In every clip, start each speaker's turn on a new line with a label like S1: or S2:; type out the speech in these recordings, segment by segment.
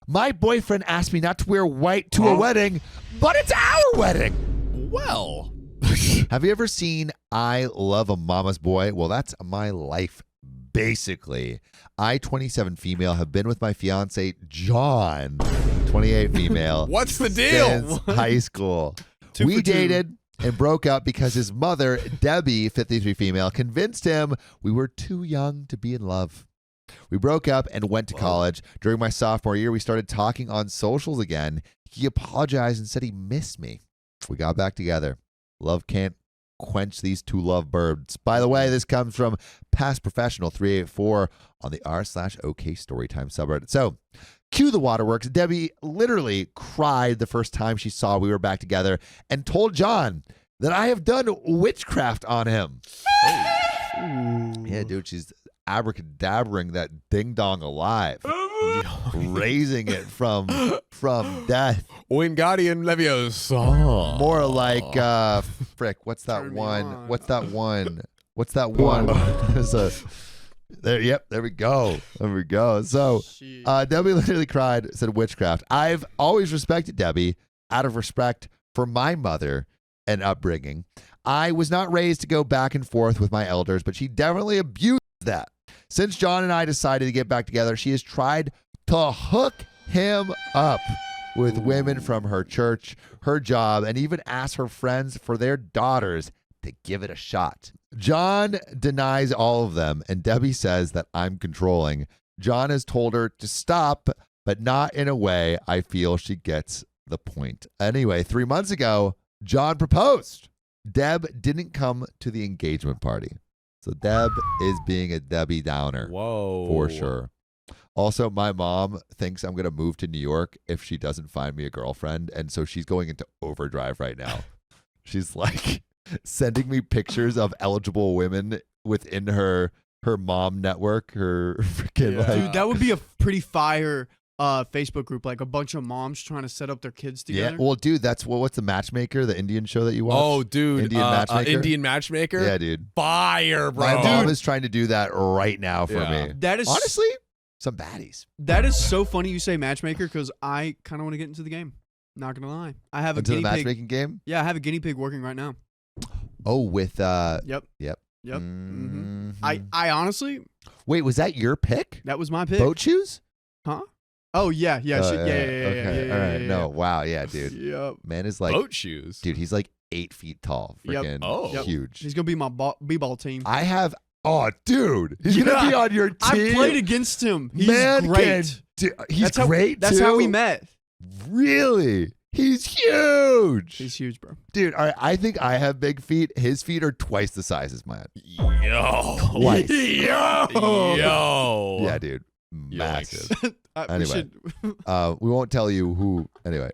S1: My boyfriend asked me not to wear white to a wedding, but it's our wedding.
S2: Well.
S1: Have you ever seen I Love a Mama's Boy? Well, that's my life, basically. I, 27 female, have been with my fiance, John, 28 female.
S2: What's the deal?
S1: Since high school.
S3: Two
S1: We
S3: for two.
S1: dated and broke up because his mother, Debbie, 53 female, convinced him we were too young to be in love. We broke up and went to college. During my sophomore year, we started talking on socials again. He apologized and said he missed me. We got back together. Love can't quench these two lovebirds. By the way, this comes from Past Professional 384 on the r/OK Storytime subreddit. So, cue the waterworks. Debbie literally cried the first time she saw we were back together and told John that I have done witchcraft on him. Yeah, dude, she's abracadabbering that ding dong alive, raising it from death.
S2: Wingardium Leviosa.
S1: More like frick. What's that
S3: Turn me
S1: one?
S3: on.
S1: What's that one? What's that one? There's a there. Yep. There we go. There we go. So Debbie literally cried, said witchcraft. I've always respected Debbie out of respect for my mother and upbringing. I was not raised to go back and forth with my elders, but she definitely abused that. Since John and I decided to get back together, she has tried to hook him up with women from her church, her job, and even asked her friends for their daughters to give it a shot. John denies all of them, and Debbie says that I'm controlling. John has told her to stop, but not in a way I feel she gets the point. Anyway, 3 months ago, John proposed. Deb didn't come to the engagement party. So Deb is being a Debbie Downer.
S2: Whoa.
S1: For sure. Also, my mom thinks I'm going to move to New York if she doesn't find me a girlfriend. And so she's going into overdrive right now. She's like sending me pictures of eligible women within her mom network, her freaking like.
S3: Dude, that would be a pretty fire Facebook group, like a bunch of moms trying to set up their kids together.
S1: Yeah, well, dude, that's what's the Matchmaker, the Indian show that you watch?
S2: Oh, dude.
S1: Indian Matchmaker?
S2: Indian Matchmaker?
S1: Yeah, dude.
S2: Fire, bro.
S1: My mom is trying to do that right now for
S2: Yeah.
S1: me.
S3: That is
S1: Honestly, some baddies.
S3: That is so funny you say matchmaker because I kind of want to get into the game. Not gonna lie, I have a
S1: Into the
S3: guinea pig.
S1: matchmaking game?
S3: Yeah, I have a guinea pig working right now.
S1: Oh, with
S3: Yep.
S1: Yep.
S3: Mm-hmm.
S1: Mhm.
S3: I honestly,
S1: Wait, was that your pick?
S3: that was my pick.
S1: Boat shoes?
S3: Huh? Oh yeah, yeah,
S1: Oh,
S3: yeah.
S1: Okay. All right. No. Wow. Yeah, dude.
S3: Yep.
S1: Man is like,
S2: Boat shoes.
S1: dude, he's like 8 feet tall.
S3: Yep.
S1: Freaking
S2: Oh. Yep.
S1: huge.
S3: He's gonna be my b-ball team.
S1: I have. Oh, dude, he's
S3: Yeah.
S1: gonna be on your team.
S3: I played against him. He's
S1: Man
S3: great.
S1: he's
S3: That's how-
S1: great.
S3: That's
S1: too?
S3: how we met.
S1: Really? He's huge.
S3: He's huge, bro.
S1: Dude, all right, I think I have big feet. His feet are twice the size as mine.
S2: Yo.
S1: Twice.
S2: Yo.
S1: Yeah, dude. Massive.
S3: We
S1: Anyway.
S3: should-
S1: We won't tell you who. Anyway.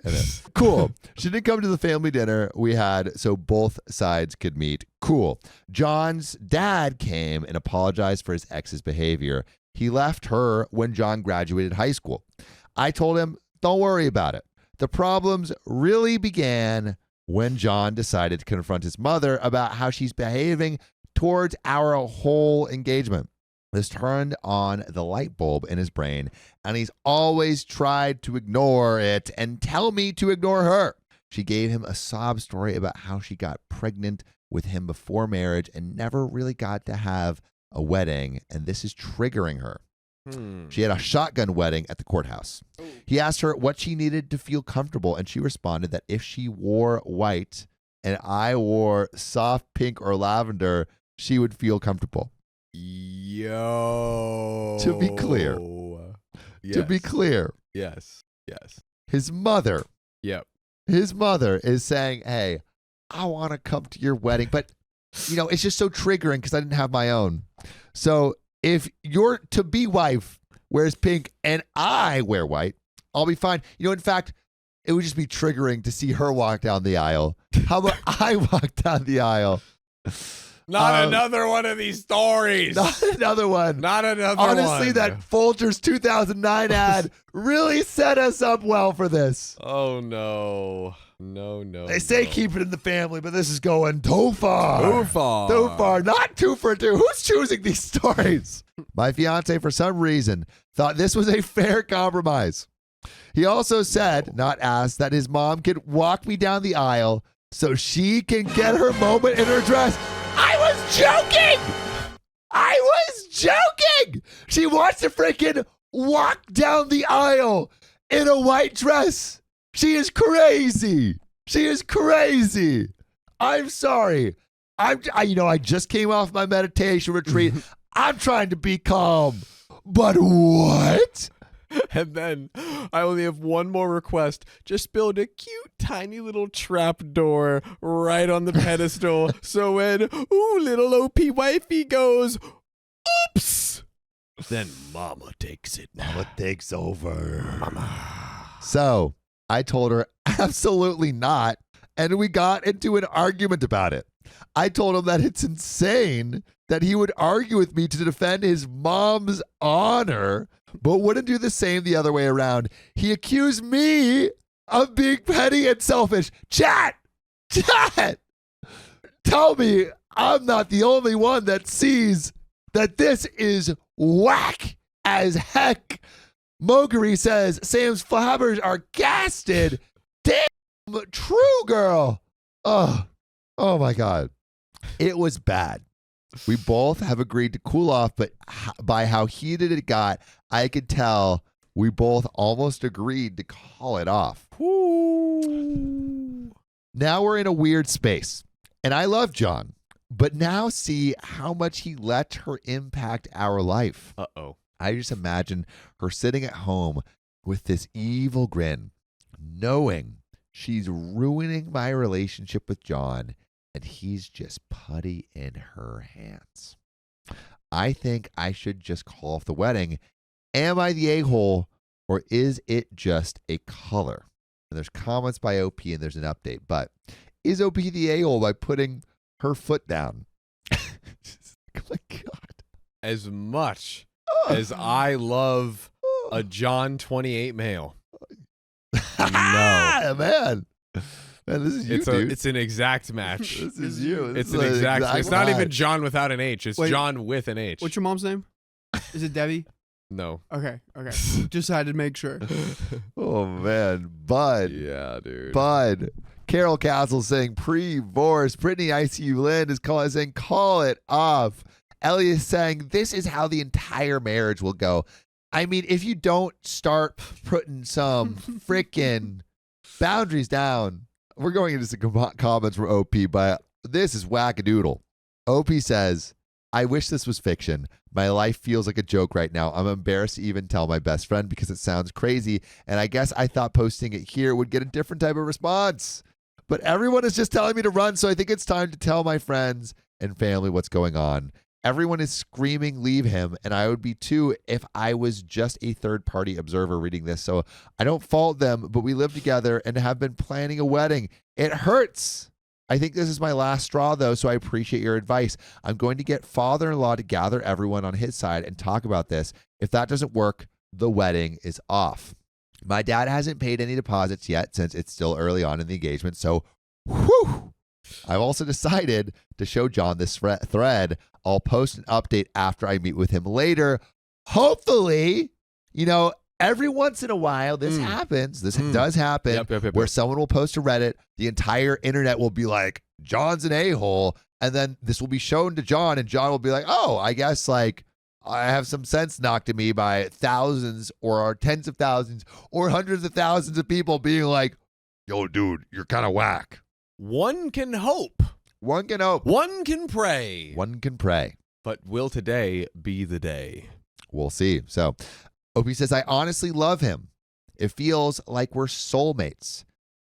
S1: Cool. She didn't come to the family dinner we had so both sides could meet. Cool. John's dad came and apologized for his ex's behavior. He left her when John graduated high school. I told him, don't worry about it. The problems really began when John decided to confront his mother about how she's behaving towards our whole engagement. This turned on the light bulb in his brain, and he's always tried to ignore it and tell me to ignore her. She gave him a sob story about how she got pregnant with him before marriage and never really got to have a wedding, and this is triggering her. She had a shotgun wedding at the courthouse. He asked her what she needed to feel comfortable, and she responded that if she wore white and I wore soft pink or lavender, she would feel comfortable.
S2: Yo.
S1: To be clear.
S2: Yes.
S1: To be clear,
S2: Yes. Yes.
S1: his mother
S2: Yep.
S1: is saying, hey, I want to come to your wedding. But, it's just so triggering because I didn't have my own. So if your to-be wife wears pink and I wear white, I'll be fine. In fact, it would just be triggering to see her walk down the aisle. How about I walk down the aisle?
S2: Not another one of these stories.
S1: Not another one.
S2: Not another one.
S1: Honestly, that Folgers 2009 ad really set us up well for this.
S2: Oh, no. No.
S1: They say keep it in the family, but this is going too far.
S2: Too far.
S1: Too far. Not 2 for 2. Who's choosing these stories? My fiance, for some reason, thought this was a fair compromise. He also said, not asked, that his mom could walk me down the aisle so she can get her moment in her dress. I was joking! I was joking! She wants to freaking walk down the aisle in a white dress. She is crazy. She is crazy. I'm sorry. I just came off my meditation retreat. I'm trying to be calm. But what?
S2: And then I only have one more request. Just build a cute, tiny little trap door right on the pedestal. So when, little OP wifey goes, oops, then mama takes it.
S1: Mama takes over. Mama. So I told her, absolutely not. And we got into an argument about it. I told him that it's insane that he would argue with me to defend his mom's honor, but wouldn't do the same the other way around. He accused me of being petty and selfish. Chat! Tell me I'm not the only one that sees that this is whack as heck. Moguri says Sam's flabbers are gasted. Damn, true girl. Oh my God. It was bad. We both have agreed to cool off, but by how heated it got, I could tell we both almost agreed to call it off.
S2: Ooh.
S1: Now we're in a weird space, and I love John, but now see how much he let her impact our life.
S2: Uh-oh.
S1: I just imagine her sitting at home with this evil grin, knowing she's ruining my relationship with John, and he's just putty in her hands. I think I should just call off the wedding. Am I the a-hole, or is it just a color? And there's comments by OP, and there's an update. But is OP the a-hole by putting her foot down? Oh my God.
S2: As much as I love a John 28 male. No.
S1: Man, this is you, dude.
S2: It's an exact match.
S1: This is you.
S2: It's an exact. It's not
S1: match.
S2: even John without an H. It's John with an H.
S3: What's your mom's name? Is it Debbie?
S2: No.
S3: Okay. Just had to make sure.
S1: Oh, man. Bud.
S2: Yeah, dude.
S1: Bud. Carol Castle saying pre-divorce. Brittany ICU Lynn is saying call it off. Ellie is saying this is how the entire marriage will go. I mean, if you don't start putting some freaking boundaries down, we're going into some comments from OP, but this is wackadoodle. OP says, I wish this was fiction. My life feels like a joke right now. I'm embarrassed to even tell my best friend because it sounds crazy, and I guess I thought posting it here would get a different type of response. But everyone is just telling me to run, so I think it's time to tell my friends and family what's going on. Everyone is screaming, leave him, and I would be too if I was just a third-party observer reading this. So I don't fault them, but we live together and have been planning a wedding. It hurts. I think this is my last straw, though, so I appreciate your advice. I'm going to get father-in-law to gather everyone on his side and talk about this. If that doesn't work, the wedding is off. My dad hasn't paid any deposits yet since it's still early on in the engagement, so whew. I've also decided to show John this thread. I'll post an update after I meet with him later. Hopefully, every once in a while this happens. This does happen.
S2: Yep.
S1: Where someone will post to Reddit. The entire internet will be like, John's an a-hole. And then this will be shown to John, and John will be like, oh, I guess I have some sense knocked to me by thousands or tens of thousands or hundreds of thousands of people being like, yo, dude, you're kind of whack.
S2: One can hope.
S1: One can hope.
S2: One can pray.
S1: One can pray.
S2: But will today be the day?
S1: We'll see. So, Opie says, I honestly love him. It feels like we're soulmates.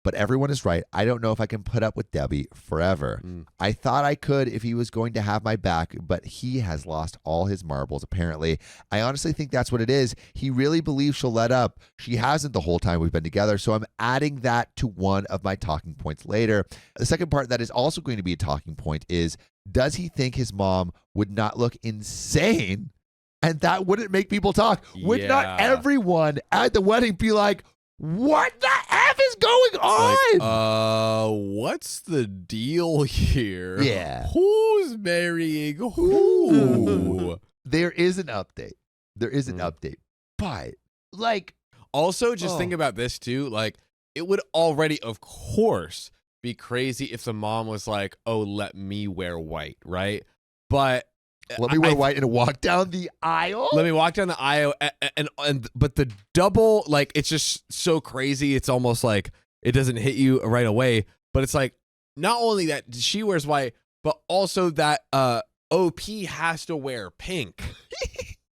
S1: But everyone is right. I don't know if I can put up with Debbie forever. I thought I could if he was going to have my back, but he has lost all his marbles, apparently. I honestly think that's what it is. He really believes she'll let up. She hasn't the whole time we've been together, so I'm adding that to one of my talking points later. The second part that is also going to be a talking point is, does he think his mom would not look insane? And that wouldn't make people talk. Would not everyone at the wedding be like, what the F is going on?
S2: What's the deal here?
S1: Yeah.
S2: Who's marrying who?
S1: There is an update. But
S2: Also, just think about this too. Like, it would already, of course, be crazy if the mom was like, "Oh, let me wear white," right? But
S1: let me wear white and walk down the aisle.
S2: Let me walk down the aisle, and but the double, like, it's just so crazy. It's almost like it doesn't hit you right away. But it's like, not only that she wears white, but also that OP has to wear pink.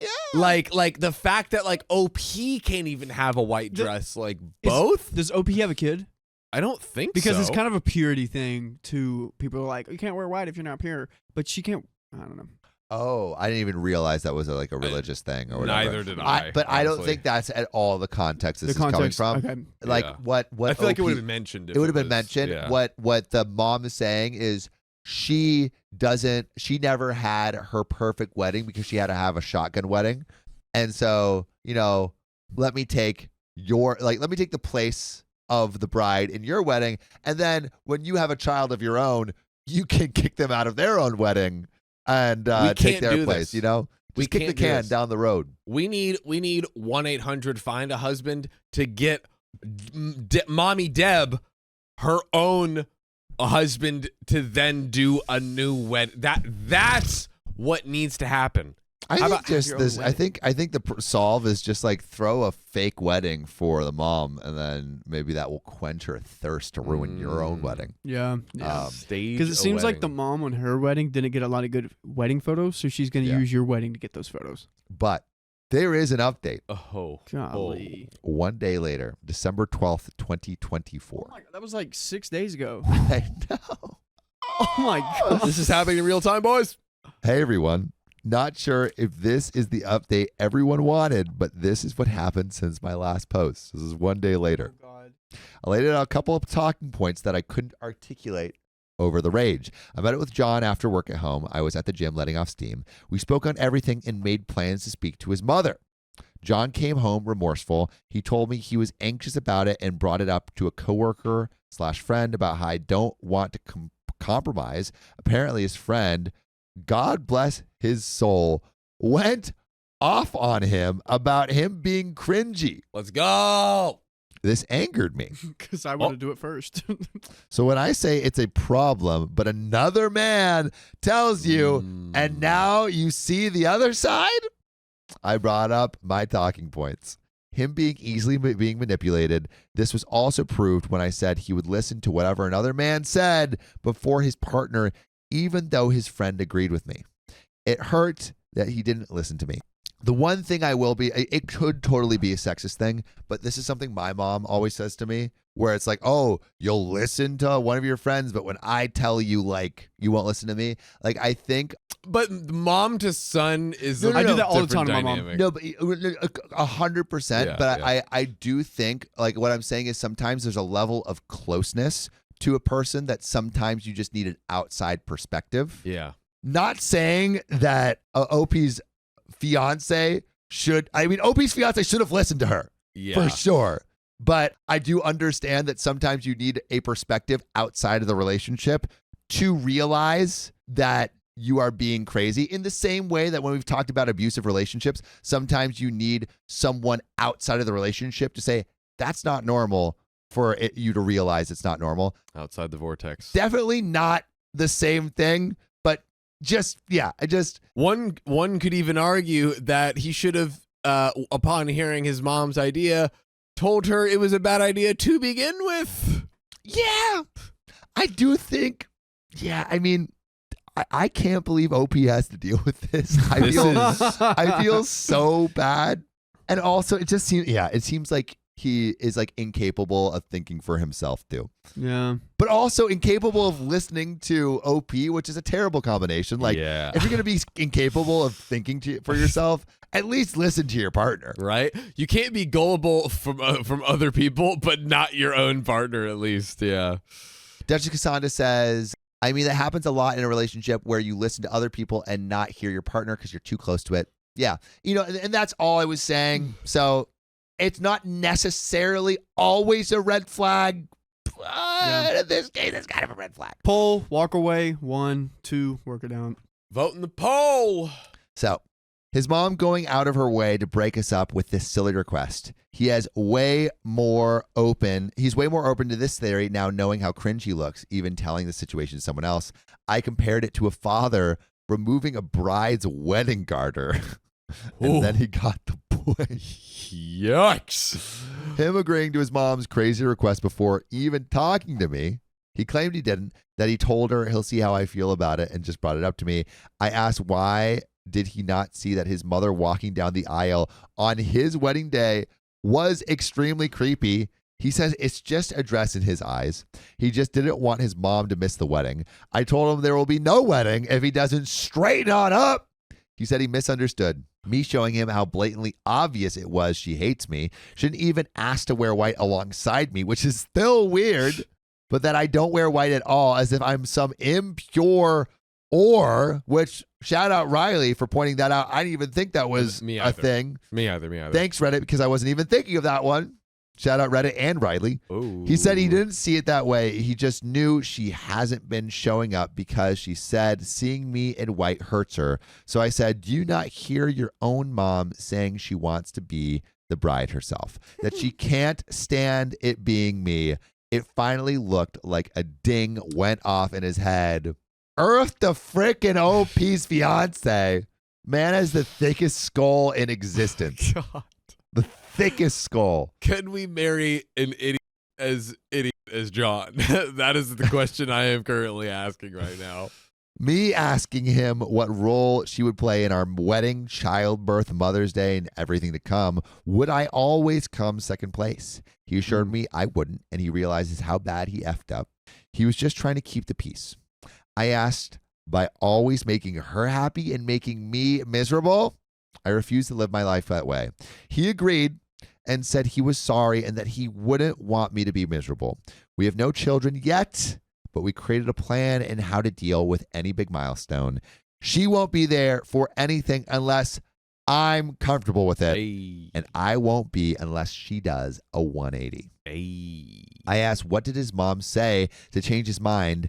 S1: Yeah.
S2: Like the fact that like OP can't even have a white dress, like both.
S3: Does OP have a kid?
S2: I don't think
S3: Because
S2: so.
S3: it's kind of a purity thing to people who are like, you can't wear white if you're not pure. But she can't. I don't know.
S1: Oh, I didn't even realize that was like a religious thing or whatever.
S2: Neither did I.
S1: But I don't
S2: honestly.
S1: think that's at all the context this
S3: The
S1: is
S3: context,
S1: coming from.
S3: okay.
S1: Like
S2: Yeah.
S1: what
S2: I feel like it
S1: OP
S2: would have been mentioned.
S1: It would have been
S2: was-
S1: mentioned.
S2: yeah.
S1: What the mom is saying is she never had her perfect wedding because she had to have a shotgun wedding. And so, let me take the place of the bride in your wedding. And then when you have a child of your own, you can kick them out of their own wedding and take
S2: can't
S1: their
S2: do
S1: place,
S2: this.
S1: Just
S2: We
S1: kick the
S2: can't do
S1: can
S2: this.
S1: down the road.
S2: We need 1-800 find a husband to get Mommy Deb her own husband to then do a new wedding. That's what needs to happen.
S1: I
S2: How
S1: think
S2: about
S1: just
S2: your own
S1: this. I think the solve is just like throw a fake wedding for the mom, and then maybe that will quench her thirst to ruin your own wedding.
S3: Yeah.
S2: Stage
S3: Because it
S2: a
S3: seems like the
S2: wedding.
S3: mom on her wedding didn't get a lot of good wedding photos, so she's going to
S1: Yeah.
S3: use your wedding to get those photos.
S1: But there is an update.
S2: Oh,
S3: Golly.
S1: 1 day later, December 12th,
S3: Oh
S1: 2024.
S3: my God, that was like 6 days ago.
S1: I know.
S3: Oh my God.
S2: This is happening in real time, boys.
S1: Hey everyone. Not sure if this is the update everyone wanted, but this is what happened since my last post. This is 1 day later.
S3: Oh God.
S1: I laid out a couple of talking points that I couldn't articulate over the rage. I met it with John after work at home. I was at the gym letting off steam. We spoke on everything and made plans to speak to his mother. John came home remorseful. He told me he was anxious about it and brought it up to a coworker/friend about how I don't want to compromise. Apparently his friend, God bless his soul, went off on him about him being cringy.
S2: Let's go.
S1: This angered me.
S3: Because I want to do it first.
S1: So when I say it's a problem, but another man tells you, and now you see the other side, I brought up my talking points. Him being easily being manipulated. This was also proved when I said he would listen to whatever another man said before his partner, even though his friend agreed with me. It hurt that he didn't listen to me. The one thing I will be, it could totally be a sexist thing, but this is something my mom always says to me, where it's like, oh, you'll listen to one of your friends, but when I tell you, like, you won't listen to me, like, I think.
S2: But mom to son is
S1: No,
S2: a
S1: no, no.
S3: I do that all the
S2: different
S3: time to my mom.
S2: dynamic.
S1: No, but 100%.
S2: Yeah,
S1: But
S2: yeah.
S1: I do think, like, what I'm saying is sometimes there's a level of closeness to a person that sometimes you just need an outside perspective.
S2: Yeah.
S1: Not saying that OP's fiance OP's fiance should have listened to her
S2: Yeah.
S1: for sure. But I do understand that sometimes you need a perspective outside of the relationship to realize that you are being crazy, in the same way that when we've talked about abusive relationships, sometimes you need someone outside of the relationship to say, that's not normal, for you to realize it's not normal.
S2: Outside the vortex.
S1: Definitely not the same thing, but
S2: One could even argue that he should have, upon hearing his mom's idea, told her it was a bad idea to begin with.
S1: yeah, I do think, I mean, I can't believe OP has to deal with this. I feel so bad. And also it just seems like he is like incapable of thinking for himself too.
S3: Yeah.
S1: But also incapable of listening to OP, which is a terrible combination. Like,
S2: Yeah.
S1: if you're going to be incapable of thinking for yourself, at least listen to your partner.
S2: Right? You can't be gullible from other people, but not your own partner, at least. Yeah.
S1: Duchess Cassandra says, I mean, that happens a lot in a relationship where you listen to other people and not hear your partner because you're too close to it. Yeah. And that's all I was saying. So it's not necessarily always a red flag. But in this case, it's kind of a red flag.
S3: Poll, walk away. 1, 2, work it out.
S2: Vote in the poll.
S1: So His mom going out of her way to break us up with this silly request. He's way more open to this theory now, knowing how cringe he looks, even telling the situation to someone else. I compared it to a father removing a bride's wedding garter. And then he got the point.
S2: Yikes.
S1: Him agreeing to his mom's crazy request before even talking to me. He claimed he didn't, that he told her he'll see how I feel about it and just brought it up to me. I asked why did he not see that his mother walking down the aisle on his wedding day was extremely creepy. He says it's just a dress in his eyes. He just didn't want his mom to miss the wedding. I told him there will be no wedding if he doesn't straighten on up. He said he misunderstood. Me showing him how blatantly obvious it was she hates me. Shouldn't even ask to wear white alongside me, which is still weird, but that I don't wear white at all, as if I'm some impure which shout out Riley for pointing that out. I didn't even think that was a thing.
S2: Me either.
S1: Thanks, Reddit, because I wasn't even thinking of that one. Shout out Reddit and Riley.
S2: Ooh.
S1: He said he didn't see it that way. He just knew she hasn't been showing up because she said seeing me in white hurts her. So I said, do you not hear your own mom saying she wants to be the bride herself? That she can't stand it being me. It finally looked like a ding went off in his head. Earth the frickin' OP's fiance. Man has the thickest skull in existence.
S2: God.
S1: The thickest skull.
S2: Can we marry an idiot as John? That is the question I am currently asking right now.
S1: Me asking him what role she would play in our wedding, childbirth, Mother's Day, and everything to come. Would I always come second place? He assured me I wouldn't, and he realizes how bad he effed up. He was just trying to keep the peace. I asked, by always making her happy and making me miserable? I refused to live my life that way. He agreed and said he was sorry and that he wouldn't want me to be miserable. We have no children yet, but we created a plan in how to deal with any big milestone. She won't be there for anything unless I'm comfortable with it, and I won't be unless she does a 180. I asked, what did his mom say to change his mind?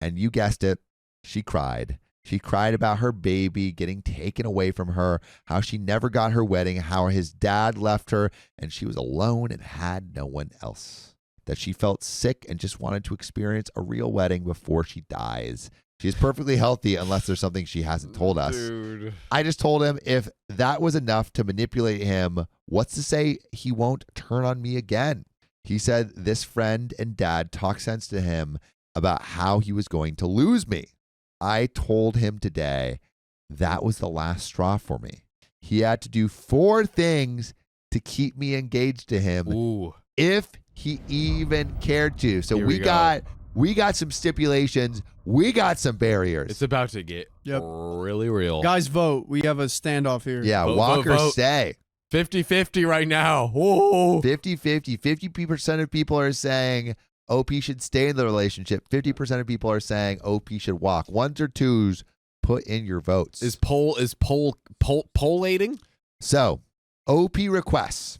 S1: And you guessed it, she cried. She cried about her baby getting taken away from her, how she never got her wedding, how his dad left her, and she was alone and had no one else. That she felt sick and just wanted to experience a real wedding before she dies. She is perfectly healthy unless there's something she hasn't told us.
S2: Dude.
S1: I just told him if that was enough to manipulate him, what's to say he won't turn on me again? He said this friend and dad talked sense to him about how he was going to lose me. I told him today that was the last straw for me. He had to do 4 things to keep me engaged to him.
S2: Ooh.
S1: If he even cared to. So
S2: Here
S1: we got some stipulations. We got some barriers.
S2: It's about to get really real.
S3: Guys, vote. We have a standoff here.
S1: Yeah,
S2: Vote,
S1: Walker
S2: vote.
S1: say.
S2: 50-50 right now. Whoa.
S1: 50-50. 50% of people are saying OP should stay in the relationship. 50% of people are saying OP should walk. 1s or 2s, put in your votes.
S2: Is pollating?
S1: So, OP requests.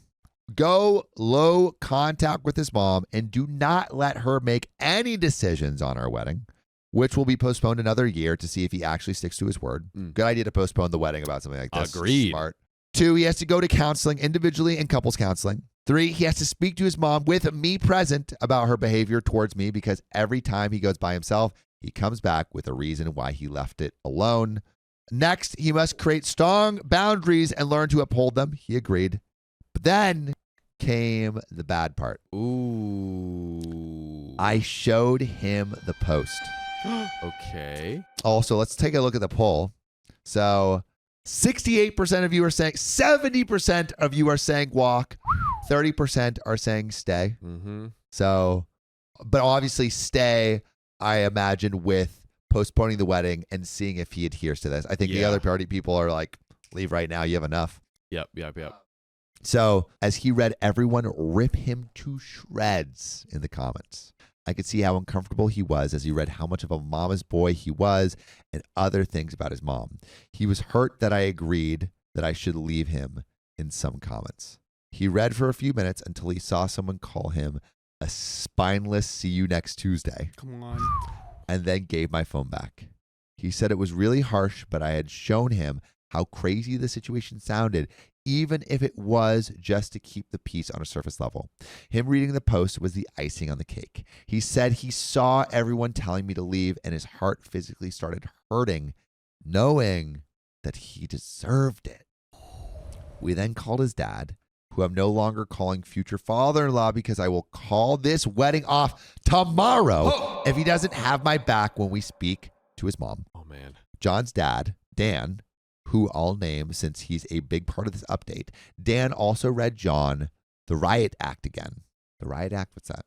S1: Go low contact with his mom and do not let her make any decisions on our wedding, which will be postponed another year to see if he actually sticks to his word. Good idea to postpone the wedding about something like this.
S2: Agreed.
S1: Smart. 2, he has to go to counseling individually and couples counseling. 3, he has to speak to his mom with me present about her behavior towards me because every time he goes by himself, he comes back with a reason why he left it alone. Next, he must create strong boundaries and learn to uphold them. He agreed. But then came the bad part.
S2: Ooh.
S1: I showed him the post.
S2: Okay.
S1: Also, let's take a look at the poll. So 68% of you are saying, 70% of you are saying walk. 30% are saying stay.
S2: Mm-hmm.
S1: So, but obviously stay, I imagine, with postponing the wedding and seeing if he adheres to this. I think the other party people are like, leave right now. You have enough.
S2: Yep.
S1: So as he read everyone rip him to shreds in the comments, I could see how uncomfortable he was as he read how much of a mama's boy he was and other things about his mom. He was hurt that I agreed that I should leave him in some comments. He read for a few minutes until he saw someone call him a spineless see you next Tuesday.
S3: Come on.
S1: And then gave my phone back. He said it was really harsh, but I had shown him how crazy the situation sounded, even if it was just to keep the peace on a surface level. Him reading the post was the icing on the cake. He said he saw everyone telling me to leave, and his heart physically started hurting, knowing that he deserved it. We then called his dad, who I'm no longer calling future father-in-law because I will call this wedding off tomorrow if he doesn't have my back when we speak to his mom.
S2: Oh, man.
S1: John's dad, Dan, who I'll name since he's a big part of this update. Dan also read John the Riot Act again. The Riot Act, what's that?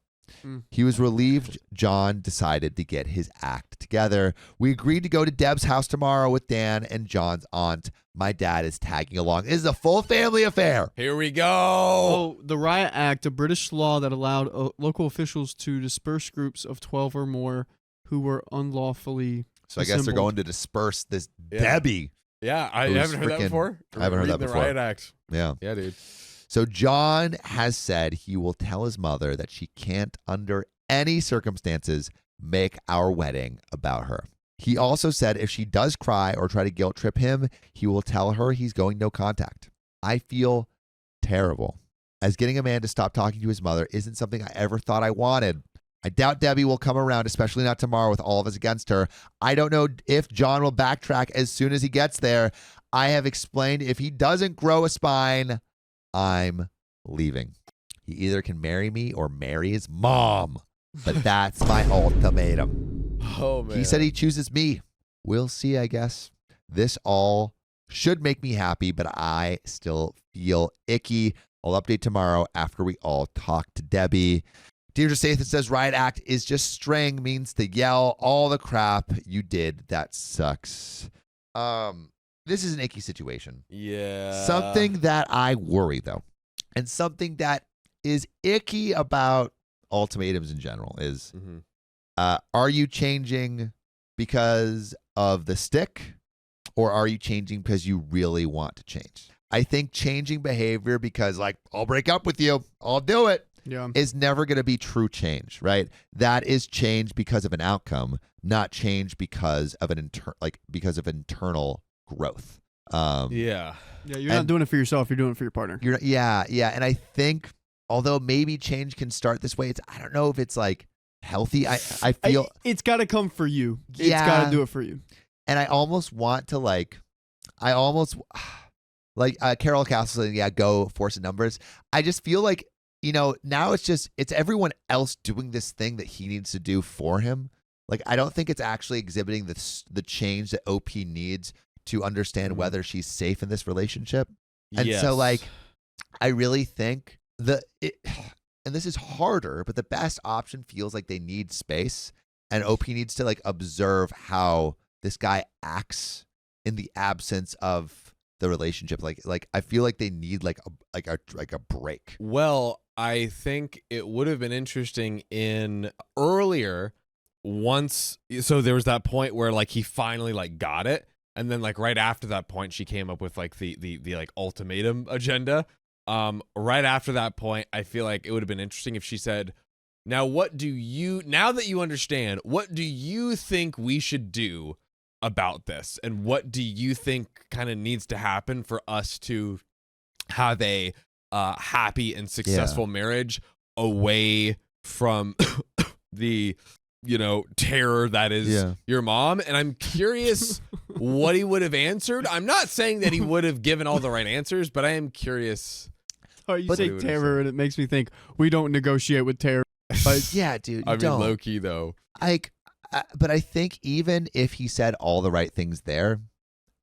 S1: He was relieved John decided to get his act together. We agreed to go to Deb's house tomorrow with Dan and John's aunt. My dad is tagging along. This is a full family affair.
S2: Here we go.
S3: Oh, the Riot Act, a British law that allowed local officials to disperse groups of 12 or more who were unlawfully
S1: So I guess they're going to disperse this Debbie.
S2: Yeah, I
S1: who's
S2: haven't heard that before.
S1: I haven't heard that
S2: Reading
S1: before.
S2: The Riot Act.
S1: Yeah.
S2: Yeah, dude.
S1: So John has said he will tell his mother that she can't, under any circumstances, make our wedding about her. He also said if she does cry or try to guilt trip him, he will tell her he's going no contact. I feel terrible, as getting a man to stop talking to his mother isn't something I ever thought I wanted. I doubt Debbie will come around, especially not tomorrow with all of us against her. I don't know if John will backtrack as soon as he gets there. I have explained if he doesn't grow a spine, I'm leaving. He either can marry me or marry his mom, but that's my ultimatum.
S2: Oh, man.
S1: He said he chooses me. We'll see, I guess. This all should make me happy, but I still feel icky. I'll update tomorrow after we all talk to Debbie. Deirdre Sathan says Riot Act is just straying, means to yell all the crap you did. That sucks. This is an icky situation.
S2: Yeah.
S1: Something that I worry, though, and something that is icky about ultimatums in general is, are you changing because of the stick, or are you changing because you really want to change? I think changing behavior because, like, I'll break up with you, I'll do it, is never going to be true change, right? That is change because of an outcome, not change because of because of internal growth.
S2: Yeah,
S3: you're not doing it for yourself, you're doing it for your partner.
S1: Yeah. And I think, although maybe change can start this way, I don't know if it's like healthy. I feel
S3: it's got to come for you. It's got to do it for you.
S1: And I almost want to like Carol Castle saying, go force the numbers. I just feel like, now it's everyone else doing this thing that he needs to do for him. Like, I don't think it's actually exhibiting the change that OP needs to understand whether she's safe in this relationship. And so, like, I really think and this is harder, but the best option feels like they need space, and OP needs to like observe how this guy acts in the absence of the relationship. Like I feel like they need like a break.
S2: Well, I think it would have been interesting in earlier so there was that point where like he finally like got it, and then like right after that point she came up with like the like ultimatum agenda. Right after that point, I feel like it would have been interesting if she said, now that you understand, what do you think we should do about this? And what do you think kind of needs to happen for us to have a happy and successful marriage away from the terror that is your mom? And I'm curious what he would have answered. I'm not saying that he would have given all the right answers, but I am curious.
S3: Oh, you say terror, and it makes me think we don't negotiate with terror. But
S1: yeah, dude.
S2: I mean, low key though.
S1: But I think even if he said all the right things there,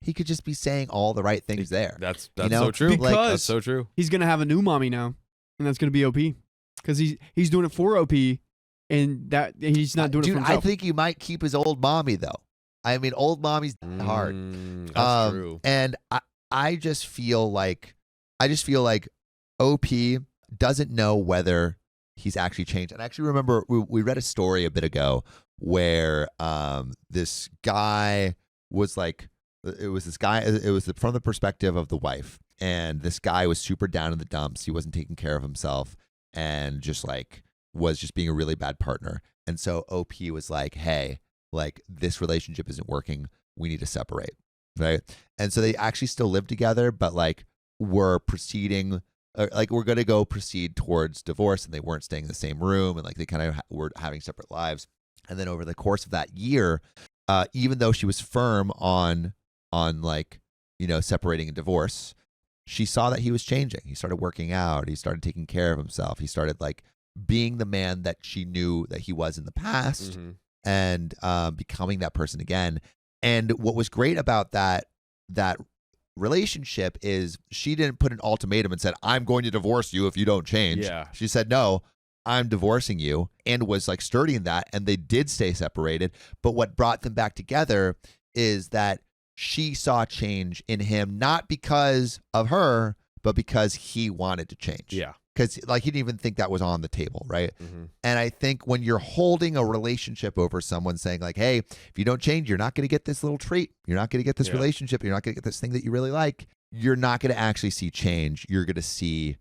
S1: he could just be saying all the right things there.
S2: That's so true.
S3: Because
S2: that's so true.
S3: He's gonna have a new mommy now, and that's gonna be OP, because he's doing it for OP, and that he's not doing it for himself.
S1: I think you might keep his old mommy though. I mean, old mommy's hard.
S2: That's true.
S1: And I just feel like OP doesn't know whether he's actually changed. And I actually remember we read a story a bit ago where this guy was like, it was from the perspective of the wife, and this guy was super down in the dumps. He wasn't taking care of himself and just like was just being a really bad partner. And so OP was like, hey, like, this relationship isn't working. We need to separate. right? And so they actually still live together, but like were proceeding, like we're going to go proceed towards divorce, and they weren't staying in the same room, and like they kind of were having separate lives. And then over the course of that year, even though she was firm on like, you know, separating and divorce, she saw that he was changing. He started working out. He started taking care of himself. He started like being the man that she knew that he was in the past, and becoming that person again. And what was great about that relationship is she didn't put an ultimatum and said, I'm going to divorce you if you don't change.
S2: Yeah.
S1: She said, no, I'm divorcing you, and was like sturdy in that. And they did stay separated. But what brought them back together is that she saw change in him, not because of her, but because he wanted to change.
S2: Yeah.
S1: Because like he didn't even think that was on the table, right? And I think when you're holding a relationship over someone saying like, hey, if you don't change, you're not going to get this little treat. You're not going to get this relationship. You're not going to get this thing that you really like. You're not going to actually see change. You're going to see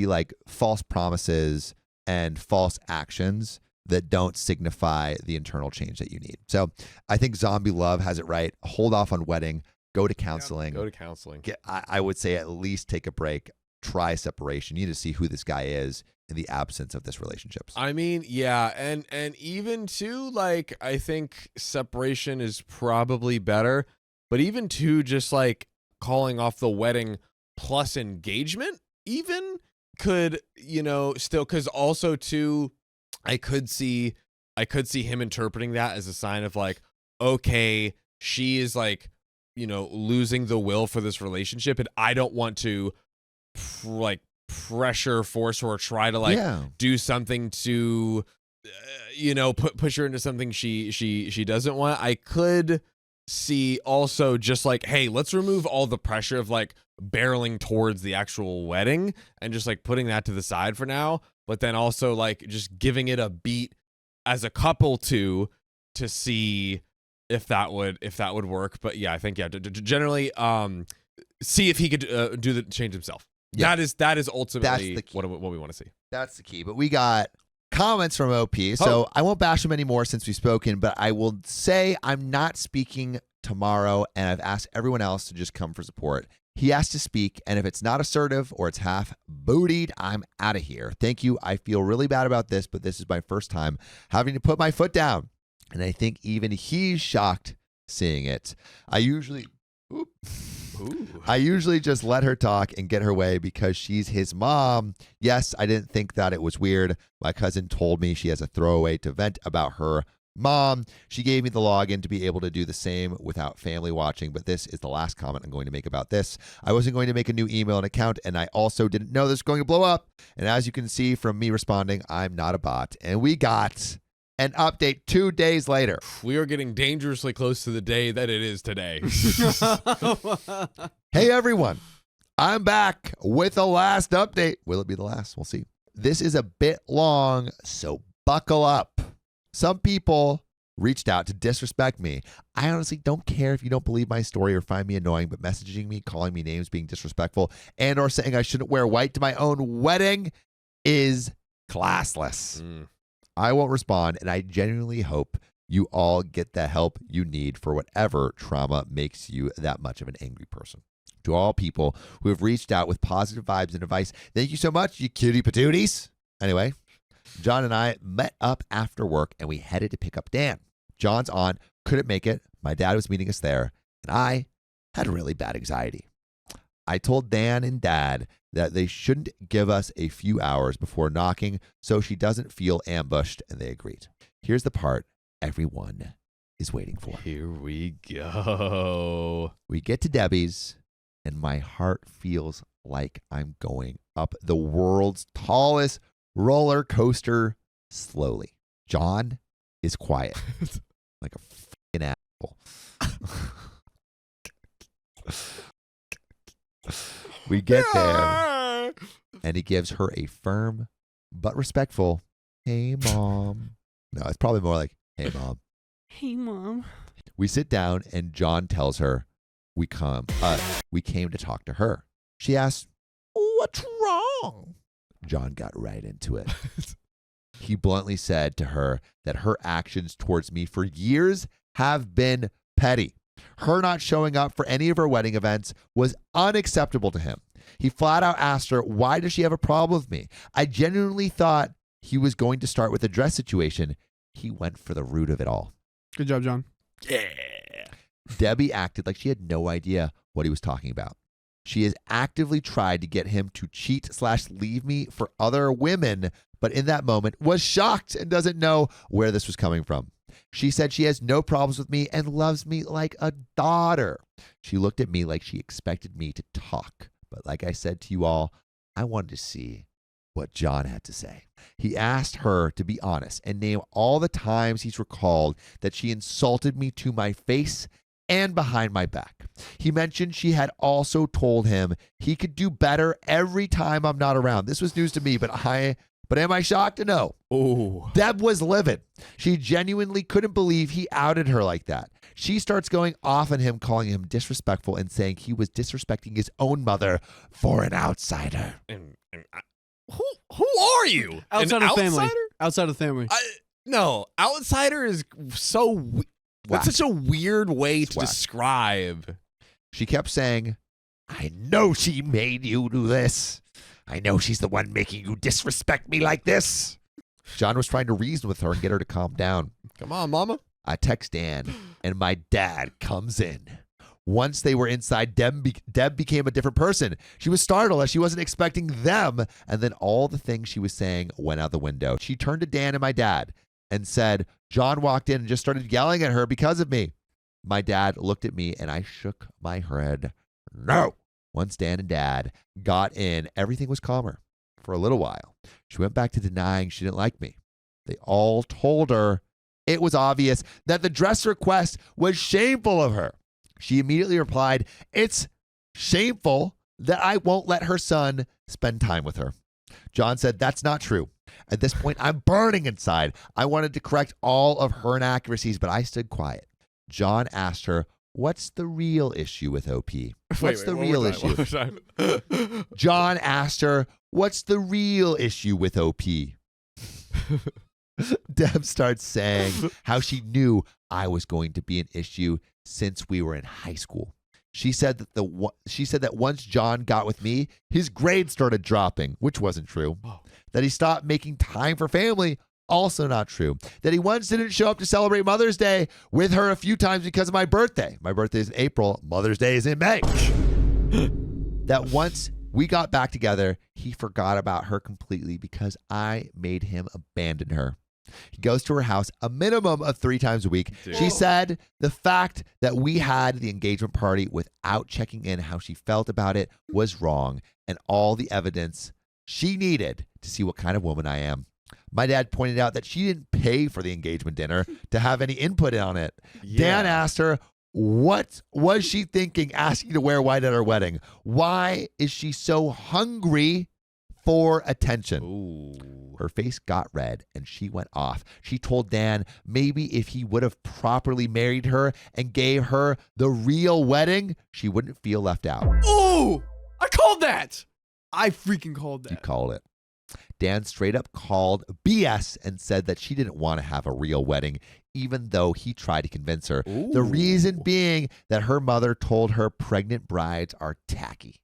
S1: like false promises and false actions that don't signify the internal change that you need. So I think Zombie Love has it right. Hold off on wedding. Go to counseling.
S2: Go to counseling.
S1: I would say at least take a break. Try separation. You need to see who this guy is in the absence of this relationship.
S2: I mean, yeah, and even too, like, I think separation is probably better, but even too, just like calling off the wedding plus engagement even could, you know, still, because also too, I could see him interpreting that as a sign of like, okay, she is like, you know, losing the will for this relationship, and I don't want to like pressure, force her, or try to like do something to, you know, push her into something she doesn't want. I could see also just like, hey, let's remove all the pressure of like barreling towards the actual wedding and just like putting that to the side for now, but then also like just giving it a beat as a couple to see if that would work. But yeah, I think generally see if he could do the change himself. Yeah. That is ultimately what we want to see.
S1: That's the key. But we got comments from OP, so I won't bash him anymore since we've spoken, but I will say I'm not speaking tomorrow, and I've asked everyone else to just come for support. He has to speak, and if it's not assertive or it's half bootied, I'm out of here. Thank you. I feel really bad about this, but this is my first time having to put my foot down, and I think even he's shocked seeing it. I usually just let her talk and get her way because she's his mom. Yes, I didn't think that it was weird. My cousin told me she has a throwaway to vent about her mom. She gave me the login to be able to do the same without family watching, but this is the last comment I'm going to make about this. I wasn't going to make a new email and account, and I also didn't know this was going to blow up. And as you can see from me responding, I'm not a bot. And we got an update 2 days later.
S2: We are getting dangerously close to the day that it is today.
S1: Hey, everyone. I'm back with the last update. Will it be the last? We'll see. This is a bit long, so buckle up. Some people reached out to disrespect me. I honestly don't care if you don't believe my story or find me annoying, but messaging me, calling me names, being disrespectful, and or saying I shouldn't wear white to my own wedding is classless. I won't respond, and I genuinely hope you all get the help you need for whatever trauma makes you that much of an angry person. To all people who have reached out with positive vibes and advice, thank you so much, you cutie patooties. Anyway, John and I met up after work, and we headed to pick up Dan. John's aunt couldn't make it. My dad was meeting us there, and I had really bad anxiety. I told Dan and Dad that they shouldn't give us a few hours before knocking so she doesn't feel ambushed, and they agreed. Here's the part everyone is waiting for.
S2: Here we go.
S1: We get to Debbie's, and my heart feels like I'm going up the world's tallest roller coaster slowly. John is quiet, like a fucking asshole. We get there, and he gives her a firm but respectful, "Hey, Mom." No, it's probably more like, "Hey, Mom."
S3: Hey, Mom.
S1: We sit down, and John tells her we came to talk to her. She asks, "What's wrong?" John got right into it. He bluntly said to her that her actions towards me for years have been petty. Her not showing up for any of her wedding events was unacceptable to him. He flat out asked her, why does she have a problem with me? I genuinely thought he was going to start with a dress situation. He went for the root of it all.
S3: Good job, John.
S2: Yeah.
S1: Debbie acted like she had no idea what he was talking about. She has actively tried to get him to cheat/leave me for other women, but in that moment was shocked and doesn't know where this was coming from. She said she has no problems with me and loves me like a daughter. She looked at me like she expected me to talk. But like I said to you all, I wanted to see what John had to say. He asked her to be honest and name all the times he's recalled that she insulted me to my face and behind my back. He mentioned she had also told him he could do better every time I'm not around. This was news to me, but am I shocked? No.
S2: Oh.
S1: Deb was livid. She genuinely couldn't believe he outed her like that. She starts going off on him, calling him disrespectful and saying he was disrespecting his own mother for an outsider.
S2: Who are you?
S3: Outside
S2: An
S3: of family.
S2: outsider?
S3: Outside of family.
S2: No, outsider is so. That's such a weird way to
S1: whack.
S2: describe.
S1: She kept saying, I know she made you do this. I know she's the one making you disrespect me like this. John was trying to reason with her and get her to calm down.
S2: Come on, mama.
S1: I text Dan, and my dad comes in. Once they were inside, Deb became a different person. She was startled as she wasn't expecting them, and then all the things she was saying went out the window. She turned to Dan and my dad and said, John walked in and just started yelling at her because of me. My dad looked at me, and I shook my head. No. Once Dan and Dad got in, everything was calmer for a little while. She went back to denying she didn't like me. They all told her it was obvious that the dress request was shameful of her. She immediately replied, it's shameful that I won't let her son spend time with her. John said, that's not true. At this point, I'm burning inside. I wanted to correct all of her inaccuracies, but I stood quiet. John asked her, what's the real issue with OP? What's the real issue? John asked her, what's the real issue with OP? Deb starts saying how she knew I was going to be an issue since we were in high school. She said that once John got with me, his grades started dropping, which wasn't true. That he stopped making time for family, also not true. That he once didn't show up to celebrate Mother's Day with her a few times because of my birthday. My birthday is in April. Mother's Day is in May. That once we got back together, he forgot about her completely because I made him abandon her. He goes to her house a minimum of 3 times a week.
S2: Dude.
S1: She said the fact that we had the engagement party without checking in how she felt about it was wrong, and all the evidence she needed to see what kind of woman I am. My dad pointed out that she didn't pay for the engagement dinner to have any input on it.
S2: Yeah.
S1: Dan asked her, what was she thinking asking to wear white at her wedding? Why is she so hungry for attention?
S2: Ooh.
S1: Her face got red and she went off. She told Dan maybe if he would have properly married her and gave her the real wedding, she wouldn't feel left out.
S3: Oh, I called that. I freaking called
S1: You
S3: that.
S1: called it. Dan straight up called BS and said that she didn't want to have a real wedding, even though he tried to convince her.
S2: Ooh.
S1: The reason being that her mother told her pregnant brides are tacky.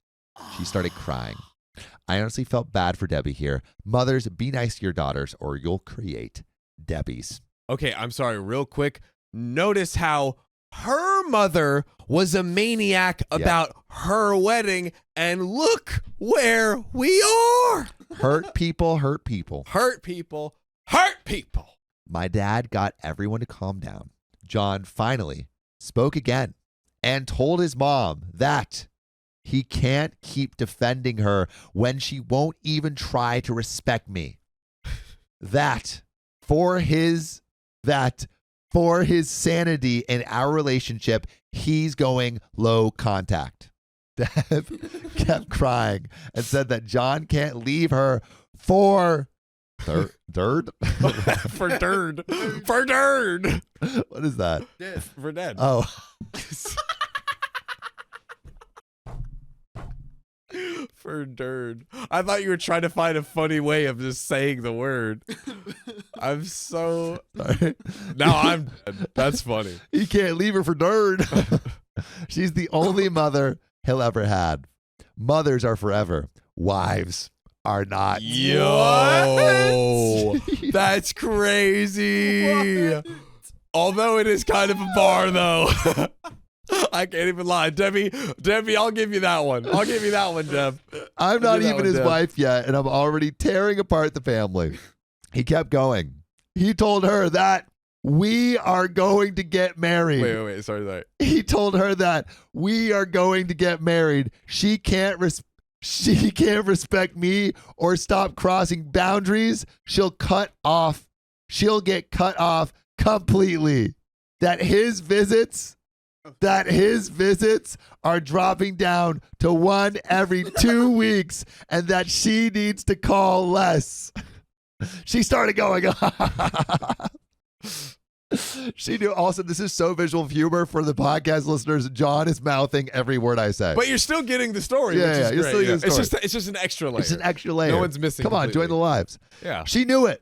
S1: She started crying. I honestly felt bad for Debbie here. Mothers, be nice to your daughters or you'll create Debbies.
S2: Okay, I'm sorry, real quick. Notice how her mother was a maniac about her wedding, and look where we are.
S1: Hurt people, hurt people.
S2: Hurt people, hurt people.
S1: My dad got everyone to calm down. John finally spoke again and told his mom that he can't keep defending her when she won't even try to respect me. That for his sanity in our relationship, he's going low contact. Deb kept crying and said that John can't leave her for dirt.
S2: For dirt. For dirt.
S1: What is that?
S2: For dead.
S1: Oh.
S2: For dirt. I thought you were trying to find a funny way of just saying the word. I'm so.
S1: Sorry.
S2: Now I'm dead. That's funny.
S1: He can't leave her for dirt. She's the only mother he'll ever had. Mothers are forever. Wives are not.
S2: Yo. That's crazy.
S3: What?
S2: Although it is kind of a bar, though. I can't even lie. Debbie, I'll give you that one. I'll give you that one, Deb.
S1: I'm not
S2: do that
S1: even
S2: one,
S1: his
S2: Deb.
S1: wife yet, and I'm already tearing apart the family. He kept going. He told her that we are going to get married.
S2: Wait. Sorry.
S1: He told her that we are going to get married. She can't respect me or stop crossing boundaries. She'll get cut off completely. That his visits are dropping down to one every 2 weeks, and that she needs to call less. She started going. She knew. Also, this is so visual humor for the podcast listeners. John is mouthing every word I say.
S2: But you're still getting the story.
S1: Yeah,
S2: which
S1: yeah,
S2: is
S1: you're
S2: great.
S1: still getting the story.
S2: It's just an extra layer.
S1: It's an extra layer.
S2: No one's missing.
S1: Come on, join the lives.
S2: Yeah.
S1: She knew it.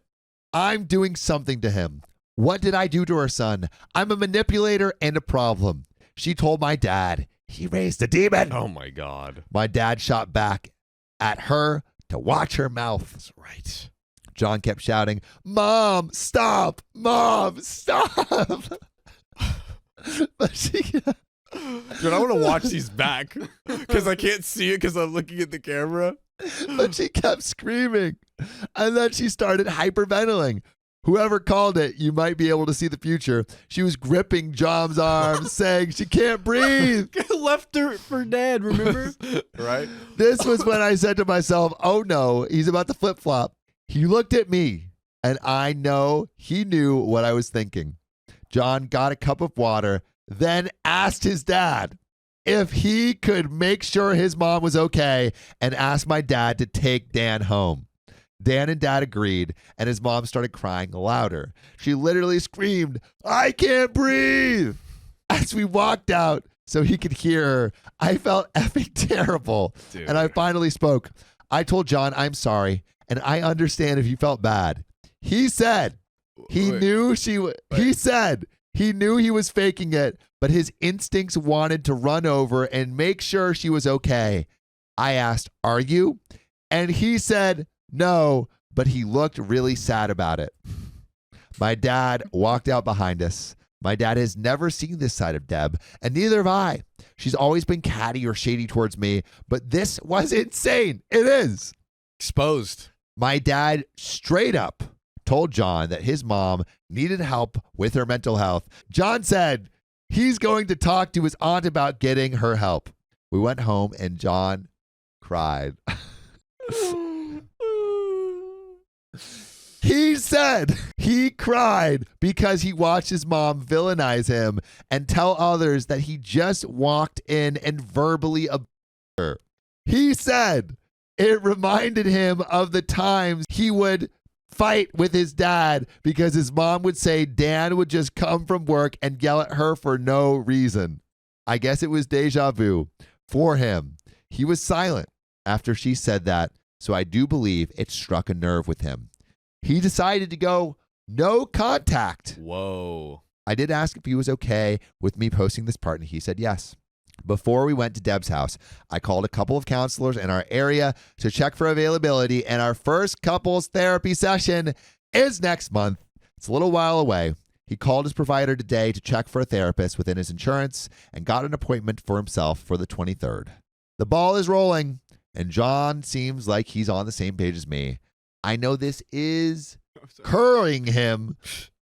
S1: I'm doing something to him. What did I do to her son? I'm a manipulator and a problem. She told my dad. He raised a demon.
S2: Oh my God.
S1: My dad shot back at her to watch her mouth.
S2: That's right.
S1: John kept shouting, "Mom, stop! Mom, stop!" But she,
S2: Dude, I want to watch these back because I can't see it because I'm looking at the camera.
S1: but she kept screaming. And then she started hyperventilating. Whoever called it, you might be able to see the future. She was gripping John's arms, saying she can't breathe.
S3: Left her for dead, remember?
S2: Right?
S1: This was when I said to myself, oh no, he's about to flip-flop. He looked at me, and I know he knew what I was thinking. John got a cup of water, then asked his dad if he could make sure his mom was okay and asked my dad to take Dan home. Dan and Dad agreed, and his mom started crying louder. She literally screamed, "I can't breathe!" As we walked out so he could hear her, I felt effing terrible.
S2: Dude.
S1: And I finally spoke. I told John, I'm sorry, and I understand if you felt bad. He said he
S2: Wait.
S1: knew he said he knew he was faking it, but his instincts wanted to run over and make sure she was okay. I asked, "Are you?" And he said, "No," but he looked really sad about it. My dad walked out behind us. My dad has never seen this side of Deb, and neither have I. She's always been catty or shady towards me, but this was insane. It is.
S2: Exposed.
S1: My dad straight up told John that his mom needed help with her mental health. John said he's going to talk to his aunt about getting her help. We went home, and John cried. He said he cried because he watched his mom villainize him and tell others that he just walked in and verbally abused her. He said it reminded him of the times he would fight with his dad because his mom would say Dan would just come from work and yell at her for no reason. I guess it was deja vu for him. He was silent after she said that, so I do believe it struck a nerve with him. He decided to go no contact.
S2: Whoa.
S1: I did ask if he was okay with me posting this part, and he said yes. Before we went to Deb's house, I called a couple of counselors in our area to check for availability, and our first couples therapy session is next month. It's a little while away. He called his provider today to check for a therapist within his insurance and got an appointment for himself for the 23rd. The ball is rolling, and John seems like he's on the same page as me. I know this is curling him,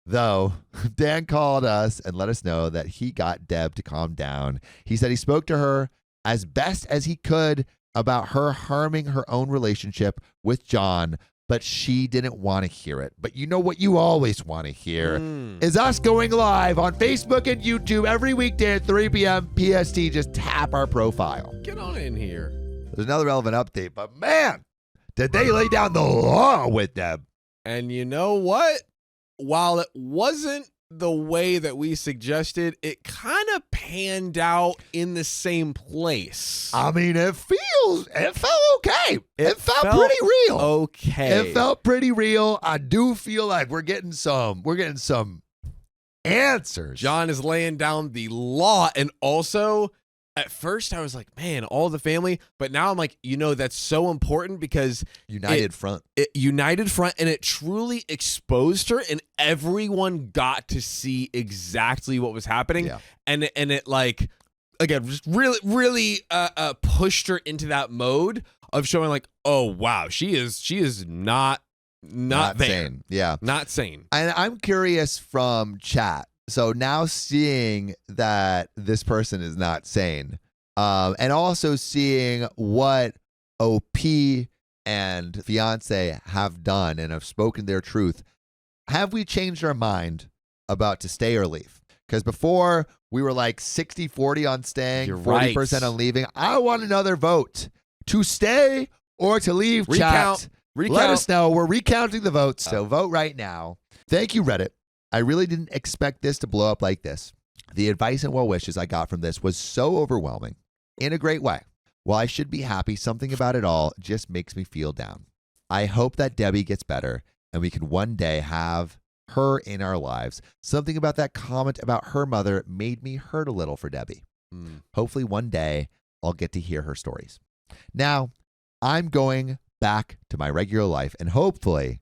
S1: though. Dan called us and let us know that he got Deb to calm down. He said he spoke to her as best as he could about her harming her own relationship with John, but she didn't want to hear it. But you know what you always want to hear is us going live on Facebook and YouTube every weekday at 3 p.m. PST. Just tap our profile.
S2: Get on in here.
S1: There's another relevant update, but man, did they lay down the law with them?
S2: And you know what? While it wasn't the way that we suggested, it kind of panned out in the same place.
S1: I mean, it felt okay. It felt
S2: felt
S1: pretty real.
S2: Okay.
S1: It felt pretty real. I do feel like we're getting some answers.
S2: John is laying down the law. And also, at first I was like, man, all the family. But now I'm like, that's so important because
S1: United front.
S2: It united front, and it truly exposed her, and everyone got to see exactly what was happening.
S1: Yeah.
S2: And it like, again, just really pushed her into that mode of showing like, oh wow, she is not there.
S1: Sane. Yeah.
S2: Not sane.
S1: And I'm curious from chat. So now seeing that this person is not sane, and also seeing what OP and fiance have done and have spoken their truth, have we changed our mind about to stay or leave? Because before we were like 60-40 on staying,
S2: You're
S1: 40%
S2: right.
S1: on leaving. I want another vote to stay or to leave. Chat. Let us know. We're recounting the votes, so vote right now. Thank you, Reddit. I really didn't expect this to blow up like this. The advice and well wishes I got from this was so overwhelming in a great way. While I should be happy, something about it all just makes me feel down. I hope that Debbie gets better and we can one day have her in our lives. Something about that comment about her mother made me hurt a little for Debbie. Hopefully one day I'll get to hear her stories. Now, I'm going back to my regular life, and hopefully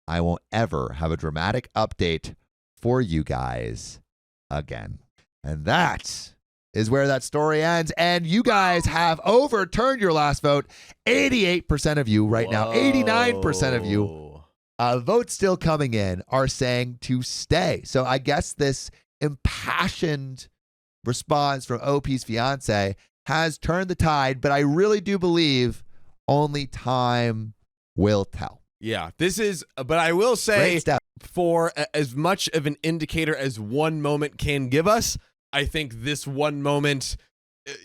S1: I won't ever have a dramatic update for you guys again. And that is where that story ends. And you guys have overturned your last vote. 88% of you right now, 89% of you, votes still coming in, are saying to stay. So I guess this impassioned response from OP's fiance has turned the tide, but I really do believe only time will tell.
S2: Yeah, this is, but I will say, for as much of an indicator as one moment can give us, I think this one moment,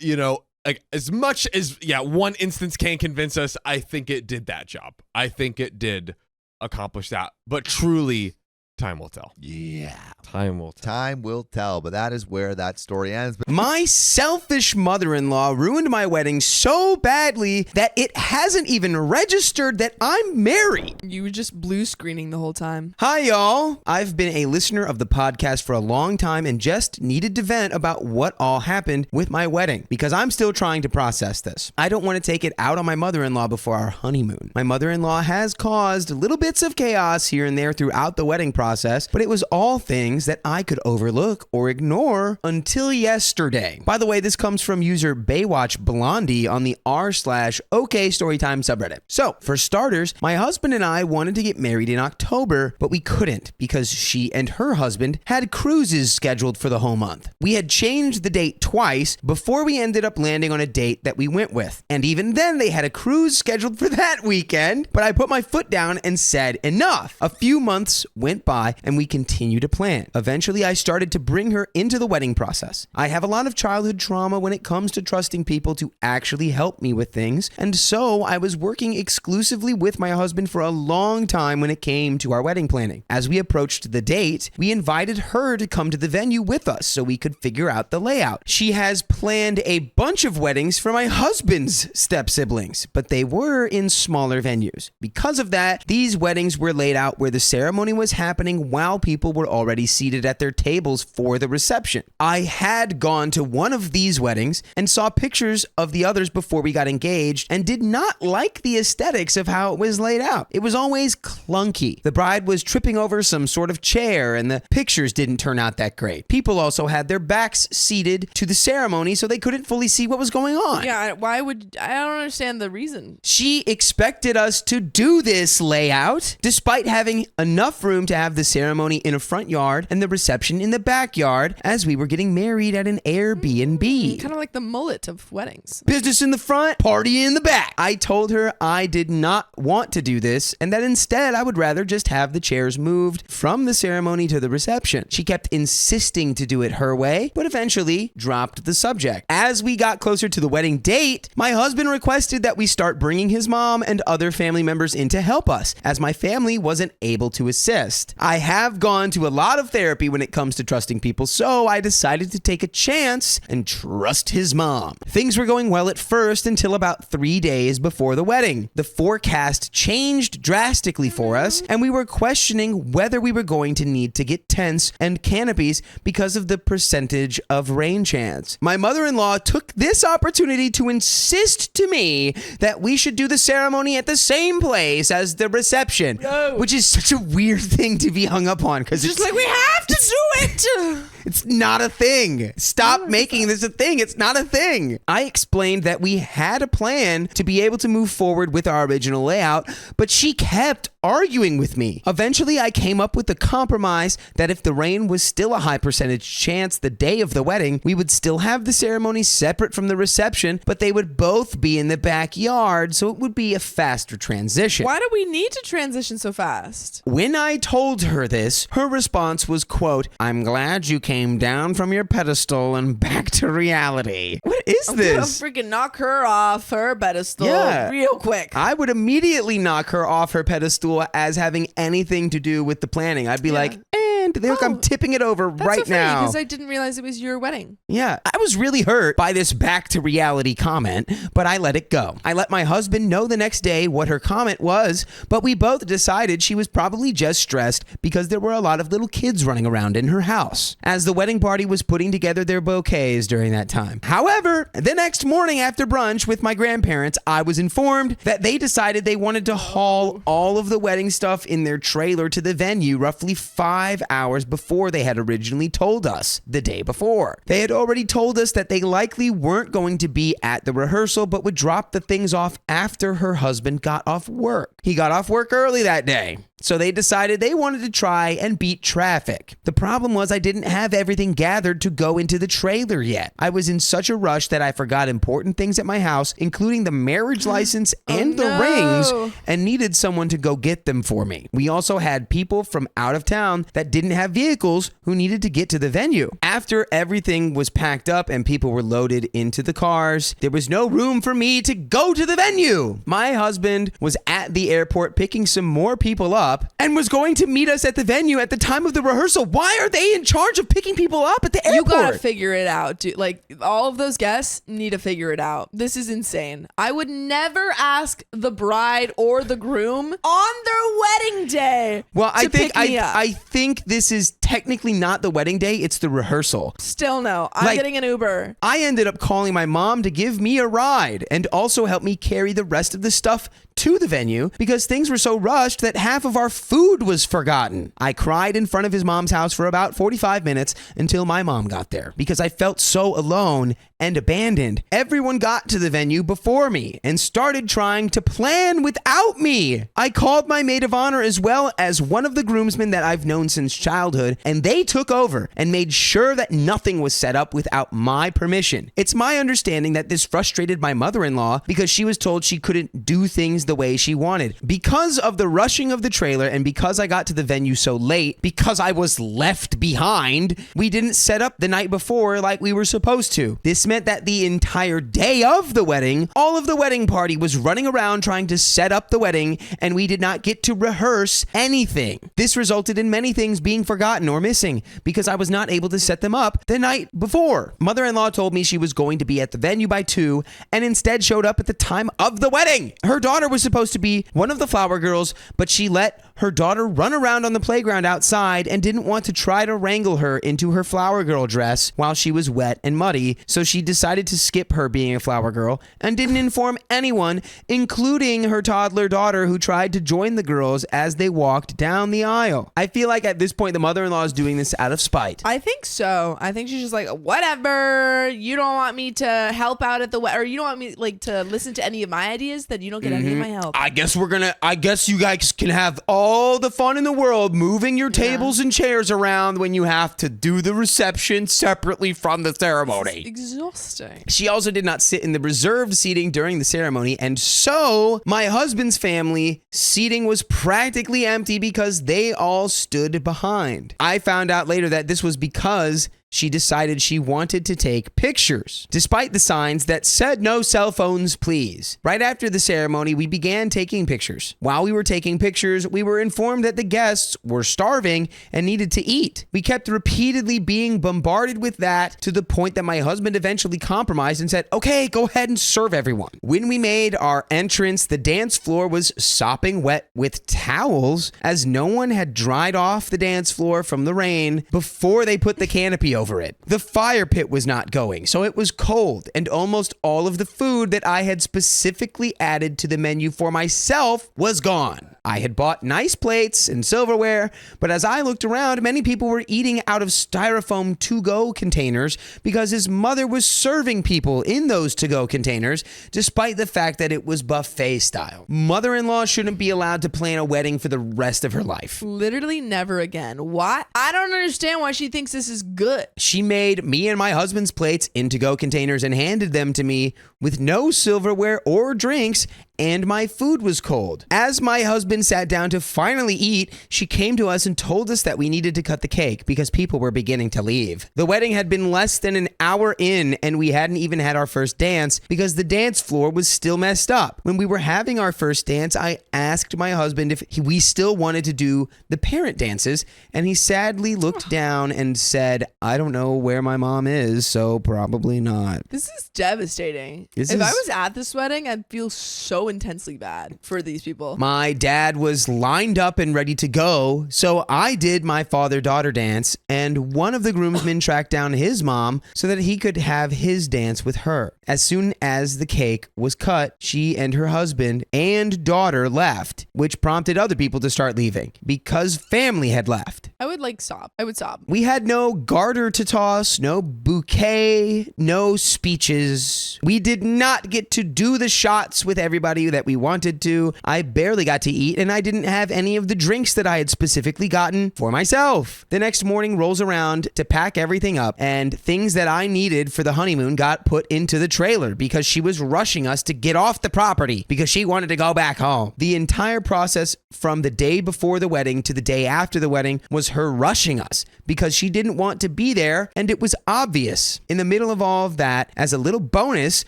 S2: like as much as, one instance can convince us, I think it did that job. I think it did accomplish that. But truly, time will tell.
S1: Yeah.
S2: Time will tell.
S1: Time will tell, but that is where that story ends.
S4: My selfish mother-in-law ruined my wedding so badly that it hasn't even registered that I'm married.
S5: You were just blue screening the whole time.
S4: Hi, y'all. I've been a listener of the podcast for a long time and just needed to vent about what all happened with my wedding because I'm still trying to process this. I don't want to take it out on my mother-in-law before our honeymoon. My mother-in-law has caused little bits of chaos here and there throughout the wedding process, but it was all things that I could overlook or ignore until yesterday. By the way, this comes from user Baywatch Blondie on the r/OK Storytime subreddit. So, for starters, my husband and I wanted to get married in October, but we couldn't because she and her husband had cruises scheduled for the whole month. We had changed the date twice before we ended up landing on a date that we went with. And even then, they had a cruise scheduled for that weekend, but I put my foot down and said enough. A few months went by and we continued to plan. Eventually, I started to bring her into the wedding process. I have a lot of childhood trauma when it comes to trusting people to actually help me with things, and so I was working exclusively with my husband for a long time when it came to our wedding planning. As we approached the date, we invited her to come to the venue with us so we could figure out the layout. She has planned a bunch of weddings for my husband's step-siblings, but they were in smaller venues. Because of that, these weddings were laid out where the ceremony was happening while people were already seated at their tables for the reception. I had gone to one of these weddings and saw pictures of the others before we got engaged and did not like the aesthetics of how it was laid out. It was always clunky. The bride was tripping over some sort of chair and the pictures didn't turn out that great. People also had their backs seated to the ceremony so they couldn't fully see what was going on.
S5: Yeah, I don't understand the reason.
S4: She expected us to do this layout despite having enough room to have the ceremony in a front yard and the reception in the backyard as we were getting married at an Airbnb.
S5: Kind of like the mullet of weddings.
S4: Business in the front, party in the back. I told her I did not want to do this and that instead I would rather just have the chairs moved from the ceremony to the reception. She kept insisting to do it her way, but eventually dropped the subject. As we got closer to the wedding date, my husband requested that we start bringing his mom and other family members in to help us, as my family wasn't able to assist. I have gone to a lot of therapy when it comes to trusting people, so I decided to take a chance and trust his mom. Things were going well at first until about 3 days before the wedding. The forecast changed drastically for us, and we were questioning whether we were going to need to get tents and canopies because of the percentage of rain chance. My mother-in-law took this opportunity to insist to me that we should do the ceremony at the same place as the reception, which is such a weird thing to be hung up on because it's
S5: Just like, we have to do it.
S4: it's not a thing. Stop making this a thing. It's not a thing. I explained that we had a plan to be able to move forward with our original layout, but she kept arguing with me. Eventually, I came up with the compromise that if the rain was still a high percentage chance the day of the wedding, we would still have the ceremony separate from the reception, but they would both be in the backyard, so it would be a faster transition.
S5: Why do we need to transition so fast?
S4: When I told her this, her response was, quote, "I'm glad you came down from your pedestal and back to reality." What is
S5: I'm gonna
S4: this?
S5: freaking knock her off her pedestal real quick.
S4: I would immediately knock her off her pedestal as having anything to do with the planning. I'd be like, and look, I'm tipping it over
S5: That's
S4: right
S5: so funny,
S4: now.
S5: because I didn't realize it was your wedding.
S4: Yeah, I was really hurt by this back to reality comment, but I let it go. I let my husband know the next day what her comment was, but we both decided she was probably just stressed because there were a lot of little kids running around in her house, as the wedding party was putting together their bouquets during that time. However, the next morning after brunch with my grandparents, I was informed that they decided they wanted to haul all of the wedding stuff in their trailer to the venue roughly 5 hours before they had originally told us the day before. They had already told us that they likely weren't going to be at the rehearsal, but would drop the things off after her husband got off work. He got off work early that day, so they decided they wanted to try and beat traffic. The problem was I didn't have everything gathered to go into the trailer yet. I was in such a rush that I forgot important things at my house, including the marriage license and the rings, and needed someone to go get them for me. We also had people from out of town that didn't have vehicles who needed to get to the venue. After everything was packed up and people were loaded into the cars, there was no room for me to go to the venue. My husband was at the airport picking some more people up and was going to meet us at the venue at the time of the rehearsal. Why are they in charge of picking people up at the airport?
S5: You gotta figure it out, dude. Like, all of those guests need to figure it out. This is insane. I would never ask the bride or the groom on their wedding day.
S4: Well, I
S5: pick me up.
S4: I think this is technically not the wedding day, it's the rehearsal.
S5: Still no. I'm getting an Uber.
S4: I ended up calling my mom to give me a ride and also help me carry the rest of the stuff to the venue because things were so rushed that half of our food was forgotten. I cried in front of his mom's house for about 45 minutes until my mom got there because I felt so alone and abandoned. Everyone got to the venue before me and started trying to plan without me. I called my maid of honor as well as one of the groomsmen that I've known since childhood, and they took over and made sure that nothing was set up without my permission. It's my understanding that this frustrated my mother-in-law because she was told she couldn't do things the way she wanted. Because of the rushing of the trailer and because I got to the venue so late, because I was left behind, we didn't set up the night before like we were supposed to. This meant that the entire day of the wedding, all of the wedding party was running around trying to set up the wedding, and we did not get to rehearse anything. This resulted in many things being forgotten or missing because I was not able to set them up the night before. Mother-in-law told me she was going to be at the venue by 2 and instead showed up at the time of the wedding. Her daughter was supposed to be one of the flower girls, but she let her daughter run around on the playground outside and didn't want to try to wrangle her into her flower girl dress while she was wet and muddy, so she decided to skip her being a flower girl and didn't inform anyone, including her toddler daughter who tried to join the girls as they walked down the aisle. I feel like at this point the mother-in-law is doing this out of spite.
S5: I think so. I think she's just like, whatever. You don't want me to help out at the or you don't want me like to listen to any of my ideas, then you don't get any of my help.
S4: I guess you guys can have all the fun in the world moving your tables and chairs around when you have to do the reception separately from the ceremony.
S5: It's exhausting.
S4: She also did not sit in the reserved seating during the ceremony, and so my husband's family seating was practically empty because they all stood behind. I found out later that this was because she decided she wanted to take pictures, despite the signs that said no cell phones, please. Right after the ceremony, we began taking pictures. While we were taking pictures, we were informed that the guests were starving and needed to eat. We kept repeatedly being bombarded with that to the point that my husband eventually compromised and said, okay, go ahead and serve everyone. When we made our entrance, the dance floor was sopping wet with towels as no one had dried off the dance floor from the rain before they put the canopy over it. The fire pit was not going, so it was cold, and almost all of the food that I had specifically added to the menu for myself was gone. I had bought nice plates and silverware, but as I looked around, many people were eating out of styrofoam to-go containers because his mother was serving people in those to-go containers, despite the fact that it was buffet style. Mother-in-law shouldn't be allowed to plan a wedding for the rest of her life.
S5: Literally never again. Why? I don't understand why she thinks this is good.
S4: She made me and my husband's plates in to-go containers and handed them to me with no silverware or drinks, and my food was cold. As my husband sat down to finally eat, she came to us and told us that we needed to cut the cake because people were beginning to leave. The wedding had been less than an hour in, and we hadn't even had our first dance because the dance floor was still messed up. When we were having our first dance, I asked my husband if we still wanted to do the parent dances, and he sadly looked down and said, I don't know where my mom is, so probably not.
S5: This is devastating. If I was at this wedding, I'd feel so intensely bad for these people.
S4: My dad was lined up and ready to go, so I did my father-daughter dance, and one of the groomsmen tracked down his mom so that he could have his dance with her. As soon as the cake was cut, she and her husband and daughter left, which prompted other people to start leaving because family had left.
S5: I would sob. I would sob.
S4: We had no garter to toss, no bouquet, no speeches. We did not get to do the shots with everybody that we wanted to. I barely got to eat, and I didn't have any of the drinks that I had specifically gotten for myself. The next morning rolls around to pack everything up, and things that I needed for the honeymoon got put into the trailer because she was rushing us to get off the property because she wanted to go back home. The entire process from the day before the wedding to the day after the wedding was her rushing us because she didn't want to be there, and it was obvious. In the middle of all of that, as a little bonus,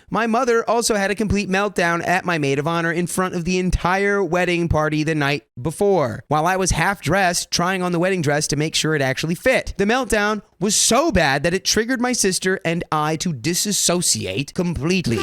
S4: my mother also had a complete meltdown at my maid of honor in front of the entire wedding party the night before, while I was half dressed trying on the wedding dress to make sure it actually fit. The meltdown was so bad that it triggered my sister and I to disassociate completely.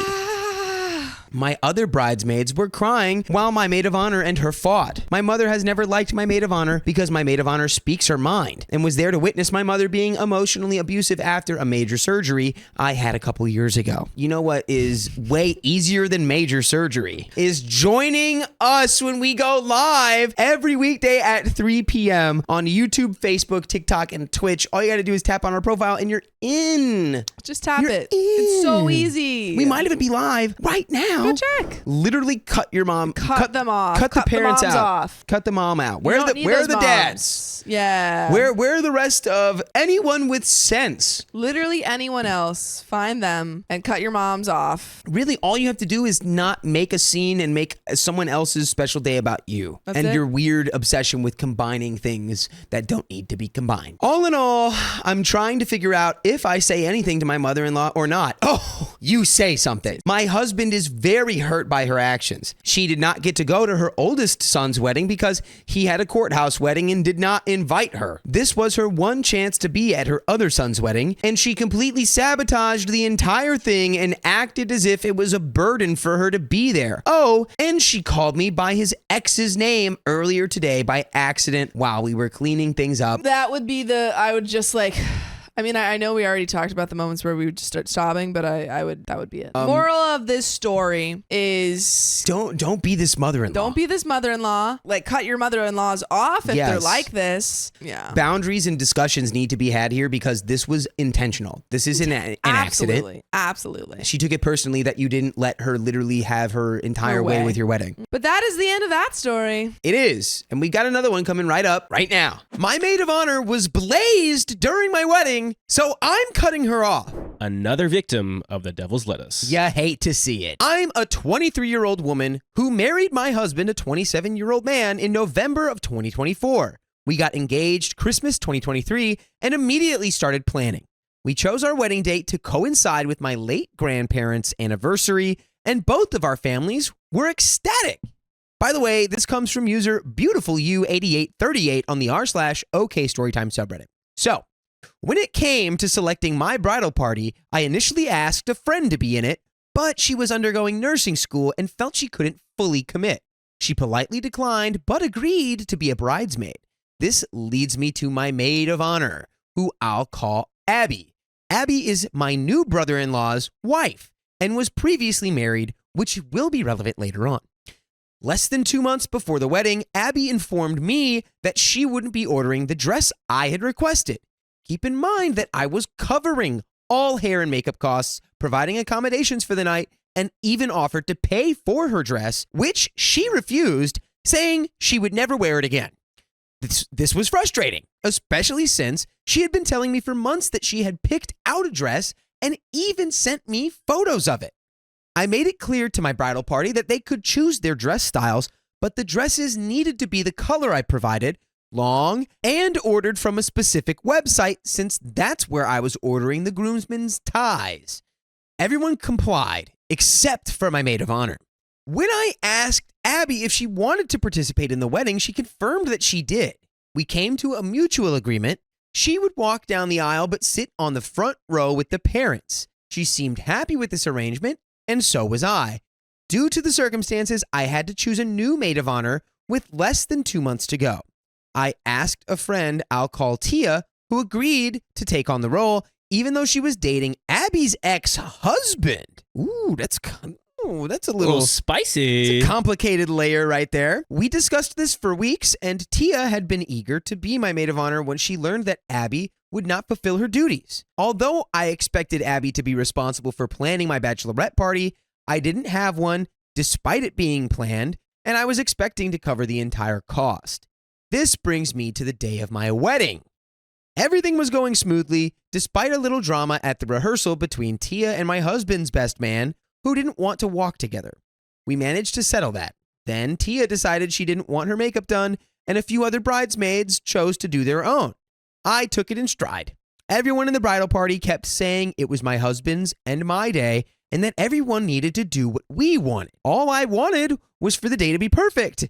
S4: My other bridesmaids were crying while my maid of honor and her fought. My mother has never liked my maid of honor because my maid of honor speaks her mind and was there to witness my mother being emotionally abusive after a major surgery I had a couple years ago. You know what is way easier than major surgery is joining us when we go live every weekday at 3 p.m. on YouTube, Facebook, TikTok, and Twitch. All you got to do is tap on our profile and you're in.
S5: Just tap
S4: You're
S5: it.
S4: in.
S5: It's so easy.
S4: We might even be live right now.
S5: Go check.
S4: Literally cut your mom.
S5: Cut them off.
S4: Cut the parents
S5: moms
S4: out.
S5: off.
S4: Cut the mom out. Where are the
S5: moms.
S4: dads?
S5: Yeah.
S4: Where are the rest of anyone with sense?
S5: Literally anyone else. Find them and cut your moms off.
S4: Really, all you have to do is not make a scene and make someone else's special day about you.
S5: That's
S4: and
S5: it?
S4: your weird obsession with combining things that don't need to be combined. All in all, I'm trying to figure out if I say anything to my mother-in-law or not. Oh, you say something. My husband is very hurt by her actions. She did not get to go to her oldest son's wedding because he had a courthouse wedding and did not invite her. This was her one chance to be at her other son's wedding, and she completely sabotaged the entire thing and acted as if it was a burden for her to be there. Oh, and she called me by his ex's name earlier today by accident while we were cleaning things up.
S5: That would be I would just I mean, I know we already talked about the moments where we would just start sobbing, but that would be it. Moral of this story is
S4: Don't be this mother-in-law.
S5: don't be this mother-in-law. Like, cut your mother-in-laws off if they're
S4: Yes.
S5: like this. Yeah.
S4: Boundaries and discussions need to be had here because this was intentional. This isn't an accident.
S5: Absolutely. Absolutely.
S4: She took it personally that you didn't let her literally have her entire
S5: Her
S4: way
S5: way.
S4: with your wedding.
S5: But that is the end of that story.
S4: It is. And we got another one coming right up right now. My maid of honor was blazed during my wedding, so I'm cutting her off.
S2: Another victim of the devil's lettuce.
S4: You hate to see it. I'm a 23-year-old woman who married my husband, a 27-year-old man, in November of 2024. We got engaged Christmas 2023 and immediately started planning. We chose our wedding date to coincide with my late grandparents' anniversary, and both of our families were ecstatic. By the way, this comes from user BeautifulU8838 on the r/OK Storytime subreddit. So, when it came to selecting my bridal party, I initially asked a friend to be in it, but she was undergoing nursing school and felt she couldn't fully commit. She politely declined, but agreed to be a bridesmaid. This leads me to my maid of honor, who I'll call Abby. Abby is my new brother-in-law's wife and was previously married, which will be relevant later on. Less than 2 months before the wedding, Abby informed me that she wouldn't be ordering the dress I had requested. Keep in mind that I was covering all hair and makeup costs, providing accommodations for the night, and even offered to pay for her dress, which she refused, saying she would never wear it again. This was frustrating, especially since she had been telling me for months that she had picked out a dress and even sent me photos of it. I made it clear to my bridal party that they could choose their dress styles, but the dresses needed to be the color I provided, long, and ordered from a specific website since that's where I was ordering the groomsmen's ties. Everyone complied, except for my maid of honor. When I asked Abby if she wanted to participate in the wedding, she confirmed that she did. We came to a mutual agreement. She would walk down the aisle but sit on the front row with the parents. She seemed happy with this arrangement, and so was I. Due to the circumstances, I had to choose a new maid of honor with less than 2 months to go. I asked a friend I'll call Tia, who agreed to take on the role, even though she was dating Abby's ex-husband. Ooh, that's a little
S6: spicy.
S4: It's a complicated layer right there. We discussed this for weeks, and Tia had been eager to be my maid of honor when she learned that Abby would not fulfill her duties. Although I expected Abby to be responsible for planning my bachelorette party, I didn't have one, despite it being planned, and I was expecting to cover the entire cost. This brings me to the day of my wedding. Everything was going smoothly, despite a little drama at the rehearsal between Tia and my husband's best man, who didn't want to walk together. We managed to settle that. Then Tia decided she didn't want her makeup done, and a few other bridesmaids chose to do their own. I took it in stride. Everyone in the bridal party kept saying it was my husband's and my day, and that everyone needed to do what we wanted. All I wanted was for the day to be perfect.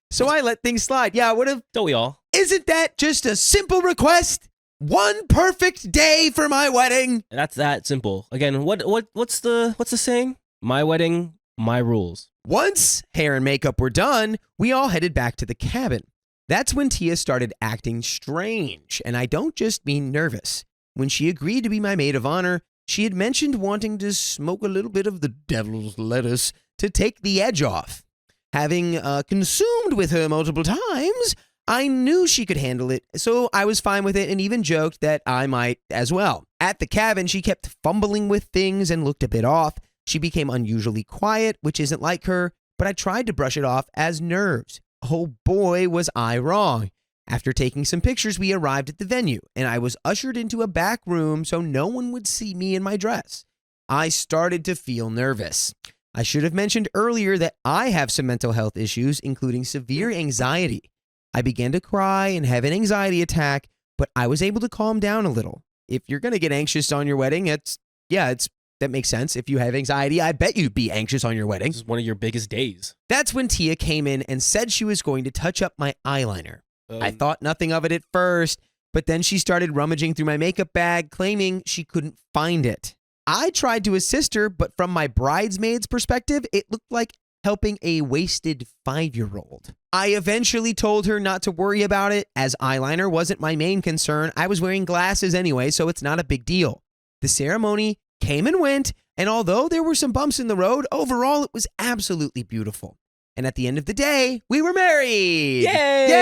S4: So I let things slide. Yeah, what if...
S6: Don't we all?
S4: Isn't that just a simple request? One perfect day for my wedding.
S6: That's that simple. Again, what's the saying? My wedding, my rules.
S4: Once hair and makeup were done, we all headed back to the cabin. That's when Tia started acting strange, and I don't just mean nervous. When she agreed to be my maid of honor, she had mentioned wanting to smoke a little bit of the devil's lettuce to take the edge off. Having consumed with her multiple times, I knew she could handle it, so I was fine with it and even joked that I might as well. At the cabin, she kept fumbling with things and looked a bit off. She became unusually quiet, which isn't like her, but I tried to brush it off as nerves. Oh boy, was I wrong. After taking some pictures, we arrived at the venue, and I was ushered into a back room so no one would see me in my dress. I started to feel nervous. I should have mentioned earlier that I have some mental health issues, including severe anxiety. I began to cry and have an anxiety attack, but I was able to calm down a little. If you're going to get anxious on your wedding, that makes sense. If you have anxiety, I bet you'd be anxious on your wedding.
S6: This is one of your biggest days.
S4: That's when Tia came in and said she was going to touch up my eyeliner. I thought nothing of it at first, but then she started rummaging through my makeup bag, claiming she couldn't find it. I tried to assist her, but from my bridesmaid's perspective, it looked like helping a wasted 5-year-old. I eventually told her not to worry about it, as eyeliner wasn't my main concern. I was wearing glasses anyway, so it's not a big deal. The ceremony came and went, and although there were some bumps in the road, overall it was absolutely beautiful. And at the end of the day, we were married! Yay!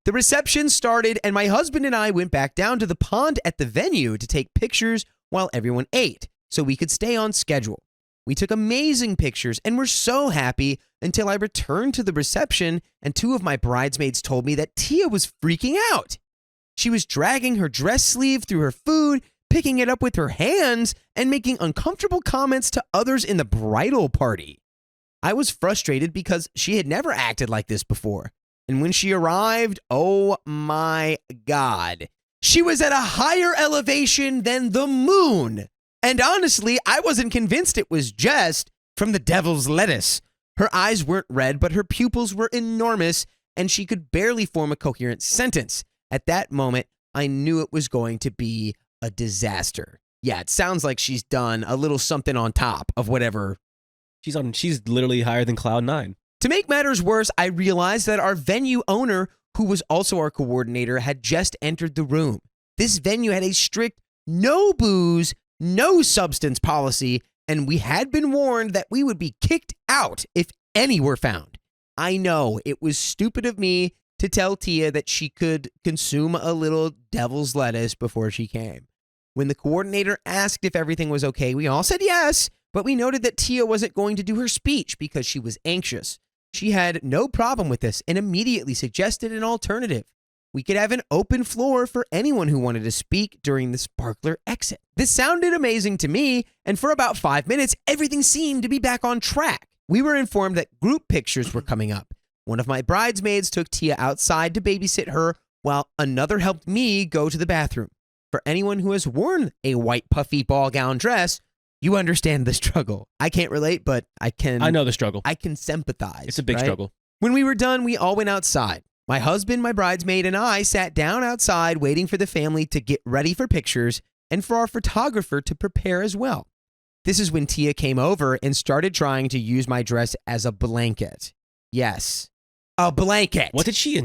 S4: The reception started, and my husband and I went back down to the pond at the venue to take pictures while everyone ate, so we could stay on schedule. We took amazing pictures and were so happy until I returned to the reception, and 2 of my bridesmaids told me that Tia was freaking out. She was dragging her dress sleeve through her food, picking it up with her hands, and making uncomfortable comments to others in the bridal party. I was frustrated because she had never acted like this before. And when she arrived, oh my God, She was at a higher elevation than the moon. And honestly, I wasn't convinced it was just from the devil's lettuce. Her eyes weren't red, but her pupils were enormous, and she could barely form a coherent sentence. At that moment, I knew it was going to be a disaster. Yeah, it sounds like she's done a little something on top of whatever.
S6: She's literally higher than Cloud 9.
S4: To make matters worse, I realized that our venue owner, who was also our coordinator, had just entered the room. This venue had a strict no booze, no substance policy, and we had been warned that we would be kicked out if any were found. I know it was stupid of me to tell Tia that she could consume a little devil's lettuce before she came. When the coordinator asked if everything was okay, we all said yes, but we noted that Tia wasn't going to do her speech because she was anxious. She had no problem with this and immediately suggested an alternative. We could have an open floor for anyone who wanted to speak during the sparkler exit. This sounded amazing to me, and for about 5 minutes, everything seemed to be back on track. We were informed that group pictures were coming up. One of my bridesmaids took Tia outside to babysit her, while another helped me go to the bathroom. For anyone who has worn a white puffy ball gown dress, you understand the struggle. I can't relate, but I
S6: know the struggle.
S4: I can sympathize.
S6: It's a big struggle.
S4: When we were done, we all went outside. My husband, my bridesmaid, and I sat down outside waiting for the family to get ready for pictures and for our photographer to prepare as well. This is when Tia came over and started trying to use my dress as a blanket. Yes, a blanket.
S6: What did she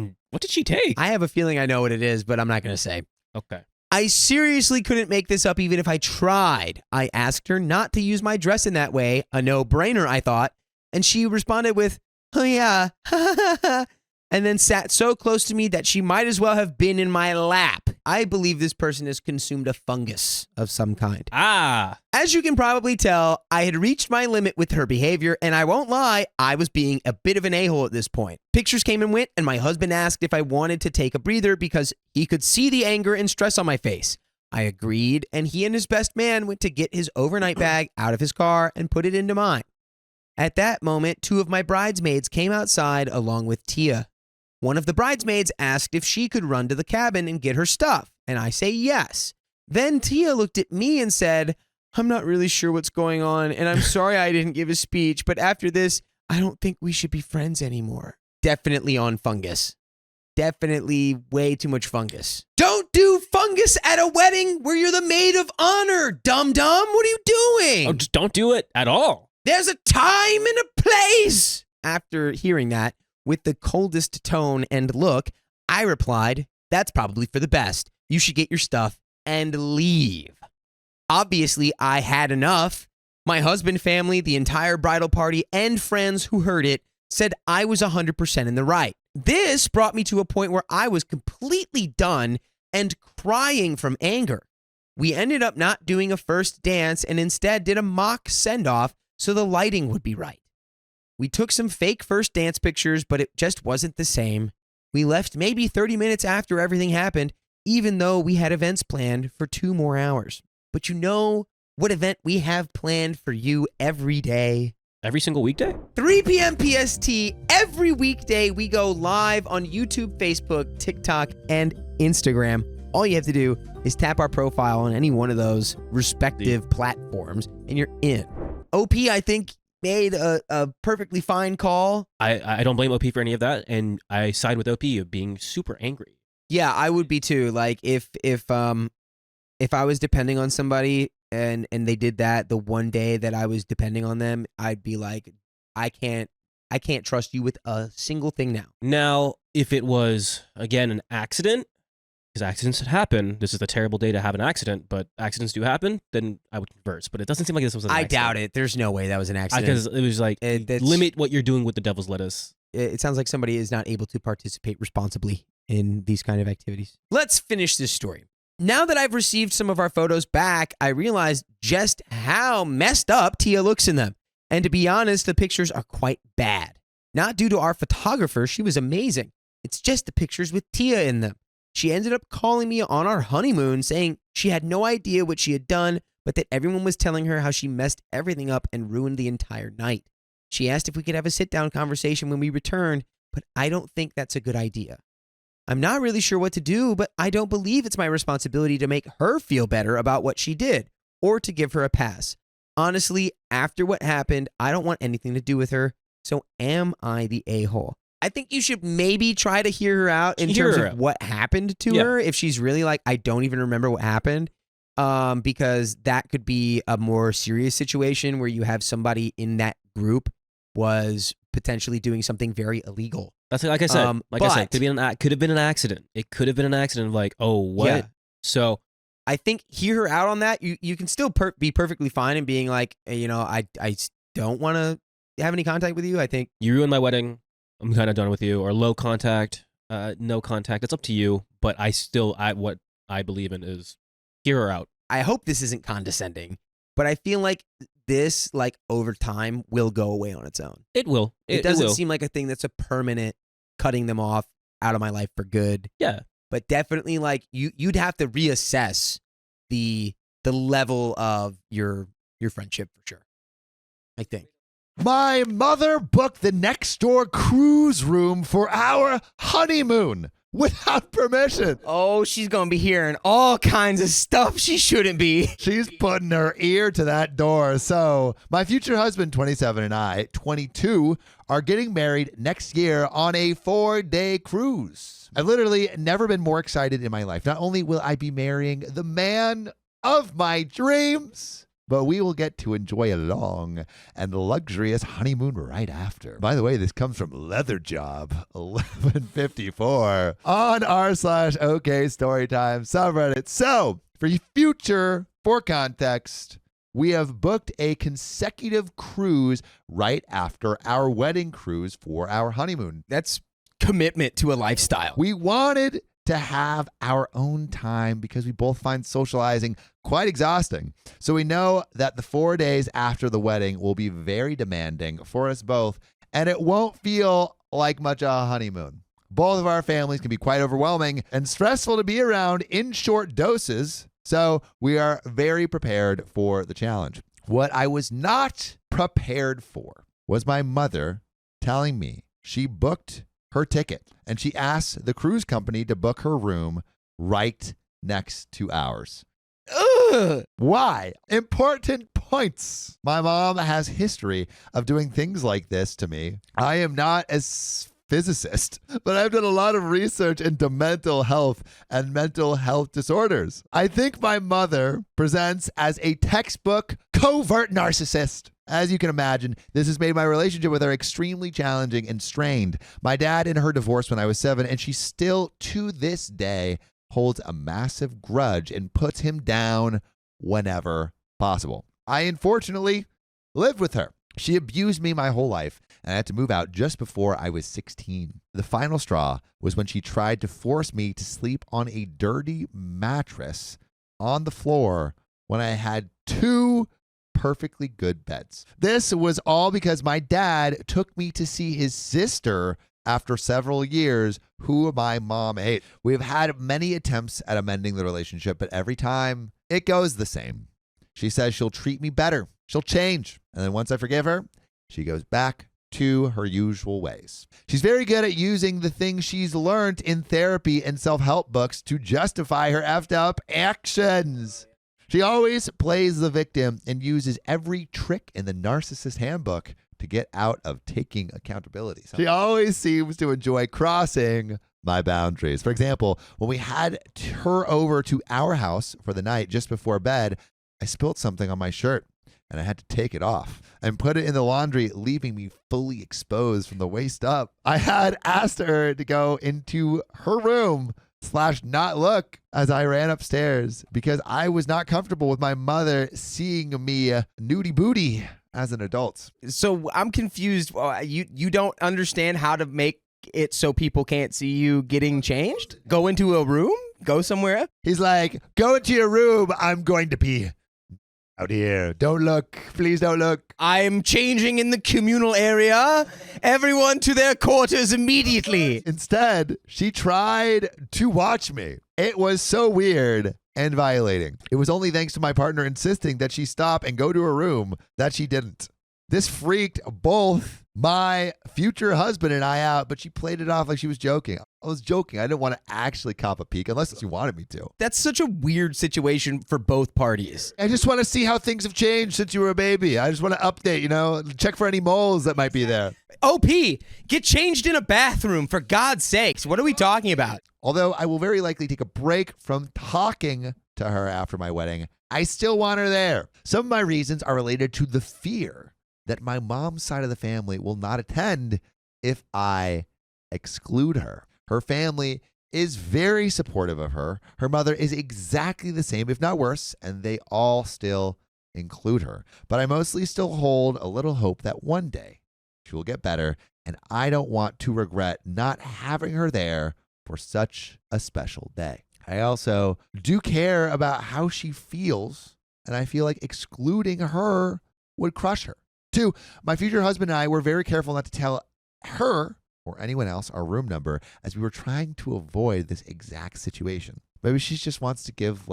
S6: take?
S4: I have a feeling I know what it is, but I'm not going to say.
S6: Okay.
S4: I seriously couldn't make this up even if I tried. I asked her not to use my dress in that way, a no-brainer, I thought, and she responded with, "Oh yeah, and then sat so close to me that she might as well have been in my lap. I believe this person has consumed a fungus of some kind. As you can probably tell, I had reached my limit with her behavior, and I won't lie, I was being a bit of an a-hole at this point. Pictures came and went, and my husband asked if I wanted to take a breather because he could see the anger and stress on my face. I agreed, and he and his best man went to get his overnight bag out of his car and put it into mine. At that moment, 2 of my bridesmaids came outside along with Tia. One of the bridesmaids asked if she could run to the cabin and get her stuff, and I say yes. Then Tia looked at me and said, "I'm not really sure what's going on, and I'm sorry I didn't give a speech, but after this, I don't think we should be friends anymore." Definitely on fungus. Definitely way too much fungus. Don't do fungus at a wedding where you're the maid of honor, dum-dum. What are you doing?
S6: Oh, just don't do it at all.
S4: There's a time and a place. After hearing that, with the coldest tone and look, I replied, "That's probably for the best. You should get your stuff and leave." Obviously, I had enough. My husband, family, the entire bridal party, and friends who heard it said I was 100% in the right. This brought me to a point where I was completely done and crying from anger. We ended up not doing a first dance and instead did a mock send-off so the lighting would be right. We took some fake first dance pictures, but it just wasn't the same. We left maybe 30 minutes after everything happened, even though we had events planned for 2 more hours. But you know what event we have planned for you every day?
S6: Every single weekday?
S4: 3 p.m. PST, every weekday we go live on YouTube, Facebook, TikTok, and Instagram. All you have to do is tap our profile on any one of those respective platforms, and you're in. OP, I think, made a perfectly fine call.
S6: I don't blame OP for any of that, and I side with OP of being super angry.
S4: Yeah, I would be too. Like if I was depending on somebody and they did that the one day that I was depending on them, I'd be like, I can't trust you with a single thing now.
S6: Now, if it was again an accident, because accidents happen, this is a terrible day to have an accident, but accidents do happen, then I would converse. But it doesn't seem like this was an accident.
S4: I doubt it. There's no way that was an accident.
S6: Because it was like, limit what you're doing with the devil's lettuce.
S4: It sounds like somebody is not able to participate responsibly in these kind of activities. Let's finish this story. Now that I've received some of our photos back, I realized just how messed up Tia looks in them. And to be honest, the pictures are quite bad. Not due to our photographer, she was amazing. It's just the pictures with Tia in them. She ended up calling me on our honeymoon saying she had no idea what she had done, but that everyone was telling her how she messed everything up and ruined the entire night. She asked if we could have a sit-down conversation when we returned, but I don't think that's a good idea. I'm not really sure what to do, but I don't believe it's my responsibility to make her feel better about what she did or to give her a pass. Honestly, after what happened, I don't want anything to do with her. So am I the a-hole? I think you should maybe try to hear her out in terms of what happened to her. If she's really like, I don't even remember what happened, because that could be a more serious situation where you have somebody in that group was potentially doing something very illegal.
S6: That's like I said. Could have been an accident. It could have been an accident of like, oh, what?
S4: Yeah.
S6: So
S4: I think hear her out on that. You can still be perfectly fine in being like, I don't want to have any contact with you. I think
S6: you ruined my wedding. I'm kind of done with you. Or low contact, no contact. It's up to you. But what I believe in is hear her out.
S4: I hope this isn't condescending, but I feel like this, like over time, will go away on its own.
S6: It will.
S4: It doesn't seem like a thing that's a permanent cutting them off out of my life for good.
S6: Yeah.
S4: But definitely, like you'd have to reassess the level of your friendship for sure. I think.
S1: My mother booked the next door cruise room for our honeymoon without permission.
S4: Oh, she's going to be hearing all kinds of stuff she shouldn't be.
S1: She's putting her ear to that door. So my future husband, 27, and I, 22, are getting married next year on a 4-day cruise. I've literally never been more excited in my life. Not only will I be marrying the man of my dreams, but we will get to enjoy a long and luxurious honeymoon right after. By the way, this comes from Leather Job 1154 on r/OK Storytime subreddit. So for context, we have booked a consecutive cruise right after our wedding cruise for our honeymoon.
S4: That's commitment to a lifestyle.
S1: We wanted to have our own time because we both find socializing quite exhausting. So we know that the 4 days after the wedding will be very demanding for us both, and it won't feel like much of a honeymoon. Both of our families can be quite overwhelming and stressful to be around in short doses, so we are very prepared for the challenge. What I was not prepared for was my mother telling me she booked her ticket and she asked the cruise company to book her room right next to ours.
S4: Ugh.
S1: Why? Important points. My mom has history of doing things like this to me. I am not a physicist, but I've done a lot of research into mental health and mental health disorders. I think my mother presents as a textbook covert narcissist. As you can imagine, this has made my relationship with her extremely challenging and strained. My dad and her divorced when I was 7, and she still, to this day, holds a massive grudge and puts him down whenever possible. I unfortunately lived with her. She abused me my whole life, and I had to move out just before I was 16. The final straw was when she tried to force me to sleep on a dirty mattress on the floor when I had 2 perfectly good beds. This was all because my dad took me to see his sister after several years, who my mom hates. We've had many attempts at amending the relationship, but every time it goes the same. She says she'll treat me better. She'll change. And then once I forgive her, she goes back to her usual ways. She's very good at using the things she's learned in therapy and self-help books to justify her effed up actions. She always plays the victim and uses every trick in the narcissist handbook to get out of taking accountability. She always seems to enjoy crossing my boundaries. For example, when we had her over to our house for the night just before bed, I spilled something on my shirt and I had to take it off and put it in the laundry, leaving me fully exposed from the waist up. I had asked her to go into her room /not look as I ran upstairs because I was not comfortable with my mother seeing me nudie booty as an adult.
S4: So I'm confused. You don't understand how to make it so people can't see you getting changed? Go into a room? Go somewhere?
S1: He's like, go into your room. I'm going to pee out here. Don't look. Please don't look.
S4: I'm changing in the communal area. Everyone to their quarters immediately.
S1: Instead, she tried to watch me. It was so weird and violating. It was only thanks to my partner insisting that she stop and go to her room that she didn't. This freaked both my future husband and I out, but she played it off like she was joking. I was joking. I didn't want to actually cop a peek unless she wanted me to.
S4: That's such a weird situation for both parties.
S1: I just want to see how things have changed since you were a baby. I just want to update, check for any moles that might be there.
S4: OP, get changed in a bathroom, for God's sakes. What are we talking about?
S1: Although I will very likely take a break from talking to her after my wedding, I still want her there. Some of my reasons are related to the fear that my mom's side of the family will not attend if I exclude her. Her family is very supportive of her. Her mother is exactly the same, if not worse, and they all still include her. But I mostly still hold a little hope that one day she will get better, and I don't want to regret not having her there for such a special day. I also do care about how she feels, and I feel like excluding her would crush her. 2, my future husband and I were very careful not to tell her or anyone else our room number, as we were trying to avoid this exact situation. Maybe she just wants to give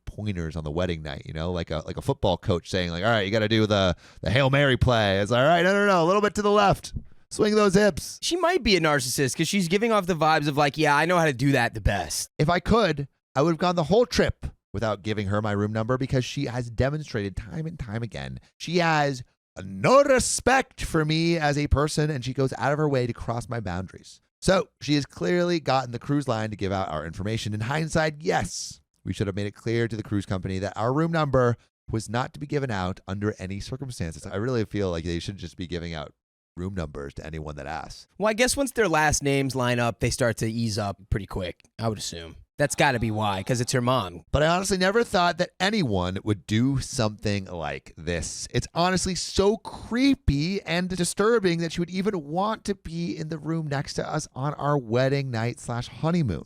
S1: pointers on the wedding night, like a football coach saying all right, you got to do the Hail Mary play. It's all right, no, a little bit to the left. Swing those hips.
S4: She might be a narcissist because she's giving off the vibes of yeah, I know how to do that the best.
S1: If I could, I would have gone the whole trip without giving her my room number, because she has demonstrated time and time again she has no respect for me as a person, and she goes out of her way to cross my boundaries. So she has clearly gotten the cruise line to give out our information. In hindsight, yes, we should have made it clear to the cruise company that our room number was not to be given out under any circumstances. I really feel like they should just be giving out room numbers to anyone that asks.
S4: Well, I guess once their last names line up, they start to ease up pretty quick, I would assume. That's got to be why, because it's her mom.
S1: But I honestly never thought that anyone would do something like this. It's honestly so creepy and disturbing that she would even want to be in the room next to us on our wedding night / honeymoon.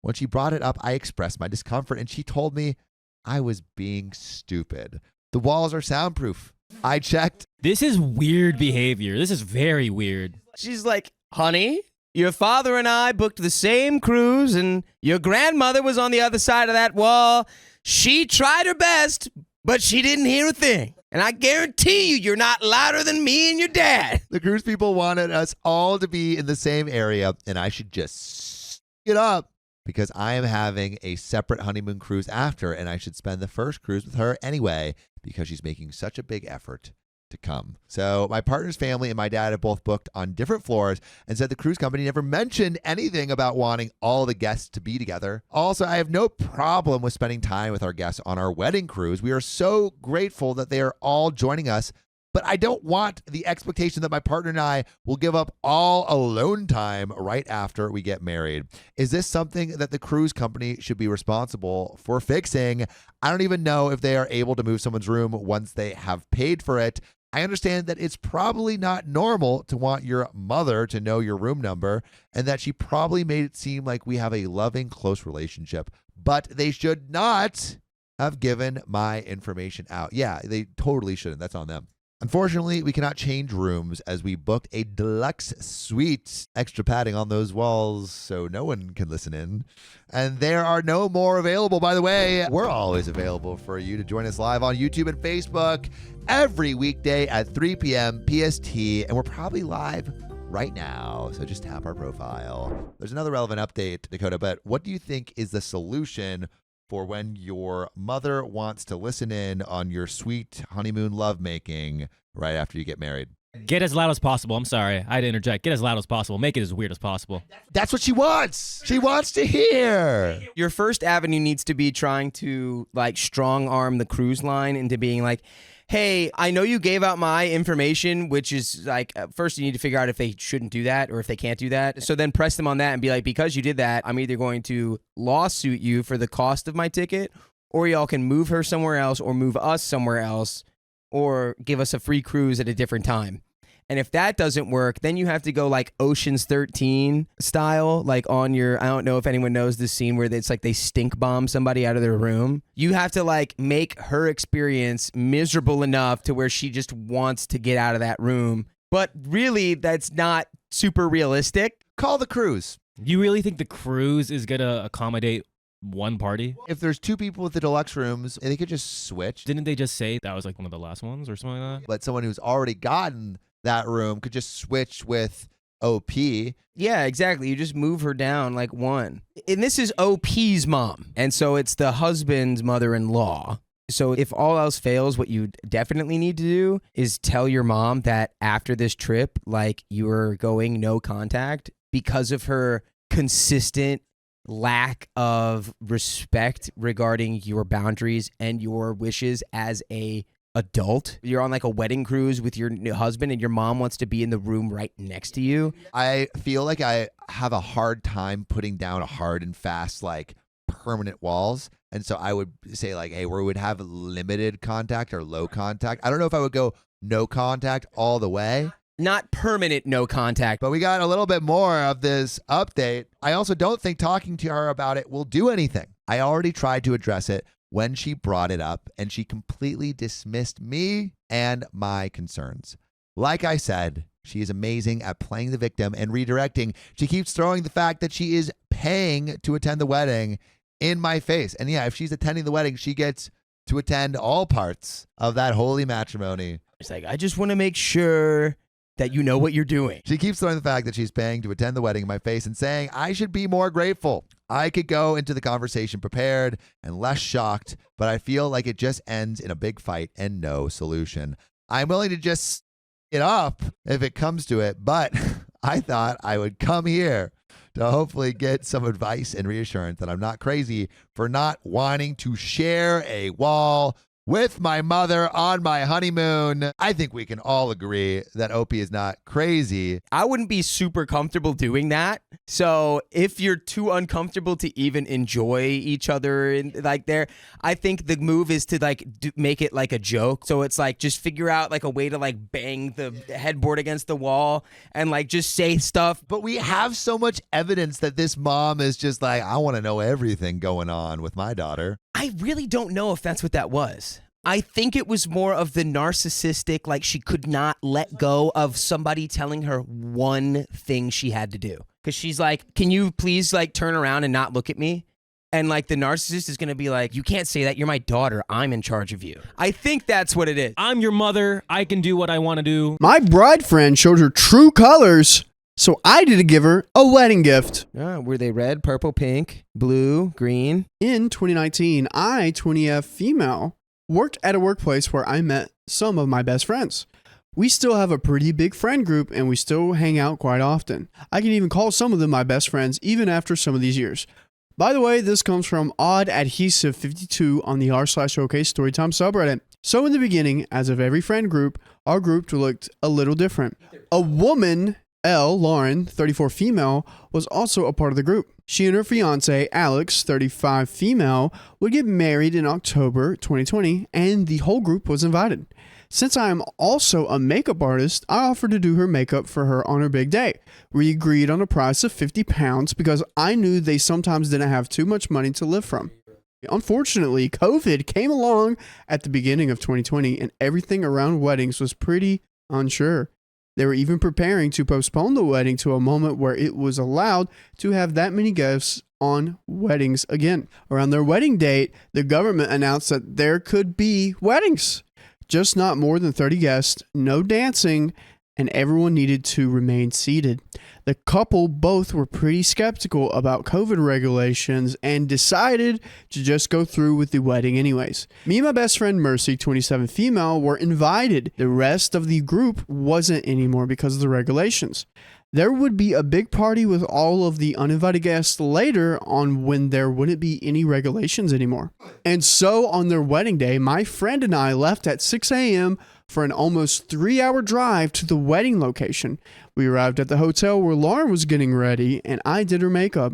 S1: When she brought it up, I expressed my discomfort, and she told me I was being stupid. The walls are soundproof. I checked.
S6: This is weird behavior. This is very weird.
S4: She's like, honey, your father and I booked the same cruise, and your grandmother was on the other side of that wall. She tried her best, but she didn't hear a thing. And I guarantee you're not louder than me and your dad.
S1: The cruise people wanted us all to be in the same area, and I should just get up because I am having a separate honeymoon cruise after, and I should spend the first cruise with her anyway because she's making such a big effort to come. So my partner's family and my dad have both booked on different floors and said the cruise company never mentioned anything about wanting all the guests to be together. Also, I have no problem with spending time with our guests on our wedding cruise. We are so grateful that they are all joining us, but I don't want the expectation that my partner and I will give up all alone time right after we get married. Is this something that the cruise company should be responsible for fixing? I don't even know if they are able to move someone's room once they have paid for it. I understand that it's probably not normal to want your mother to know your room number, and that she probably made it seem like we have a loving, close relationship, but they should not have given my information out. Yeah, they totally shouldn't. That's on them. Unfortunately, we cannot change rooms as we booked a deluxe suite, extra padding on those walls so no one can listen in. And there are no more available, by the way. We're always available for you to join us live on YouTube and Facebook every weekday at 3 p.m. PST. And we're probably live right now, so just tap our profile. There's another relevant update, Dakota, but what do you think is the solution for when your mother wants to listen in on your sweet honeymoon lovemaking right after you get married?
S6: Get as loud as possible. I'm sorry. I had to interject. Get as loud as possible. Make it as weird as possible.
S1: That's what she wants. She wants to hear.
S4: Your first avenue needs to be trying to strong arm the cruise line into being like, hey, I know you gave out my information, which is first you need to figure out if they shouldn't do that or if they can't do that. So then press them on that and be like, because you did that, I'm either going to lawsuit you for the cost of my ticket, or y'all can move her somewhere else or move us somewhere else or give us a free cruise at a different time. And if that doesn't work, then you have to go Ocean's 13 style, on your, I don't know if anyone knows this scene where it's they stink bomb somebody out of their room. You have to make her experience miserable enough to where she just wants to get out of that room. But really, that's not super realistic.
S1: Call the cruise.
S6: You really think the cruise is going to accommodate
S7: one party?
S1: If there's two people with the deluxe rooms, they could just switch.
S7: Didn't they just say that was like one of the last ones or something like that?
S1: But someone who's already gotten that room could just switch with OP.
S4: Yeah, exactly. You just move her down like one. And this is OP's mom. And so it's the husband's mother-in-law. So if all else fails, what you definitely need to do is tell your mom that after this trip, like, you're going no contact because of her consistent lack of respect regarding your boundaries and your wishes as a adult. You're on like a wedding cruise with your new husband and your mom wants to be in the room right next to you.
S1: I feel like I have a hard time putting down a hard and fast, like, permanent walls. And so I would say, like, hey, we would have limited contact or low contact. I don't know if I would go no contact all the way.
S4: Not permanent no contact.
S1: But we got a little bit more of this update. I also don't think talking to her about it will do anything. I already tried to address it when she brought it up, and she completely dismissed me and my concerns. Like I said, she is amazing at playing the victim and redirecting. She keeps throwing the fact that she is paying to attend the wedding in my face. And yeah, if she's attending the wedding, she gets to attend all parts of that holy matrimony.
S4: It's like, I just want to make sure that you know what you're doing.
S1: She keeps throwing the fact that she's paying to attend the wedding in my face and saying I should be more grateful. I could go into the conversation prepared and less shocked, but I feel like it just ends in a big fight and no solution. I'm willing to just it up if it comes to it, but I thought I would come here to hopefully get some advice and reassurance that I'm not crazy for not wanting to share a wall with my mother on my honeymoon. I think we can all agree that Opie is not crazy.
S4: I wouldn't be super comfortable doing that. So if you're too uncomfortable to even enjoy each other and like there, I think the move is to like make it like a joke. So it's like just figure out like a way to like bang the headboard against the wall and like just say stuff.
S1: But we have so much evidence that this mom is just like, I want to know everything going on with my daughter.
S4: I really don't know if that's what that was. I think it was more of the narcissistic, like she could not let go of somebody telling her one thing she had to do. Because she's like, can you please like turn around and not look at me? And like the narcissist is going to be like, you can't say that. You're my daughter. I'm in charge of you. I think that's what it is.
S7: I'm your mother. I can do what I want to do.
S3: My bride friend showed her true colors, so I did give her a wedding gift.
S4: Were they red, purple, pink, blue, green?
S3: In 2019, I, 20F female, worked at a workplace where I met some of my best friends. We still have a pretty big friend group and we still hang out quite often. I can even call some of them my best friends even after some of these years. By the way, this comes from Odd Adhesive 52 on the r/showcase Storytime subreddit. So in the beginning, as of every friend group, our group looked a little different. A woman, L. Lauren, 34 female, was also a part of the group. She and her fiancé, Alex, 35 female, would get married in October 2020, and the whole group was invited. Since I am also a makeup artist, I offered to do her makeup for her on her big day. We agreed on a price of £50 because I knew they sometimes didn't have too much money to live from. Unfortunately, COVID came along at the beginning of 2020, and everything around weddings was pretty unsure. They were even preparing to postpone the wedding to a moment where it was allowed to have that many guests on weddings again. Around their wedding date, the government announced that there could be weddings, just not more than 30 guests, no dancing, and everyone needed to remain seated. The couple both were pretty skeptical about COVID regulations and decided to just go through with the wedding anyways. Me and my best friend Mercy, 27 female, were invited. The rest of the group wasn't anymore because of the regulations. There would be a big party with all of the uninvited guests later on when there wouldn't be any regulations anymore. And so on their wedding day, my friend and I left at 6 a.m. for an almost 3-hour drive to the wedding location. We arrived at the hotel where Lauren was getting ready and I did her makeup.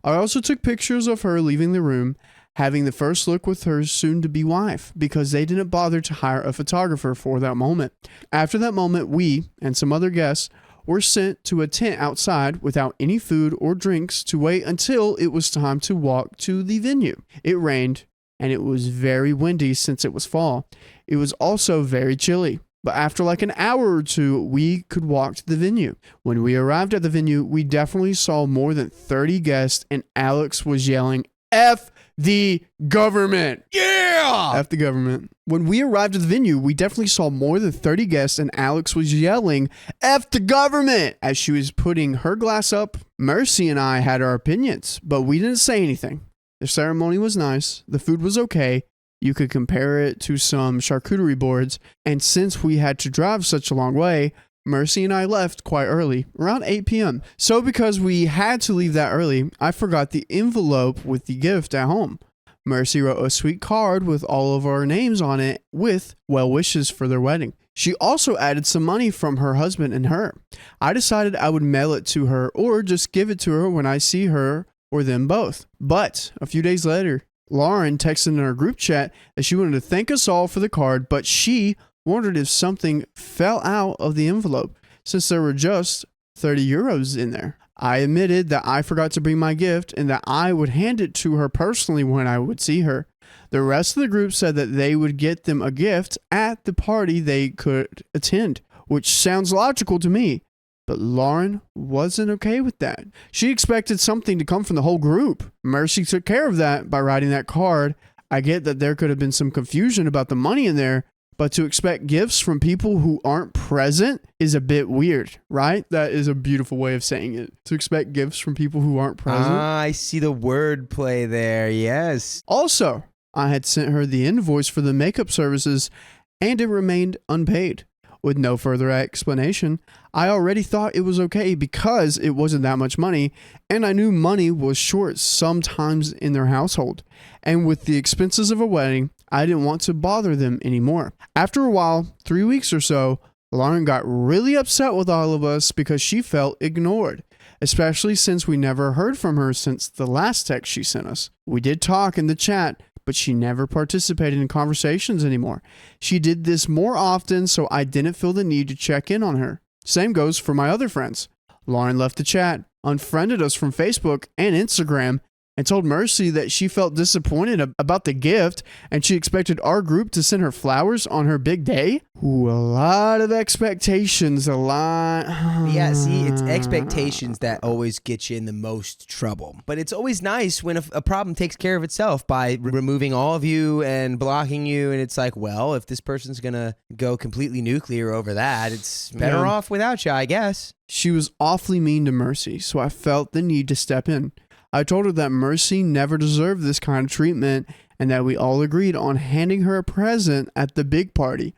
S3: I also took pictures of her leaving the room, having the first look with her soon-to-be wife because they didn't bother to hire a photographer for that moment. After that moment, we and some other guests were sent to a tent outside without any food or drinks to wait until it was time to walk to the venue. It rained and it was very windy since it was fall. It was also very chilly. But after like an hour or two, we could walk to the venue. When we arrived at the venue, we definitely saw more than 30 guests and Alex was yelling F the government. Yeah! F the government. When we arrived at the venue, we definitely saw more than 30 guests, and Alex was yelling, F the government! As she was putting her glass up. Mercy and I had our opinions, but we didn't say anything. The ceremony was nice. The food was okay. You could compare it to some charcuterie boards, and since we had to drive such a long way, Mercy and I left quite early, around 8 p.m. So because we had to leave that early, I forgot the envelope with the gift at home. Mercy wrote a sweet card with all of our names on it with well wishes for their wedding. She also added some money from her husband and her. I decided I would mail it to her or just give it to her when I see her or them both. But a few days later, Lauren texted in our group chat that she wanted to thank us all for the card, but she wondered if something fell out of the envelope since there were just 30 euros in there. I admitted that I forgot to bring my gift and that I would hand it to her personally when I would see her. The rest of the group said that they would get them a gift at the party they could attend, which sounds logical to me. But Lauren wasn't okay with that. She expected something to come from the whole group. Mercy took care of that by writing that card. I get that there could have been some confusion about the money in there, but to expect gifts from people who aren't present is a bit weird, right? That is a beautiful way of saying it. To expect gifts from people who aren't present.
S4: I see the word play there. Yes.
S3: Also, I had sent her the invoice for the makeup services and it remained unpaid. With no further explanation, I already thought it was okay because it wasn't that much money, and I knew money was short sometimes in their household. And with the expenses of a wedding, I didn't want to bother them anymore. After a while, 3 weeks or so, Lauren got really upset with all of us because she felt ignored, especially since we never heard from her since the last text she sent us. We did talk in the chat, but she never participated in conversations anymore. She did this more often, so I didn't feel the need to check in on her. Same goes for my other friends. Lauren left the chat, unfriended us from Facebook and Instagram, and told Mercy that she felt disappointed about the gift and she expected our group to send her flowers on her big day. Ooh, a lot of expectations, a lot.
S4: Yeah, see, it's expectations that always get you in the most trouble. But it's always nice when a problem takes care of itself by removing all of you and blocking you. And it's like, well, if this person's going to go completely nuclear over that, it's better off without you, I guess.
S3: She was awfully mean to Mercy, so I felt the need to step in. I told her that Mercy never deserved this kind of treatment and that we all agreed on handing her a present at the big party.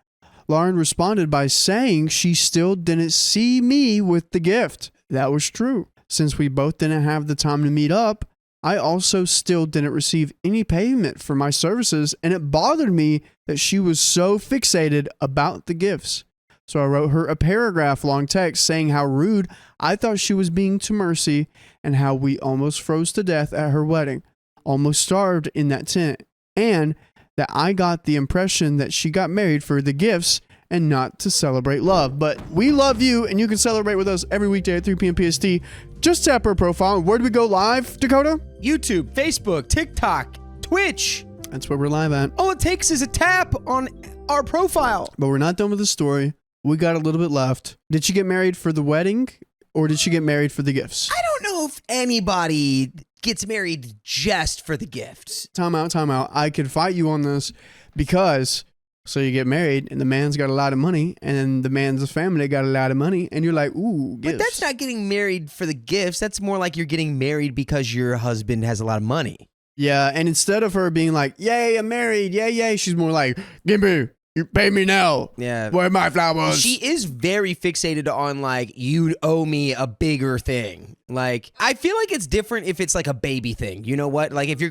S3: Lauren responded by saying she still didn't see me with the gift. That was true. Since we both didn't have the time to meet up, I also still didn't receive any payment for my services, and it bothered me that she was so fixated about the gifts. So I wrote her a paragraph-long text saying how rude I thought she was being to Mercy and how we almost froze to death at her wedding, almost starved in that tent, and that I got the impression that she got married for the gifts and not to celebrate love. But we love you, and you can celebrate with us every weekday at 3 p.m. PST. Just tap our profile. Where do we go live, Dakota?
S4: YouTube, Facebook, TikTok, Twitch.
S3: That's where we're live at.
S4: All it takes is a tap on our profile.
S3: But we're not done with the story. We got a little bit left. Did she get married for the wedding or did she get married for the gifts?
S4: I don't know if anybody gets married just for the gifts.
S3: Time out. I could fight you on this because so you get married and the man's got a lot of money and the man's family got a lot of money and you're like, ooh, gifts.
S4: But that's not getting married for the gifts. That's more like you're getting married because your husband has a lot of money.
S3: Yeah, and instead of her being like, yay, I'm married, yay, she's more like, give me. You pay me now.
S4: Yeah.
S3: Where are my flowers?
S4: She is very fixated on like, you owe me a bigger thing. Like, I feel like it's different if it's like a baby thing. You know what? Like if you're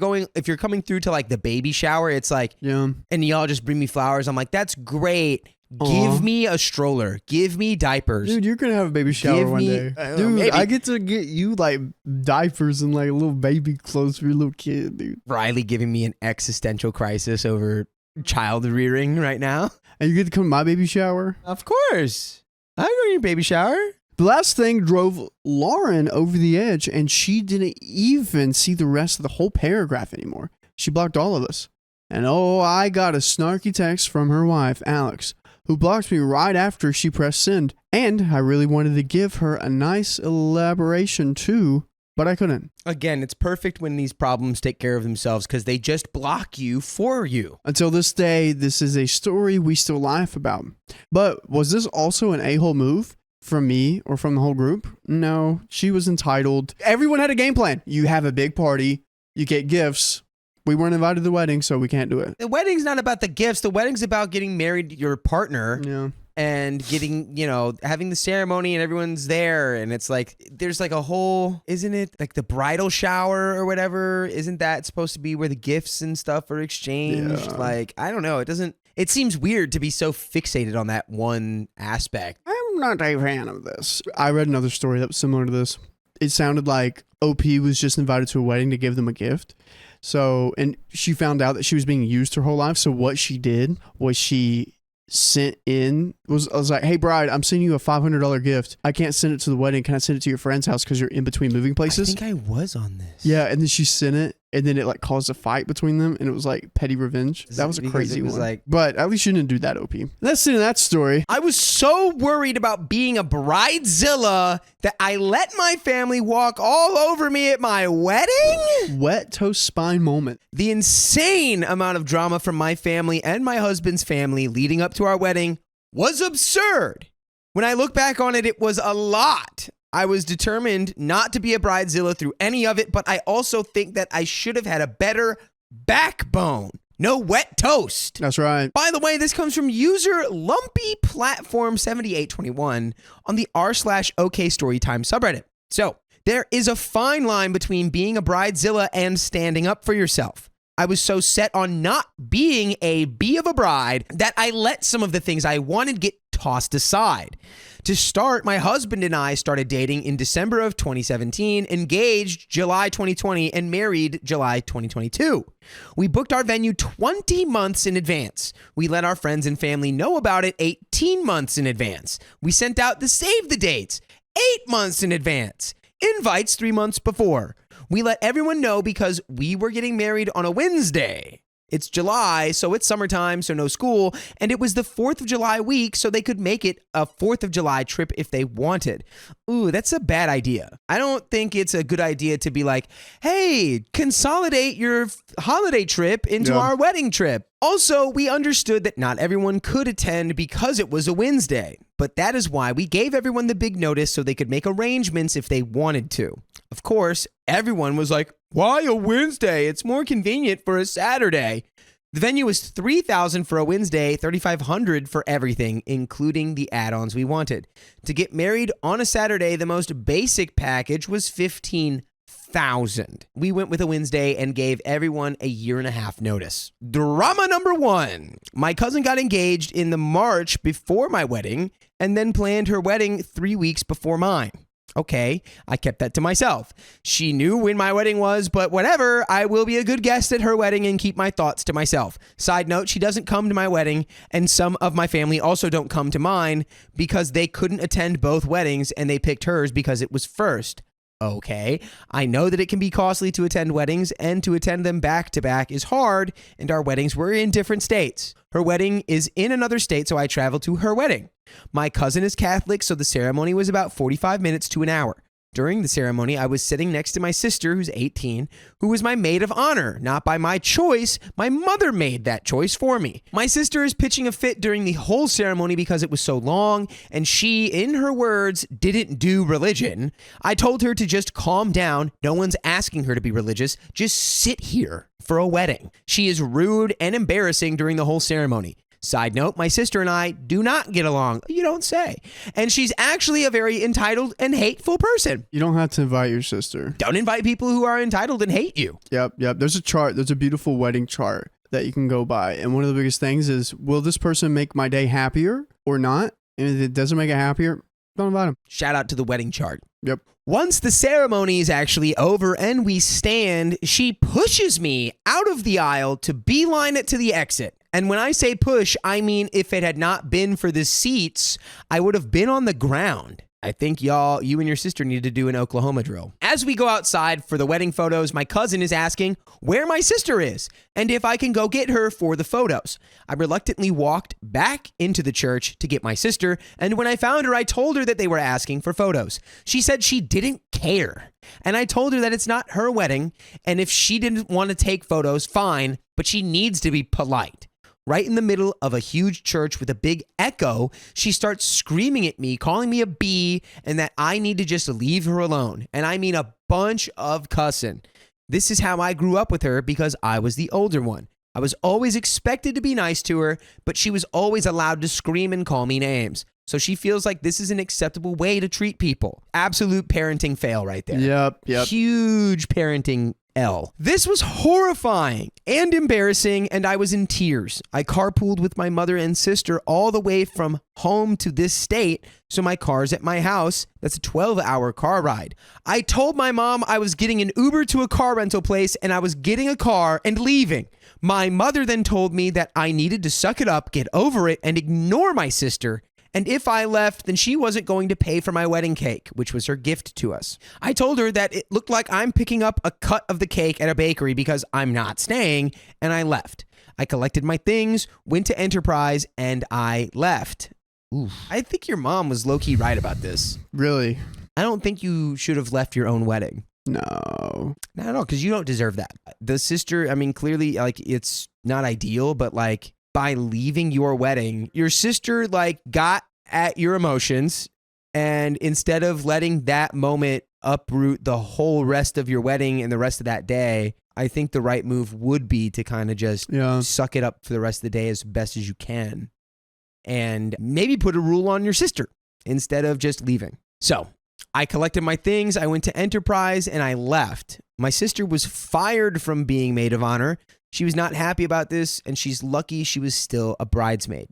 S4: coming through to like the baby shower, it's like,
S3: yeah.
S4: And y'all just bring me flowers. I'm like, that's great. Give me a stroller. Give me diapers.
S3: Dude, you're going to have a baby shower one day. Dude, maybe. I get to get you like diapers and like little baby clothes for your little kid, dude.
S4: Riley giving me an existential crisis over child rearing right now.
S3: And you get to come to my baby shower?
S4: Of course. I go to your baby shower.
S3: The last thing drove Lauren over the edge, and she didn't even see the rest of the whole paragraph anymore. She blocked all of us. And I got a snarky text from her wife, Alex, who blocked me right after she pressed send. And I really wanted to give her a nice elaboration too. but I couldn't.
S4: Again, it's perfect when these problems take care of themselves because they just block you for you.
S3: Until this day, this is a story we still laugh about. But was this also an a-hole move from me or from the whole group? No, she was entitled. Everyone had a game plan. You have a big party, you get gifts. We weren't invited to the wedding, so we can't do it.
S4: The wedding's not about the gifts. The wedding's about getting married to your partner.
S3: Yeah.
S4: And getting, having the ceremony and everyone's there. And it's like, there's like a whole, isn't it like the bridal shower or whatever? Isn't that supposed to be where the gifts and stuff are exchanged?
S3: Yeah.
S4: Like, I don't know. It seems weird to be so fixated on that one aspect.
S3: I'm not a fan of this. I read another story that was similar to this. It sounded like OP was just invited to a wedding to give them a gift. So, and she found out that she was being used her whole life. So what she did was she I was like, hey bride, I'm sending you a $500 gift. I can't send it to the wedding. Can I send it to your friend's house because you're in between moving places?
S4: I think I was on this.
S3: Yeah, and then she sent it, and then it like caused a fight between them, and it was like petty revenge. That was a crazy one. But at least you didn't do that, OP. Let's see that story.
S4: I was so worried about being a bridezilla that I let my family walk all over me at my wedding.
S3: Wet toast spine moment.
S4: The insane amount of drama from my family and my husband's family leading up to our wedding was absurd. When I look back on it, it was a lot. I was determined not to be a bridezilla through any of it, but I also think that I should have had a better backbone. No wet toast.
S3: That's right.
S4: By the way, this comes from user Lumpy Platform 7821 on the r/OK Storytime subreddit. So, there is a fine line between being a bridezilla and standing up for yourself. I was so set on not being a bee of a bride that I let some of the things I wanted get tossed aside. To start, my husband and I started dating in December of 2017, engaged July 2020, and married July 2022. We booked our venue 20 months in advance. We let our friends and family know about it 18 months in advance. We sent out the save the dates 8 months in advance. Invites 3 months before. We let everyone know because we were getting married on a Wednesday. It's July, so it's summertime, so no school, and it was the 4th of July week, so they could make it a 4th of July trip if they wanted. Ooh, that's a bad idea. I don't think it's a good idea to be like, hey, consolidate your holiday trip into our wedding trip. Also, we understood that not everyone could attend because it was a Wednesday, but that is why we gave everyone the big notice so they could make arrangements if they wanted to. Of course, everyone was like, why a Wednesday? It's more convenient for a Saturday. The venue was $3,000 for a Wednesday, $3,500 for everything, including the add-ons we wanted. To get married on a Saturday, the most basic package was $15,000. We went with a Wednesday and gave everyone a 1.5 year notice. Drama number 1. My cousin got engaged in the March before my wedding and then planned her wedding 3 weeks before mine. Okay, I kept that to myself. She knew when my wedding was, but whatever, I will be a good guest at her wedding and keep my thoughts to myself. Side note, she doesn't come to my wedding, and some of my family also don't come to mine because they couldn't attend both weddings and they picked hers because it was first. Okay, I know that it can be costly to attend weddings, and to attend them back to back is hard, and our weddings were in different states. Her wedding is in another state, so I traveled to her wedding. My cousin is Catholic, so the ceremony was about 45 minutes to an hour. During the ceremony, I was sitting next to my sister, who's 18, who was my maid of honor. Not by my choice, my mother made that choice for me. My sister is pitching a fit during the whole ceremony because it was so long, and she, in her words, didn't do religion. I told her to just calm down. No one's asking her to be religious. Just sit here for a wedding. She is rude and embarrassing during the whole ceremony. Side note, my sister and I do not get along. You don't say. And she's actually a very entitled and hateful person.
S3: You don't have to invite your sister.
S4: Don't invite people who are entitled and hate you.
S3: Yep. There's a chart. There's a beautiful wedding chart that you can go by. And one of the biggest things is, will this person make my day happier or not? And if it doesn't make it happier, don't invite them.
S4: Shout out to the wedding chart.
S3: Yep.
S4: Once the ceremony is actually over and we stand, she pushes me out of the aisle to beeline it to the exit. And when I say push, I mean if it had not been for the seats, I would have been on the ground. I think you and your sister need to do an Oklahoma drill. As we go outside for the wedding photos, my cousin is asking where my sister is and if I can go get her for the photos. I reluctantly walked back into the church to get my sister, and when I found her, I told her that they were asking for photos. She said she didn't care, and I told her that it's not her wedding, and if she didn't want to take photos, fine, but she needs to be polite. Right in the middle of a huge church with a big echo, she starts screaming at me, calling me a bee, and that I need to just leave her alone. And I mean a bunch of cussing. This is how I grew up with her because I was the older one. I was always expected to be nice to her, but she was always allowed to scream and call me names. So she feels like this is an acceptable way to treat people. Absolute parenting fail right there.
S3: Yep.
S4: Huge parenting L. This was horrifying and embarrassing, and I was in tears. I carpooled with my mother and sister all the way from home to this state, so my car's at my house. That's a 12-hour car ride. I told my mom I was getting an Uber to a car rental place, and I was getting a car and leaving. My mother then told me that I needed to suck it up, get over it, and ignore my sister. And if I left, then she wasn't going to pay for my wedding cake, which was her gift to us. I told her that it looked like I'm picking up a cut of the cake at a bakery because I'm not staying, and I left. I collected my things, went to Enterprise, and I left. Oof. I think your mom was low-key right about this.
S3: Really?
S4: I don't think you should have left your own wedding.
S3: No.
S4: Not at all, because you don't deserve that. The sister, I mean, clearly, like, it's not ideal, but, like, by leaving your wedding, your sister like got at your emotions, and instead of letting that moment uproot the whole rest of your wedding and the rest of that day, I think the right move would be to kind of just suck it up for the rest of the day as best as you can, and maybe put a rule on your sister instead of just leaving. So I collected my things, I went to Enterprise, and I left. My sister was fired from being maid of honor. She was not happy about this, and she's lucky she was still a bridesmaid.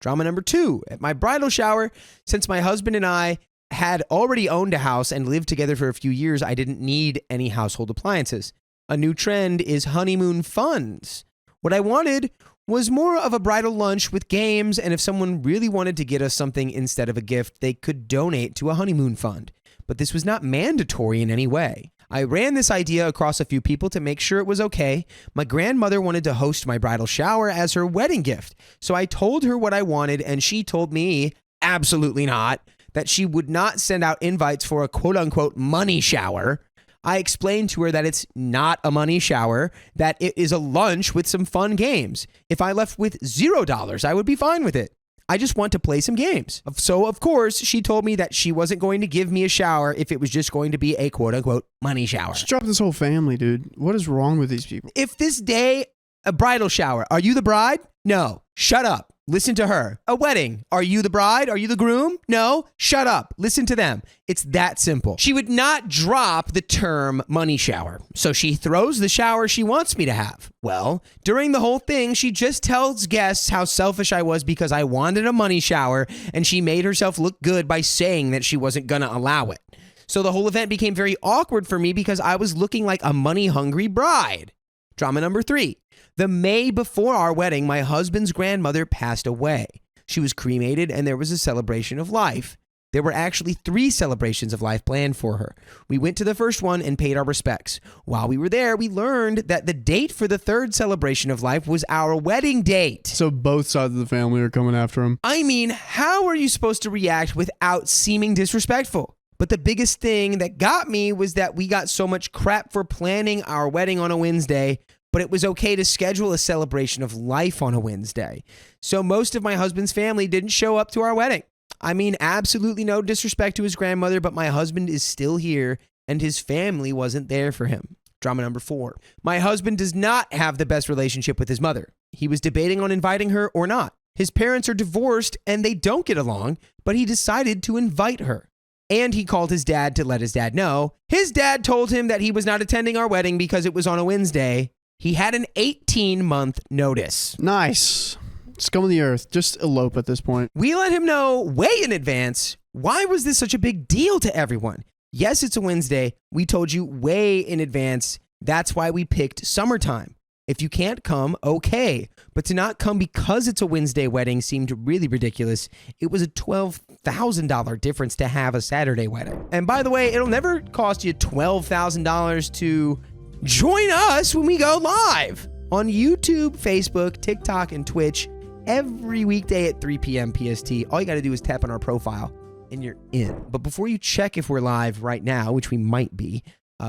S4: Drama number 2. At my bridal shower, since my husband and I had already owned a house and lived together for a few years, I didn't need any household appliances. A new trend is honeymoon funds. What I wanted was more of a bridal lunch with games, and if someone really wanted to get us something instead of a gift, they could donate to a honeymoon fund. But this was not mandatory in any way. I ran this idea across a few people to make sure it was okay. My grandmother wanted to host my bridal shower as her wedding gift. So I told her what I wanted, and she told me, absolutely not, that she would not send out invites for a quote-unquote money shower. I explained to her that it's not a money shower, that it is a lunch with some fun games. If I left with $0, I would be fine with it. I just want to play some games. So, of course, she told me that she wasn't going to give me a shower if it was just going to be a quote-unquote money shower.
S3: Just drop this whole family, dude. What is wrong with these people?
S4: If this day, a bridal shower, are you the bride? No. Shut up. Listen to her. A wedding. Are you the bride? Are you the groom? No. Shut up. Listen to them. It's that simple. She would not drop the term money shower. So she throws the shower she wants me to have. Well, during the whole thing, she just tells guests how selfish I was because I wanted a money shower, and she made herself look good by saying that she wasn't going to allow it. So the whole event became very awkward for me because I was looking like a money-hungry bride. Drama number 3. The May before our wedding, my husband's grandmother passed away. She was cremated, and there was a celebration of life. There were actually 3 celebrations of life planned for her. We went to the first one and paid our respects. While we were there, we learned that the date for the 3rd celebration of life was our wedding date.
S3: So both sides of the family are coming after him.
S4: I mean, how are you supposed to react without seeming disrespectful? But the biggest thing that got me was that we got so much crap for planning our wedding on a Wednesday, but it was okay to schedule a celebration of life on a Wednesday. So most of my husband's family didn't show up to our wedding. I mean, absolutely no disrespect to his grandmother, but my husband is still here, and his family wasn't there for him. Drama number 4. My husband does not have the best relationship with his mother. He was debating on inviting her or not. His parents are divorced, and they don't get along, but he decided to invite her. And he called his dad to let his dad know. His dad told him that he was not attending our wedding because it was on a Wednesday. He had an 18-month notice.
S3: Nice. Scum of the earth. Just elope at this point.
S4: We let him know way in advance. Why was this such a big deal to everyone? Yes, it's a Wednesday. We told you way in advance. That's why we picked summertime. If you can't come, okay. But to not come because it's a Wednesday wedding seemed really ridiculous. It was a $12,000 difference to have a Saturday wedding. And by the way, it'll never cost you $12,000 to join us when we go live on YouTube, Facebook, TikTok, and Twitch every weekday at 3 p.m. PST. All you got to do is tap on our profile and you're in. But before you check if we're live right now, which we might be,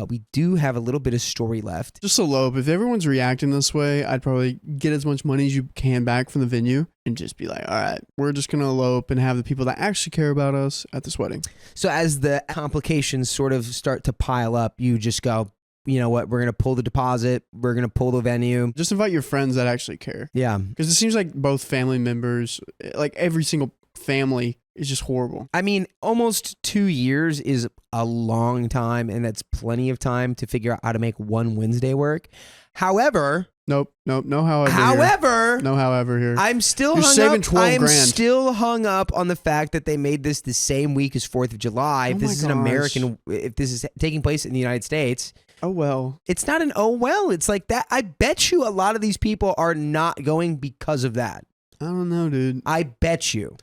S4: we do have a little bit of story left.
S3: Just elope. If everyone's reacting this way, I'd probably get as much money as you can back from the venue and just be like, all right, we're just going to elope and have the people that actually care about us at this wedding.
S4: So as the complications sort of start to pile up, you just go, you know what, we're going to pull the deposit. We're going to pull the venue.
S3: Just invite your friends that actually care.
S4: Yeah.
S3: Because it seems like both family members, like every single family, is just horrible.
S4: I mean, almost 2 years is a long time, and that's plenty of time to figure out how to make one Wednesday work. However,
S3: Nope. No however. No however here.
S4: I'm still
S3: You're
S4: hung
S3: saving
S4: up.
S3: 12
S4: I'm
S3: grand.
S4: still hung up on the fact that they made this the same week as 4th of July. If
S3: Oh
S4: this
S3: my
S4: is an
S3: gosh.
S4: American, if this is taking place in the United States,
S3: Oh, well.
S4: it's not an oh well. It's like that. I bet you a lot of these people are not going because of that.
S3: I don't know, dude.
S4: I bet you.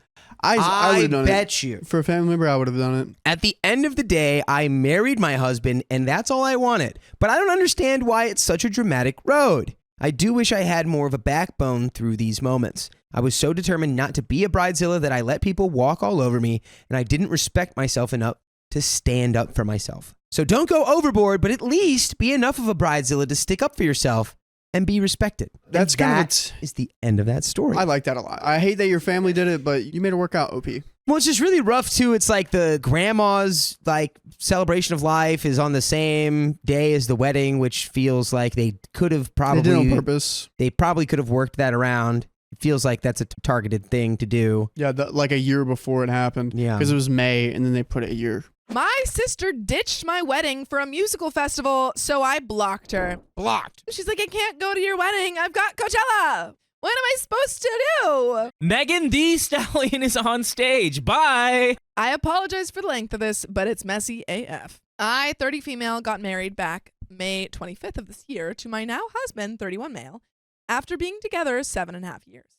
S3: I would have done
S4: bet
S3: it.
S4: you.
S3: For a family member, I would have done it.
S4: At the end of the day, I married my husband, and that's all I wanted. But I don't understand why it's such a dramatic road. I do wish I had more of a backbone through these moments. I was so determined not to be a bridezilla that I let people walk all over me, and I didn't respect myself enough to stand up for myself. So don't go overboard, but at least be enough of a bridezilla to stick up for yourself and be respected.
S3: That's
S4: And
S3: kind of
S4: that is the end of that story.
S3: I like that a lot. I hate that your family did it, but you made it work out, OP.
S4: Well, it's just really rough too. It's like the grandma's like celebration of life is on the same day as the wedding, which feels like they could have
S3: They did it on
S4: probably
S3: purpose.
S4: they probably could have worked that around. It feels like that's a targeted thing to do.
S3: Yeah, like a year before it happened.
S4: Yeah.
S3: Because it was May, and then they put it a year.
S5: My sister ditched my wedding for a musical festival, so I blocked her.
S4: Blocked.
S5: She's like, I can't go to your wedding. I've got Coachella. What am I supposed to do?
S7: Megan Thee Stallion is on stage. Bye.
S5: I apologize for the length of this, but it's messy AF. I, 30 female, got married back May 25th of this year to my now husband, 31 male, after being together 7.5 years.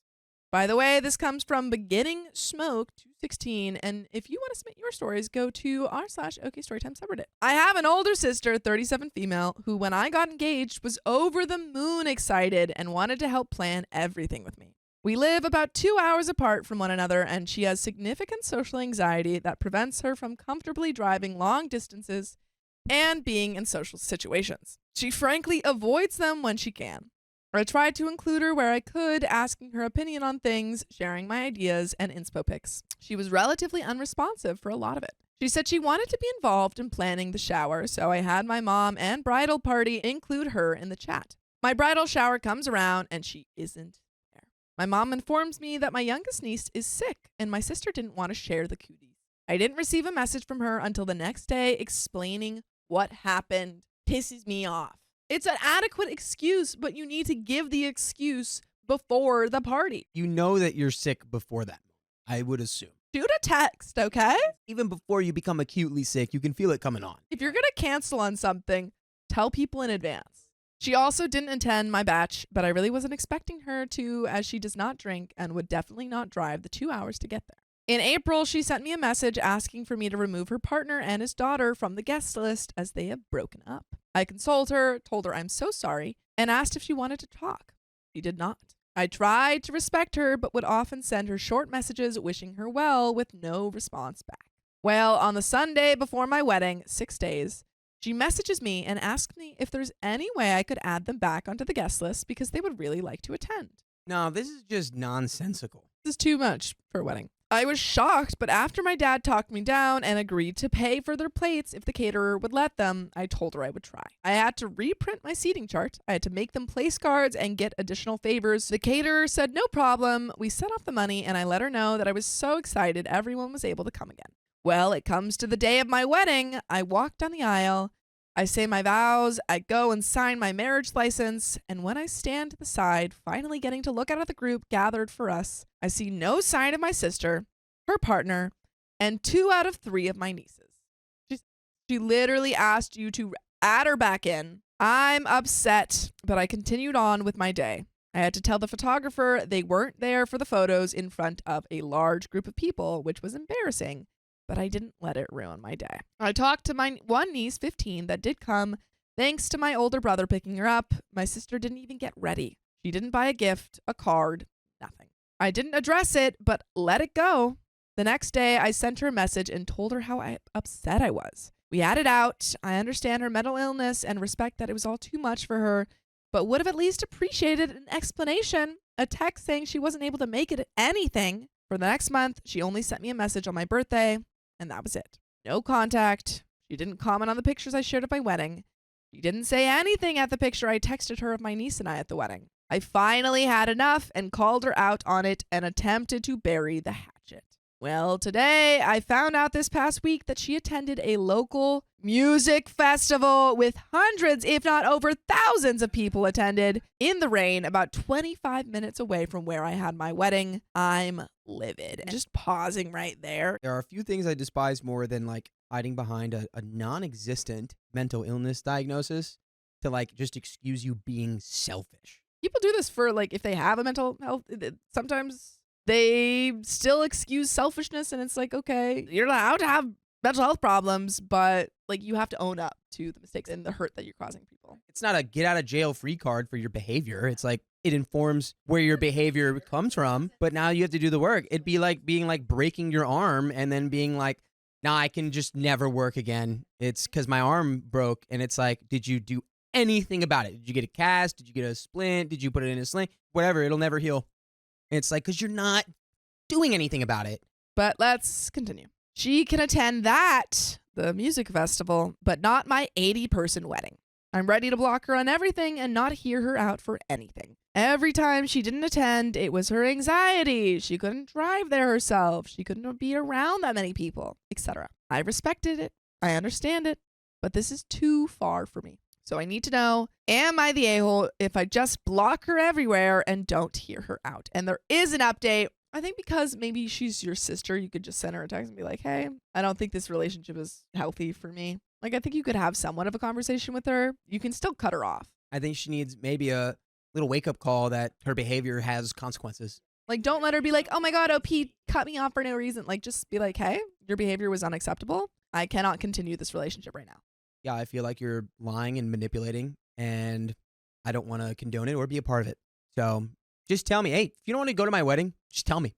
S5: By the way, this comes from Beginning Smoke 216, and if you want to submit your stories, go to r/OKStorytime subreddit. I have an older sister, 37 female, who when I got engaged was over the moon excited and wanted to help plan everything with me. We live about 2 hours apart from one another, and she has significant social anxiety that prevents her from comfortably driving long distances and being in social situations. She frankly avoids them when she can. I tried to include her where I could, asking her opinion on things, sharing my ideas, and inspo pics. She was relatively unresponsive for a lot of it. She said she wanted to be involved in planning the shower, so I had my mom and bridal party include her in the chat. My bridal shower comes around, and she isn't there. My mom informs me that my youngest niece is sick, and my sister didn't want to share the cooties. I didn't receive a message from her until the next day explaining what happened. Pisses me off. It's an adequate excuse, but you need to give the excuse before the party.
S4: You know that you're sick before that, I would assume.
S5: Shoot a text, okay?
S4: Even before you become acutely sick, you can feel it coming on.
S5: If you're going to cancel on something, tell people in advance. She also didn't attend my batch, but I really wasn't expecting her to, as she does not drink and would definitely not drive the 2 hours to get there. In April, she sent me a message asking for me to remove her partner and his daughter from the guest list as they have broken up. I consoled her, told her I'm so sorry, and asked if she wanted to talk. She did not. I tried to respect her, but would often send her short messages wishing her well with no response back. Well, on the Sunday before my wedding, 6 days, she messages me and asks me if there's any way I could add them back onto the guest list because they would really like to attend.
S4: No, this is just nonsensical.
S5: This is too much for a wedding. I was shocked, but after my dad talked me down and agreed to pay for their plates if the caterer would let them, I told her I would try. I had to reprint my seating chart. I had to make them place cards and get additional favors. The caterer said no problem. We set off the money and I let her know that I was so excited everyone was able to come again. Well, it comes to the day of my wedding. I walk down the aisle. I say my vows, I go and sign my marriage license, and when I stand to the side, finally getting to look out at the group gathered for us, I see no sign of my sister, her partner, and 2 out of 3 of my nieces. She literally asked you to add her back in I'm upset, but I continued on with my day. I had to tell the photographer they weren't there for the photos in front of a large group of people, which was embarrassing, but I didn't let it ruin my day. I talked to my one niece, 15, that did come, thanks to my older brother picking her up. My sister didn't even get ready. She didn't buy a gift, a card, nothing. I didn't address it, but let it go. The next day, I sent her a message and told her how upset I was. We had it out. I understand her mental illness and respect that it was all too much for her, but would have at least appreciated an explanation. A text saying she wasn't able to make it anything. For the next month, she only sent me a message on my birthday, and that was it. No contact. She didn't comment on the pictures I shared at my wedding. She didn't say anything at the picture I texted her of my niece and I at the wedding. I finally had enough and called her out on it and attempted to bury the hatchet. Well, today I found out this past week that she attended a local music festival with hundreds, if not over thousands of people attended in the rain about 25 minutes away from where I had my wedding. I'm livid. And just pausing right there.
S4: There are a few things I despise more than like hiding behind a non-existent mental illness diagnosis to like just excuse you being selfish.
S5: People do this for like if they have a mental health, sometimes they still excuse selfishness, and it's like, okay, you're allowed to have mental health problems, but like you have to own up to the mistakes and the hurt that you're causing people.
S4: It's not a get out of jail free card for your behavior. It's like it informs where your behavior comes from, but now you have to do the work. It'd be like being like breaking your arm and then being like, nah, I can just never work again. It's because my arm broke, and it's like, did you do anything about it? Did you get a cast? Did you get a splint? Did you put it in a sling? Whatever, it'll never heal. It's like, because you're not doing anything about it.
S5: But let's continue. She can attend that, the music festival, but not my 80-person wedding. I'm ready to block her on everything and not hear her out for anything. Every time she didn't attend, it was her anxiety. She couldn't drive there herself. She couldn't be around that many people, etc. I respected it. I understand it. But this is too far for me. So I need to know, am I the a-hole if I just block her everywhere and don't hear her out? And there is an update. I think because maybe she's your sister, you could just send her a text and be like, hey, I don't think this relationship is healthy for me. Like, I think you could have somewhat of a conversation with her. You can still cut her off.
S4: I think she needs maybe a little wake-up call that her behavior has consequences.
S5: Like, don't let her be like, oh my God, OP cut me off for no reason. Like, just be like, hey, your behavior was unacceptable. I cannot continue this relationship right now.
S4: Yeah, I feel like you're lying and manipulating, and I don't want to condone it or be a part of it. So just tell me, hey, if you don't want to go to my wedding, just tell me,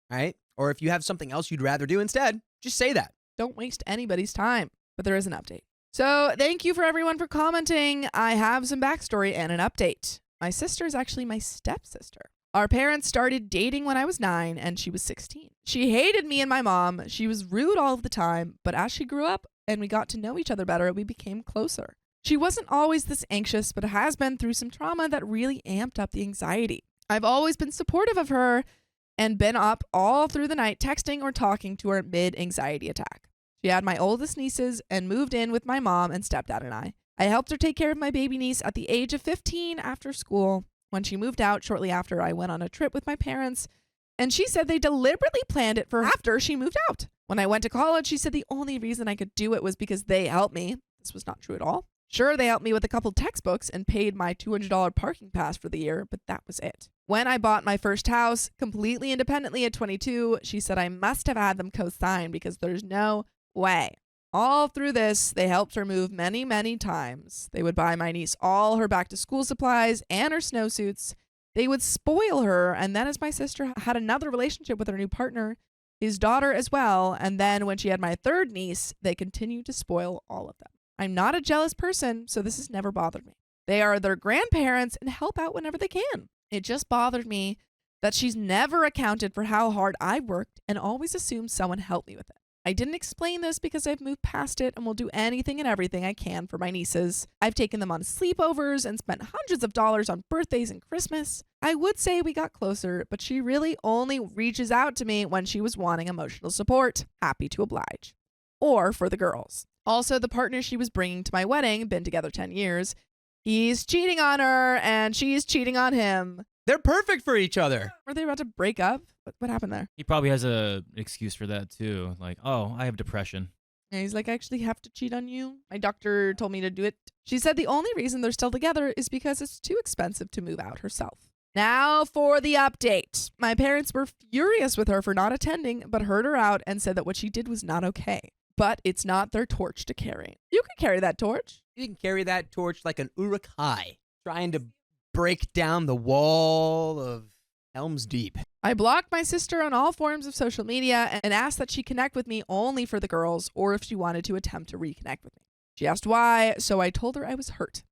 S4: all right? Or if you have something else you'd rather do instead, just say that.
S5: Don't waste anybody's time. But there is an update. So thank you for everyone for commenting. I have some backstory and an update. My sister is actually my stepsister. Our parents started dating when I was 9 and she was 16. She hated me and my mom. She was rude all of the time, but as she grew up and we got to know each other better, we became closer. She wasn't always this anxious, but has been through some trauma that really amped up the anxiety. I've always been supportive of her and been up all through the night texting or talking to her mid-anxiety attack. She had my oldest nieces and moved in with my mom and stepdad and I. I helped her take care of my baby niece at the age of 15 after school. When she moved out shortly after, I went on a trip with my parents, and she said they deliberately planned it for after she moved out. When I went to college, she said the only reason I could do it was because they helped me. This was not true at all. Sure, they helped me with a couple textbooks and paid my $200 parking pass for the year, but that was it. When I bought my first house completely independently at 22, she said I must have had them co-sign because there's no way. All through this, they helped her move many, many times. They would buy my niece all her back-to-school supplies and her snowsuits. They would spoil her, and then as my sister had another relationship with her new partner, his daughter as well, and then when she had my third niece, they continued to spoil all of them. I'm not a jealous person, so this has never bothered me. They are their grandparents and help out whenever they can. It just bothered me that she's never accounted for how hard I worked and always assumed someone helped me with it. I didn't explain this because I've moved past it and will do anything and everything I can for my nieces. I've taken them on sleepovers and spent hundreds of dollars on birthdays and Christmas. I would say we got closer, but she really only reaches out to me when she was wanting emotional support. Happy to oblige. Or for the girls. Also, the partner she was bringing to my wedding, been together 10 years, he's cheating on her and she's cheating on him.
S4: They're perfect for each other.
S5: Were they about to break up? What happened there?
S7: He probably has a excuse for that too. Like, oh, I have depression.
S5: And he's like, I actually have to cheat on you. My doctor told me to do it. She said the only reason they're still together is because it's too expensive to move out herself. Now for the update. My parents were furious with her for not attending, but heard her out and said that what she did was not okay. But it's not their torch to carry. You can carry that torch.
S4: You can carry that torch like an Uruk-hai, trying to break down the wall of Helm's Deep.
S5: I blocked my sister on all forms of social media and asked that she connect with me only for the girls or if she wanted to attempt to reconnect with me. She asked why, so I told her I was hurt.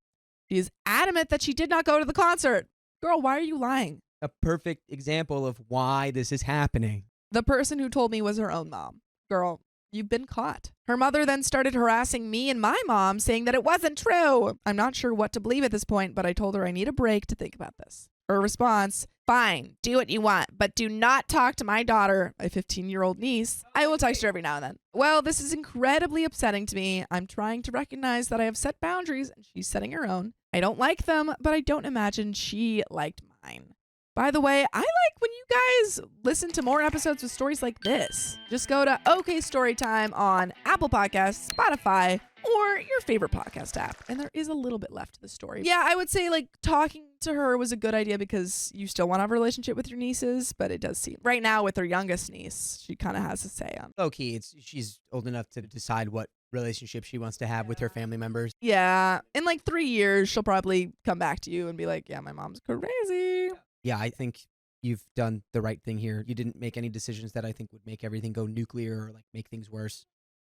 S5: She is adamant that she did not go to the concert. Girl, why are you lying?
S4: A perfect example of why this is happening.
S5: The person who told me was her own mom. Girl, you've been caught. Her mother then started harassing me and my mom, saying that it wasn't true. I'm not sure what to believe at this point, but I told her I need a break to think about this. Her response, fine, do what you want, but do not talk to my daughter, my 15-year-old niece. I will text her every now and then. Well, this is incredibly upsetting to me. I'm trying to recognize that I have set boundaries and she's setting her own. I don't like them, but I don't imagine she liked mine. By the way, I like when you guys listen to more episodes with stories like this. Just go to OK Storytime on Apple Podcasts, Spotify, or your favorite podcast app. And there is a little bit left to the story. Yeah, I would say like talking to her was a good idea because you still want to have a relationship with your nieces, but it does seem right now with her youngest niece, she kind of has a say on.
S4: Low-key, she's old enough to decide what relationship she wants to have with her family members.
S5: Yeah, in like 3 years, she'll probably come back to you and be like, yeah, my mom's crazy.
S4: Yeah, I think you've done the right thing here. You didn't make any decisions that I think would make everything go nuclear or like make things worse.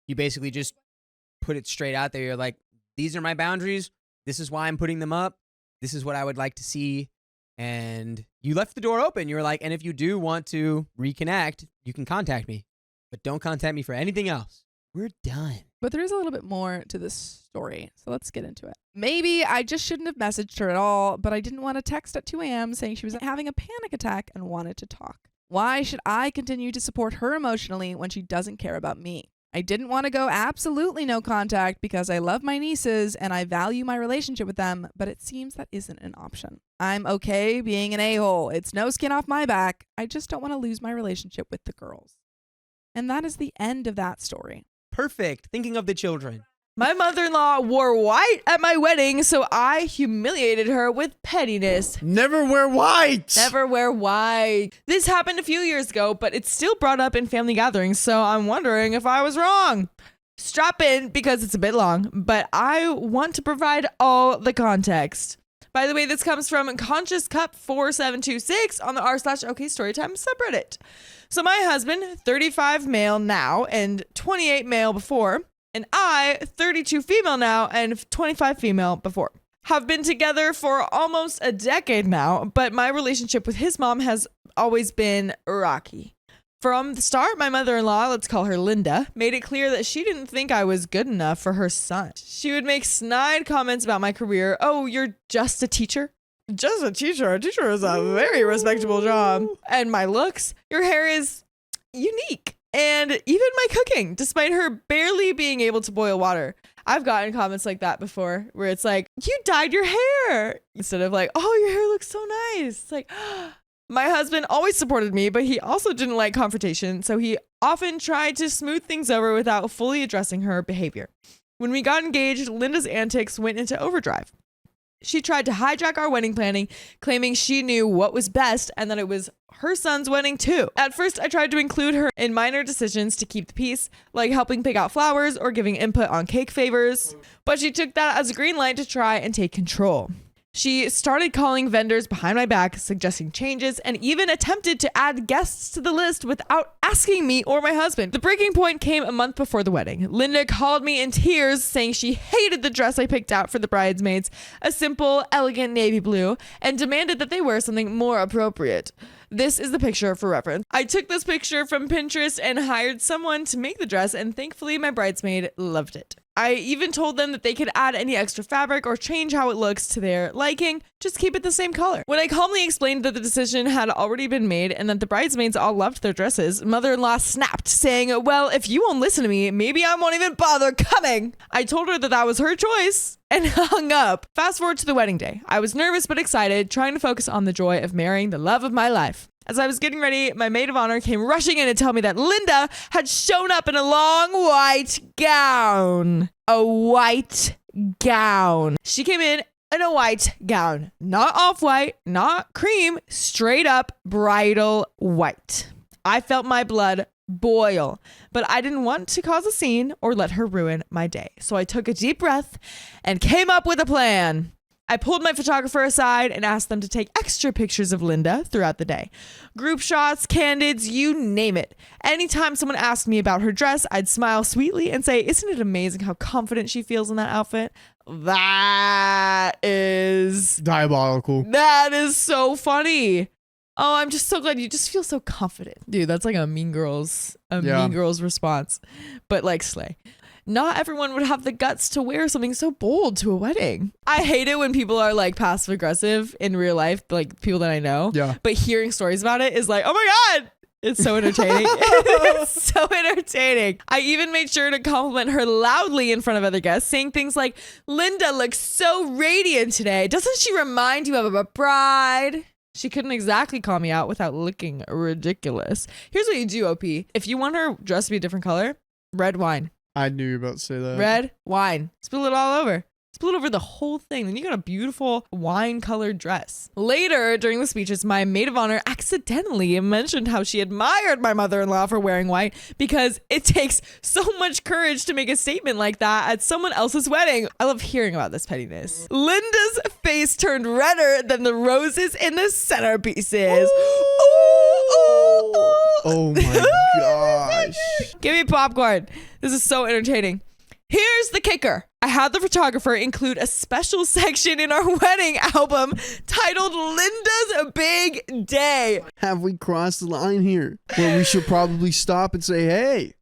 S4: You basically just put it straight out there. You're like, these are my boundaries. This is why I'm putting them up. This is what I would like to see. And you left the door open. You were like, and if you do want to reconnect, you can contact me. But don't contact me for anything else. We're done.
S5: But there is a little bit more to this story, so let's get into it. Maybe I just shouldn't have messaged her at all, but I didn't want to text at 2 a.m. saying she was having a panic attack and wanted to talk. Why should I continue to support her emotionally when she doesn't care about me? I didn't want to go absolutely no contact because I love my nieces and I value my relationship with them, but it seems that isn't an option. I'm okay being an a-hole. It's no skin off my back. I just don't want to lose my relationship with the girls. And that is the end of that story.
S4: Perfect. Thinking of the children.
S8: My mother-in-law wore white at my wedding, so I humiliated her with pettiness.
S3: Never wear white.
S8: Never wear white. This happened a few years ago, but it's still brought up in family gatherings, so I'm wondering if I was wrong. Strap in because it's a bit long, but I want to provide all the context. By the way, this comes from Conscious Cup 4726 on the r/OK Storytime subreddit. So my husband, 35 male now and 28 male before, and I, 32 female now and 25 female before, have been together for almost a decade now, but my relationship with his mom has always been rocky. From the start, my mother-in-law, let's call her Linda, made it clear that she didn't think I was good enough for her son. She would make snide comments about my career. Oh, you're just a teacher? Just a teacher? A teacher is a very respectable job. And my looks? Your hair is unique. And even my cooking, despite her barely being able to boil water. I've gotten comments like that before, where it's like, you dyed your hair. Instead of like, oh, your hair looks so nice. It's like, my husband always supported me, but he also didn't like confrontation, so he often tried to smooth things over without fully addressing her behavior. When we got engaged, Linda's antics went into overdrive. She tried to hijack our wedding planning, claiming she knew what was best and that it was her son's wedding too. At first, I tried to include her in minor decisions to keep the peace, like helping pick out flowers or giving input on cake favors, but she took that as a green light to try and take control. She started calling vendors behind my back, suggesting changes, and even attempted to add guests to the list without asking me or my husband. The breaking point came a month before the wedding. Linda called me in tears, saying she hated the dress I picked out for the bridesmaids, a simple, elegant navy blue, and demanded that they wear something more appropriate. This is the picture for reference. I took this picture from Pinterest and hired someone to make the dress, and thankfully my bridesmaid loved it. I even told them that they could add any extra fabric or change how it looks to their liking, just keep it the same color. When I calmly explained that the decision had already been made and that the bridesmaids all loved their dresses, mother-in-law snapped, saying, well, if you won't listen to me, maybe I won't even bother coming. I told her that that was her choice and hung up. Fast forward to the wedding day. I was nervous but excited, trying to focus on the joy of marrying the love of my life. As I was getting ready, my maid of honor came rushing in to tell me that Linda had shown up in a long white gown. A white gown. She came in a white gown. Not off-white, not cream, straight up bridal white. I felt my blood boil, but I didn't want to cause a scene or let her ruin my day. So I took a deep breath and came up with a plan. I pulled my photographer aside and asked them to take extra pictures of Linda throughout the day. Group shots, candids, you name it. Anytime someone asked me about her dress, I'd smile sweetly and say, isn't it amazing how confident she feels in that outfit? That is
S3: Diabolical.
S8: That is so funny. Oh, I'm just so glad you just feel so confident. Dude, that's like a Mean Girls response. But like slay. Not everyone would have the guts to wear something so bold to a wedding. I hate it when people are like passive aggressive in real life, like people that I know.
S3: Yeah.
S8: But hearing stories about it is like, oh my God. It's so entertaining. It's so entertaining. I even made sure to compliment her loudly in front of other guests, saying things like, Linda looks so radiant today. Doesn't she remind you of a bride? She couldn't exactly call me out without looking ridiculous. Here's what you do, OP. If you want her dress to be a different color, red wine.
S3: I knew you were about to say that.
S8: Red wine. Spill it all over. Spill it over the whole thing. Then you got a beautiful wine-colored dress. Later, during the speeches, my maid of honor accidentally mentioned how she admired my mother-in-law for wearing white because it takes so much courage to make a statement like that at someone else's wedding. I love hearing about this pettiness. Linda's face turned redder than the roses in the centerpieces.
S3: Oh my gosh.
S8: Give me popcorn. This is so entertaining. Here's the kicker. I had the photographer include a special section in our wedding album titled Linda's Big Day.
S3: Have we crossed the line here where we should probably stop and say, hey,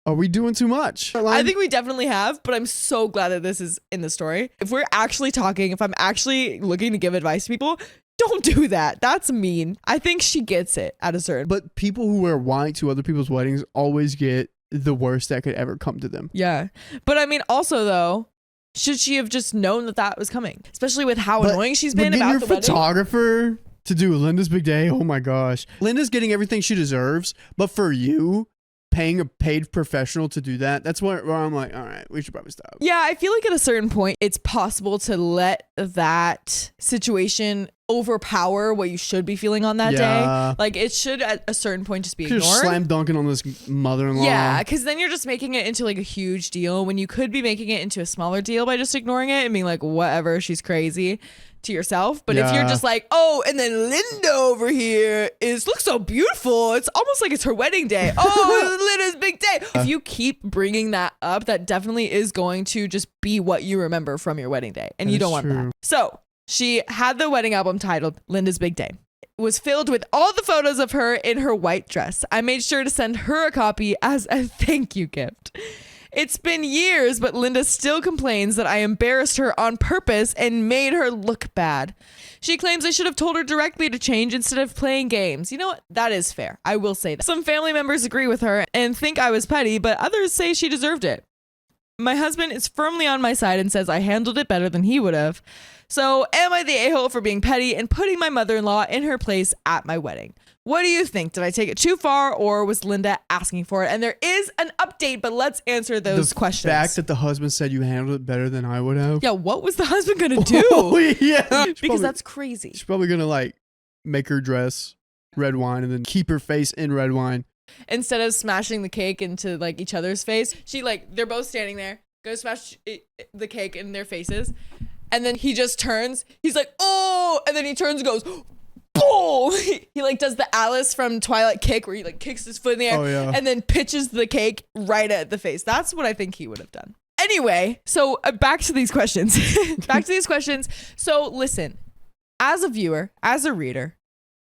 S3: are we doing too much?
S8: I think we definitely have, but I'm so glad that this is in the story. If we're actually talking, if I'm actually looking to give advice to people, don't do that. That's mean. I think she gets it at a certain.
S3: But people who wear white to other people's weddings always get the worst that could ever come to them.
S8: Yeah. But I mean, also though, should she have just known that that was coming? Especially with how annoying she's been about
S3: your
S8: the wedding.
S3: Photographer to do Linda's big day. Oh my gosh. Linda's getting everything she deserves, but for you, paying a paid professional to do that, that's where I'm like, all right, we should probably stop.
S8: Yeah, I feel like at a certain point, it's possible to let that situation overpower what you should be feeling on that day. Like it should at a certain point just be ignored.
S3: Just slam dunking on this mother-in-law.
S8: Yeah, because then you're just making it into like a huge deal when you could be making it into a smaller deal by just ignoring it and being like, whatever, she's crazy to yourself. But if you're just like, oh, and then Linda over here looks so beautiful. It's almost like it's her wedding day. Oh, Linda's big day. If you keep bringing that up, that definitely is going to just be what you remember from your wedding day. And you don't want that. So she had the wedding album titled Linda's Big Day. It was filled with all the photos of her in her white dress. I made sure to send her a copy as a thank you gift. It's been years, but Linda still complains that I embarrassed her on purpose and made her look bad. She claims I should have told her directly to change instead of playing games. You know what? That is fair. I will say that. Some family members agree with her and think I was petty, but others say she deserved it. My husband is firmly on my side and says I handled it better than he would have. So am I the a-hole for being petty and putting my mother-in-law in her place at my wedding? What do you think? Did I take it too far or was Linda asking for it? And there is an update, but let's answer those questions.
S3: The fact that the husband said you handled it better than I would have.
S8: Yeah, what was the husband going to do?
S3: Oh, yeah.
S8: Because that's crazy.
S3: She's probably going to like make her dress red wine and then keep her face in red wine.
S8: Instead of smashing the cake into like each other's face, they're both standing there, go smash the cake in their faces. And then he just turns. He's like, oh, and then he turns and goes, boom. He like does the Alice from Twilight kick where he like kicks his foot in the air and then pitches the cake right at the face. That's what I think he would have done. Anyway, so back to these questions. So listen, as a viewer, as a reader,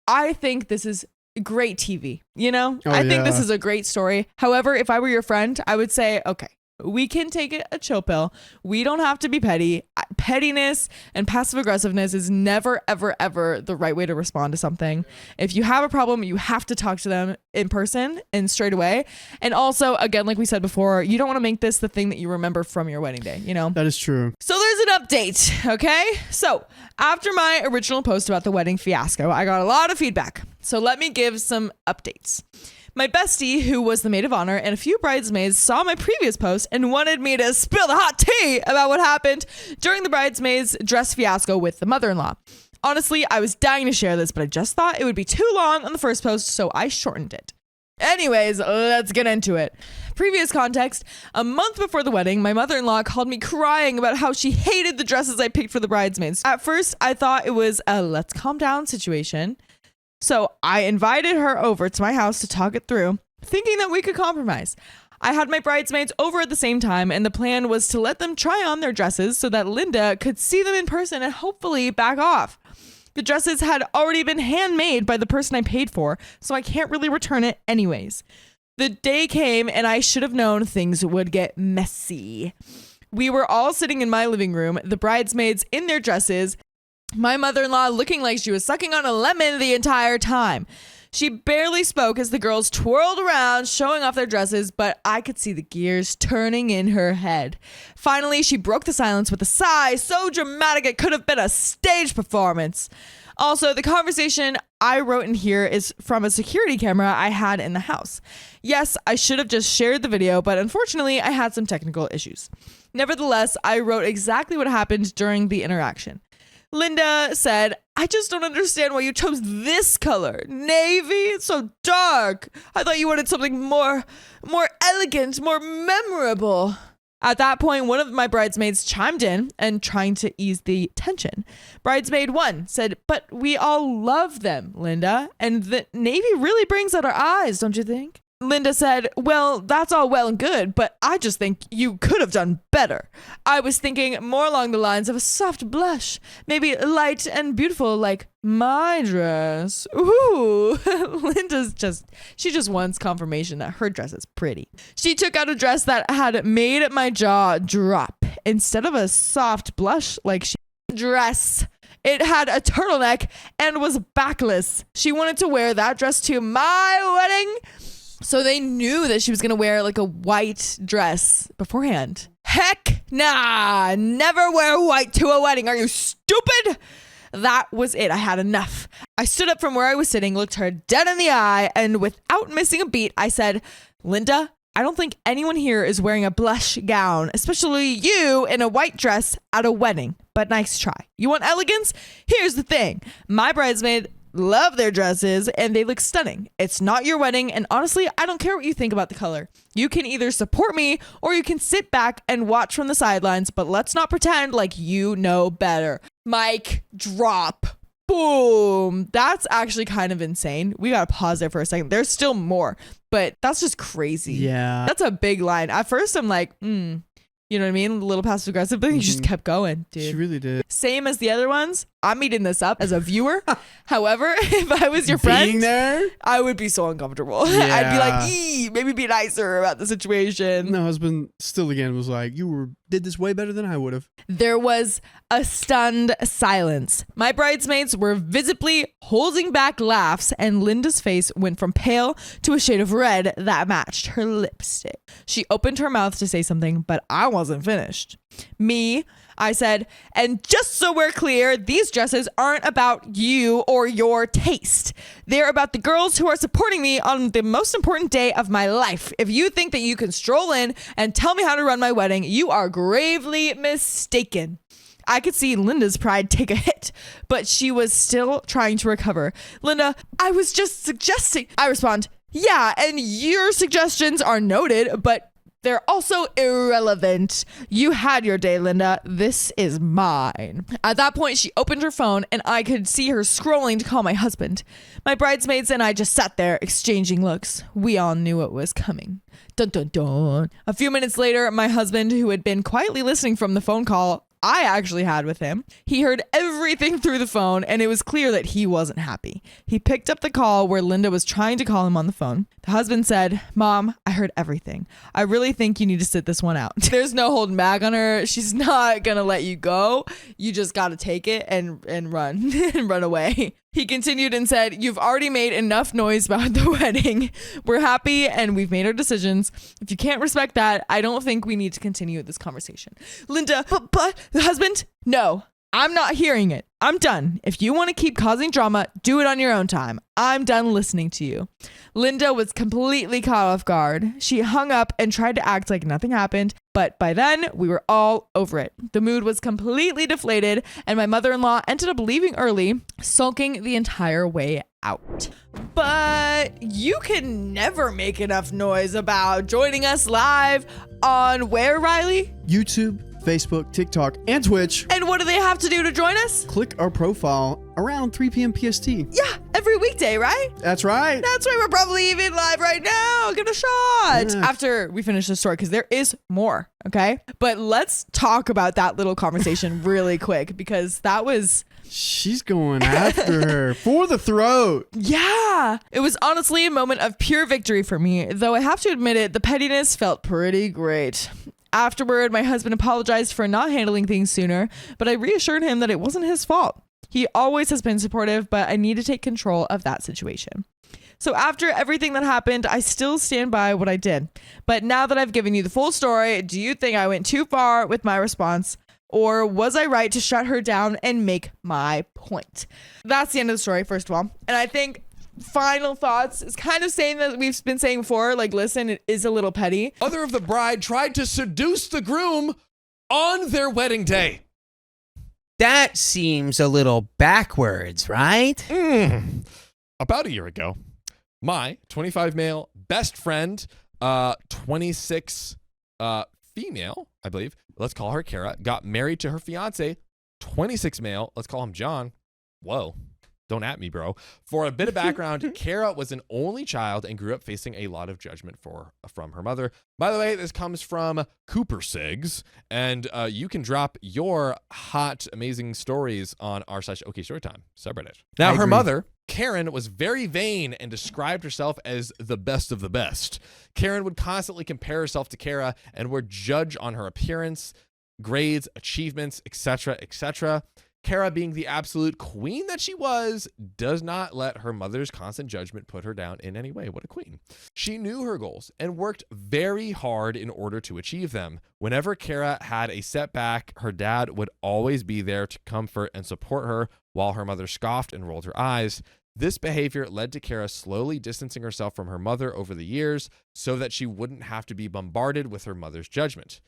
S8: I think this is great TV. You know, I think this is a great story. However, if I were your friend, I would say, okay, we can take a chill pill. We don't have to be petty. pettiness and passive aggressiveness is never, ever, ever the right way to respond to something. If you have a problem, you have to talk to them in person and straight away. And also, again, like we said before, you don't want to make this the thing that you remember from your wedding day, you know?
S3: That is true.
S8: So there's an update, okay? So after my original post about the wedding fiasco, I got a lot of feedback. So let me give some updates. My bestie, who was the maid of honor, and a few bridesmaids saw my previous post and wanted me to spill the hot tea about what happened during the bridesmaids' dress fiasco with the mother-in-law. Honestly, I was dying to share this, but I just thought it would be too long on the first post, so I shortened it. Anyways, let's get into it. Previous context, a month before the wedding, my mother-in-law called me crying about how she hated the dresses I picked for the bridesmaids. At first, I thought it was a let's calm down situation. So I invited her over to my house to talk it through, thinking that we could compromise. I had my bridesmaids over at the same time, and the plan was to let them try on their dresses so that Linda could see them in person and hopefully back off. The dresses had already been handmade by the person I paid for, so I can't really return it anyways. The day came, and I should have known things would get messy. We were all sitting in my living room, the bridesmaids in their dresses, my mother-in-law looking like she was sucking on a lemon the entire time. She barely spoke as the girls twirled around, showing off their dresses, but I could see the gears turning in her head. Finally, she broke the silence with a sigh so dramatic it could have been a stage performance. Also, the conversation I wrote in here is from a security camera I had in the house. Yes, I should have just shared the video, but unfortunately, I had some technical issues. Nevertheless, I wrote exactly what happened during the interaction. Linda said, I just don't understand why you chose this color. Navy? It's so dark. I thought you wanted something more elegant, more memorable. At that point, one of my bridesmaids chimed in and trying to ease the tension. Bridesmaid 1 said, but we all love them, Linda, and the navy really brings out our eyes, don't you think? Linda said, well, that's all well and good, but I just think you could have done better. I was thinking more along the lines of a soft blush, maybe light and beautiful like my dress. Ooh, she just wants confirmation that her dress is pretty. She took out a dress that had made my jaw drop. Instead of a soft blush like she dress, it had a turtleneck and was backless. She wanted to wear that dress to my wedding. So they knew that she was going to wear like a white dress beforehand. Heck nah, never wear white to a wedding. Are you stupid? That was it. I had enough. I stood up from where I was sitting, looked her dead in the eye, and without missing a beat, I said, Linda, I don't think anyone here is wearing a blush gown, especially you in a white dress at a wedding. But nice try. You want elegance? Here's the thing. My bridesmaid love their dresses and they look stunning. It's not your wedding, and honestly, I don't care what you think about the color. You can either support me or you can sit back and watch from the sidelines, but let's not pretend like you know better. Mic drop. Boom. That's actually kind of insane. We gotta pause there for a second. There's still more, but that's just crazy.
S3: Yeah.
S8: That's a big line. At first I'm like, you know what I mean? A little passive aggressive, but he just kept going, dude.
S3: She really did.
S8: Same as the other ones. I'm eating this up as a viewer. However, if I was your friend,
S3: being there,
S8: I would be so uncomfortable.
S3: Yeah.
S8: I'd be like, maybe be nicer about the situation.
S3: my husband still again was like, did this way better than I would have.
S8: There was a stunned silence. My bridesmaids were visibly holding back laughs, and Linda's face went from pale to a shade of red that matched her lipstick. She opened her mouth to say something, but I wasn't finished. I said, and just so we're clear, these dresses aren't about you or your taste. They're about the girls who are supporting me on the most important day of my life. If you think that you can stroll in and tell me how to run my wedding, you are gravely mistaken. I could see Linda's pride take a hit, but she was still trying to recover. Linda, I was just suggesting. I respond, yeah, and your suggestions are noted, but they're also irrelevant. You had your day, Linda. This is mine. At that point, she opened her phone and I could see her scrolling to call my husband. My bridesmaids and I just sat there exchanging looks. We all knew it was coming. Dun dun dun. A few minutes later, my husband, who had been quietly listening from the phone call, I actually had with him. He heard everything through the phone, and it was clear that he wasn't happy. He picked up the call where Linda was trying to call him on the phone. The husband said, "Mom, I heard everything. I really think you need to sit this one out." There's no holding back on her. She's not gonna let you go. You just gotta take it and run and run away. He continued and said, "You've already made enough noise about the wedding. We're happy and we've made our decisions. If you can't respect that, I don't think we need to continue this conversation." Linda, but the husband, "No, I'm not hearing it. I'm done. If you want to keep causing drama, do it on your own time. I'm done listening to you." Linda was completely caught off guard. She hung up and tried to act like nothing happened, but by then we were all over it. The mood was completely deflated, and my mother-in-law ended up leaving early, sulking the entire way out. But you can never make enough noise about joining us live on where, Riley?
S3: YouTube, Facebook, TikTok, and Twitch.
S8: And what do they have to do to join us?
S3: Click our profile around 3 p.m. PST.
S8: Yeah, every weekday, right?
S3: That's right.
S8: That's right. We're probably even live right now. Give it a shot
S3: Yeah.
S8: after we finish the story, because there is more. Okay. But let's talk about that little conversation really quick, because that was,
S3: She's going after her for the throat.
S8: yeah, it was honestly a moment of pure victory for me, though I have to admit it, the pettiness felt pretty great. Afterward, my husband apologized for not handling things sooner, but I reassured him that it wasn't his fault. He always has been supportive, but I need to take control of that situation. So after everything that happened, I still stand by what I did. But now that I've given you the full story, do you think I went too far with my response? Or was I right to shut her down and make my point? That's the end of the story, first of all. And I think final thoughts is kind of saying that we've been saying before, like, listen, it is a little petty.
S2: Mother of the bride tried to seduce the groom on their wedding day.
S4: That seems a little backwards, right?
S2: About a year ago, my 25 male best friend, 26 female, I believe, let's call her Kara, got married to her fiance, 26 male, let's call him John. Whoa. Don't at me, bro. For a bit of background, Kara was an only child and grew up facing a lot of judgment from her mother. By the way, this comes from Cooper Sigs, and you can drop your hot, amazing stories on r/ OK Storytime subreddit. Now, her mother, Karen, was very vain and described herself as the best of the best. Karen would constantly compare herself to Kara and would judge on her appearance, grades, achievements, etc., etc. Kara, being the absolute queen that she was, does not let her mother's constant judgment put her down in any way. What a queen. She knew her goals and worked very hard in order to achieve them. Whenever Kara had a setback, her dad would always be there to comfort and support her, while her mother scoffed and rolled her eyes. This behavior led to Kara slowly distancing herself from her mother over the years so that she wouldn't have to be bombarded with her mother's judgment.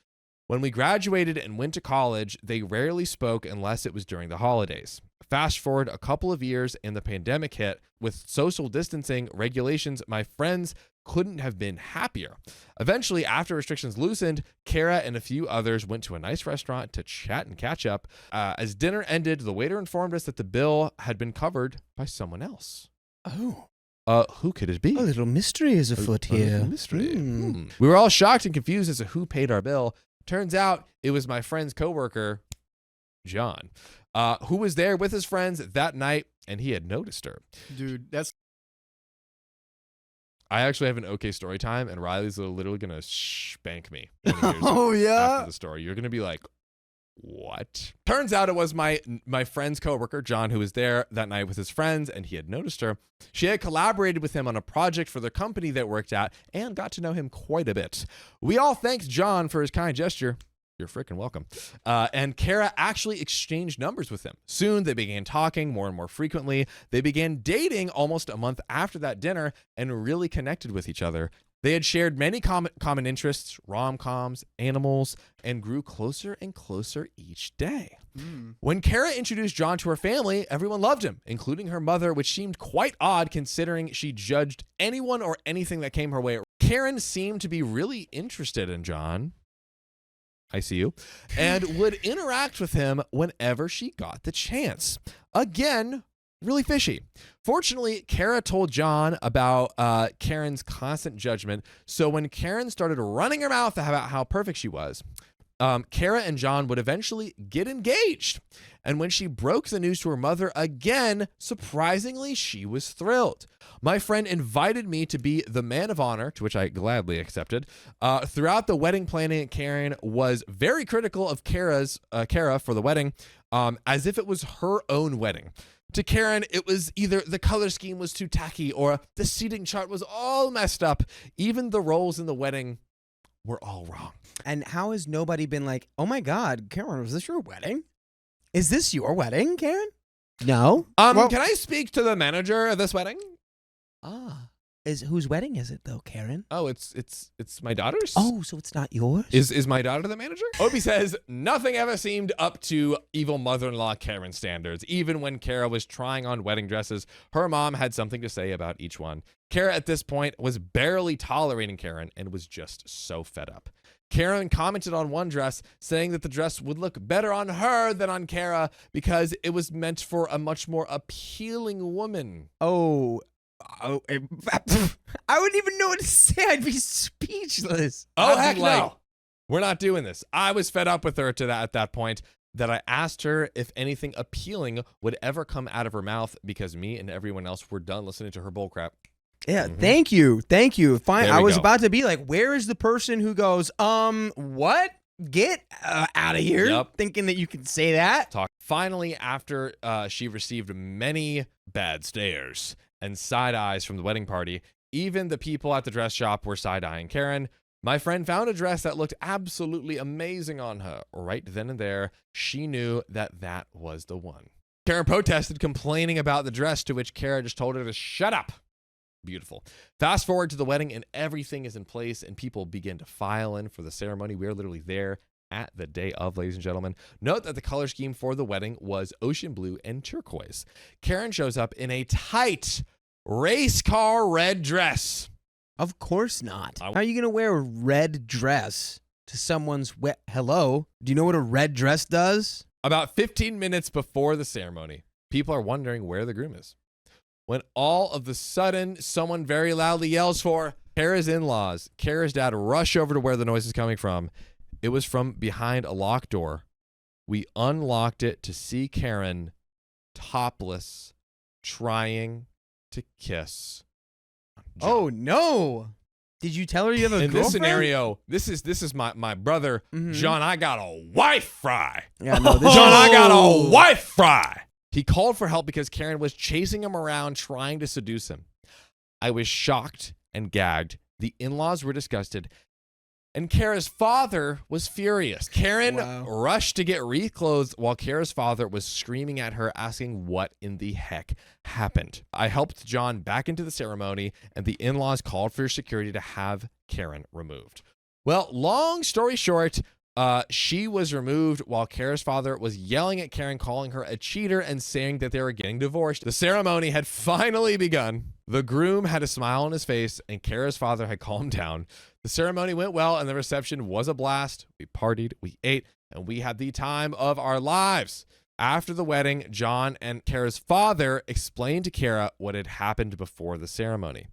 S2: When we graduated and went to college, they rarely spoke unless it was during the holidays. Fast forward a couple of years and the pandemic hit. With social distancing regulations, my friends couldn't have been happier. Eventually, after restrictions loosened, Kara and a few others went to a nice restaurant to chat and catch up. As dinner ended, the waiter informed us that the bill had been covered by someone else.
S4: Oh.
S2: Who could it be?
S4: A little mystery is afoot here.
S2: Mystery. We were all shocked and confused as to who paid our bill. Turns out it was my friend's coworker, John, who was there with his friends that night, and he had noticed her.
S3: Dude, that's...
S2: I actually have an OK story time, and Riley's literally going to spank me. When he hears
S3: Oh,
S2: it
S3: yeah?
S2: After the story. You're going to be like, what? Turns out it was my friend's coworker, John, who was there that night with his friends, and he had noticed her. She had collaborated with him on a project for the company that worked at and got to know him quite a bit. We all thanked John for his kind gesture. You're freaking welcome. And Kara actually exchanged numbers with him. Soon they began talking more and more frequently. They began dating almost a month after that dinner and really connected with each other. They had shared many common interests, rom-coms, animals, and grew closer and closer each day. When Kara introduced John to her family, everyone loved him, including her mother, which seemed quite odd considering she judged anyone or anything that came her way. Karen seemed to be really interested in John. I see you. And would interact with him whenever she got the chance. Again, really fishy. Fortunately, Kara told John about Karen's constant judgment. So when Karen started running her mouth about how perfect she was, Kara and John would eventually get engaged. And when she broke the news to her mother again, surprisingly, she was thrilled. My friend invited me to be the man of honor, to which I gladly accepted. Throughout the wedding planning, Karen was very critical of Kara for the wedding, as if it was her own wedding. To Karen, it was either the color scheme was too tacky or the seating chart was all messed up. Even the roles in the wedding were all wrong.
S4: And how has nobody been like, oh my God, Karen, was this your wedding? Is this your wedding, Karen? No.
S2: Can I speak to the manager of this wedding?
S4: Whose wedding is it though, Karen?
S2: Oh, it's my daughter's.
S4: Oh, so it's not yours?
S2: Is my daughter the manager? Opie says nothing ever seemed up to evil mother-in-law Karen standards. Even when Kara was trying on wedding dresses, her mom had something to say about each one. Kara at this point was barely tolerating Karen and was just so fed up. Karen commented on one dress, saying that the dress would look better on her than on Kara because it was meant for a much more appealing woman.
S4: I wouldn't even know what to say. I'd be speechless.
S2: Oh,
S4: I'd
S2: heck
S4: be
S2: no. We're not doing this. I was fed up with her at that point that I asked her if anything appealing would ever come out of her mouth because me and everyone else were done listening to her bullcrap.
S4: Yeah, Thank you. Fine.
S2: There
S4: I
S2: we
S4: was
S2: go.
S4: about to be like, where is the person who goes, what? Get out of here.
S2: Yep.
S4: Thinking that you can say that.
S2: Finally, after she received many bad stares and side eyes from the wedding party, even the people at the dress shop were side-eyeing Karen. My friend found a dress that looked absolutely amazing on her. Right then and there, she knew that was the one. Karen protested, complaining about the dress, to which Kara just told her to shut up. Beautiful. Fast forward to the wedding and everything is in place and people begin to file in for the ceremony. We are literally there at the day of, ladies and gentlemen. Note that the color scheme for the wedding was ocean blue and turquoise. Karen shows up in a tight race car red dress.
S4: Of course not. How are you going to wear a red dress to someone's hello? Do you know what a red dress does?
S2: About 15 minutes before the ceremony, people are wondering where the groom is. When all of a sudden, someone very loudly yells for Kara's in-laws. Kara's dad rush over to where the noise is coming from. It was from behind a locked door. We unlocked it to see Karen topless, trying to kiss John.
S4: Oh, no. Did you tell her you have a
S2: In
S4: girlfriend?
S2: this scenario, this is my brother,
S4: Mhm.
S2: John. I got a wife fry.
S4: Yeah, no, this
S2: John, I got a wife fry. He called for help because Karen was chasing him around trying to seduce him. I was shocked and gagged. The in-laws were disgusted. And Kara's father was furious. Karen rushed to get reclothed while Kara's father was screaming at her, asking what in the heck happened. I helped John back into the ceremony, and the in-laws called for security to have Karen removed. Well, long story short, she was removed while Kara's father was yelling at Karen, calling her a cheater and saying that they were getting divorced. The ceremony had finally begun. The groom had a smile on his face and Kara's father had calmed down. The ceremony went well and the reception was a blast. We partied, we ate, and we had the time of our lives. After the wedding, John and Kara's father explained to Kara what had happened before the ceremony.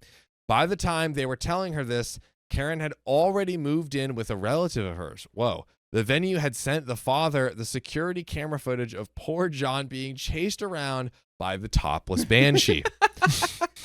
S2: By the time they were telling her this, Karen had already moved in with a relative of hers. Whoa. The venue had sent the father the security camera footage of poor John being chased around by the topless banshee.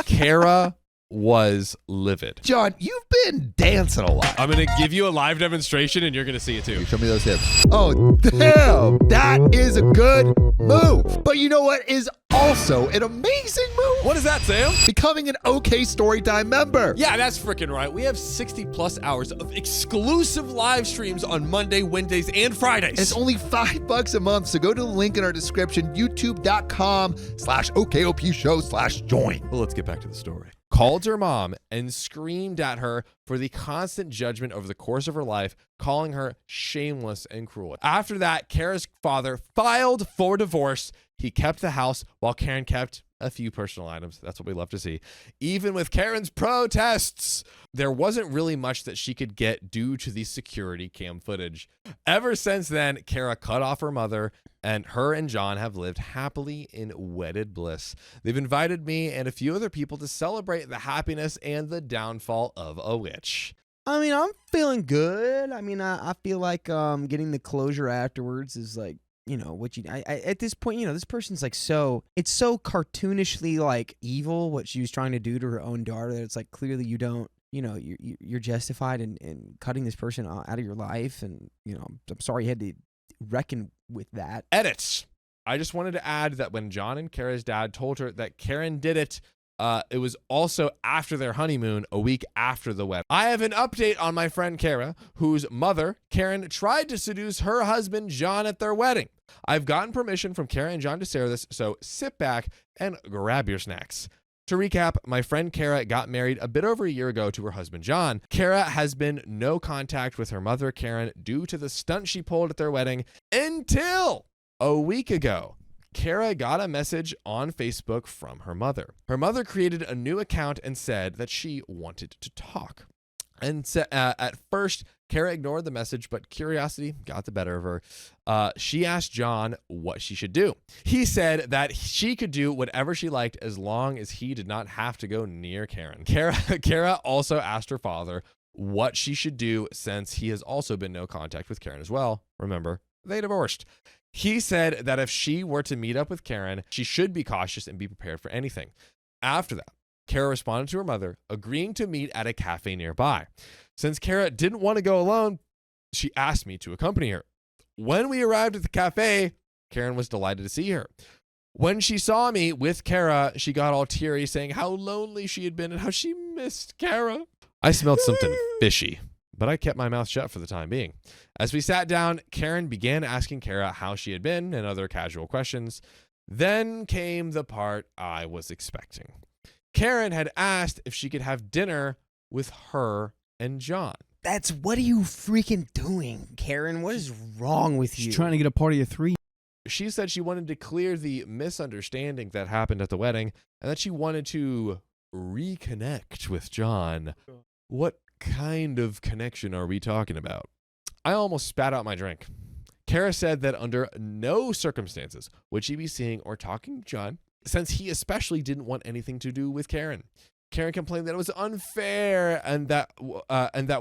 S2: Kara was livid.
S1: John, you've been dancing a lot.
S2: I'm going to give you a live demonstration and you're going to see it too.
S1: Show me those hips. Oh, damn. That is a good move. But you know what is also an amazing move?
S2: What is that, Sam?
S1: Becoming an OK Storytime member.
S2: Yeah, that's freaking right. We have 60 plus hours of exclusive live streams on Monday, Wednesdays, and Fridays.
S1: It's only $5 a month, so go to the link in our description, youtube.com/OKOP show/join.
S2: Well, let's get back to the story. Called her mom and screamed at her for the constant judgment over the course of her life, calling her shameless and cruel. After that, Kara's father filed for divorce. He kept the house while Karen kept a few personal items. That's what we love to see. Even with Karen's protests, there wasn't really much that she could get due to the security cam footage. Ever since then, Kara cut off her mother, and her and John have lived happily in wedded bliss. They've invited me and a few other people to celebrate the happiness and the downfall of a witch.
S4: I mean, I'm feeling good. I mean, I feel like getting the closure afterwards is like, you know, what you I at this point, you know, this person's like it's so cartoonishly like evil what she was trying to do to her own daughter that it's like clearly you don't, you know, you're justified in cutting this person out of your life, and you know, I'm sorry you had to reckon with that.
S2: Edits. I just wanted to add that when John and Kara's dad told her that Karen did it, it was also after their honeymoon, a week after the wedding. I have an update on my friend Kara, whose mother, Karen, tried to seduce her husband, John, at their wedding. I've gotten permission from Kara and John to share this, so sit back and grab your snacks. To recap, my friend Kara got married a bit over a year ago to her husband, John. Kara has been no contact with her mother, Karen, due to the stunt she pulled at their wedding until a week ago. Kara got a message on Facebook from her mother. Her mother created a new account and said that she wanted to talk. And at first, Kara ignored the message, but curiosity got the better of her. She asked John what she should do. He said that she could do whatever she liked as long as he did not have to go near Karen. Kara also asked her father what she should do since he has also been no contact with Karen as well. Remember, they divorced. He said that if she were to meet up with Karen, she should be cautious and be prepared for anything. After that, Kara responded to her mother, agreeing to meet at a cafe nearby. Since Kara didn't want to go alone, she asked me to accompany her. When we arrived at the cafe, Karen was delighted to see her. When she saw me with Kara, she got all teary, saying how lonely she had been and how she missed Kara. I smelled something fishy, but I kept my mouth shut for the time being. As we sat down, Karen began asking Kara how she had been and other casual questions. Then came the part I was expecting. Karen had asked if she could have dinner with her and John.
S4: What are you freaking doing, Karen? What is wrong with you?
S3: She's trying to get a party of 3.
S2: She said she wanted to clear the misunderstanding that happened at the wedding and that she wanted to reconnect with John. What kind of connection are we talking about? I almost spat out my drink. Kara said that under no circumstances would she be seeing or talking to John, since he especially didn't want anything to do with Karen. Karen complained that it was unfair and that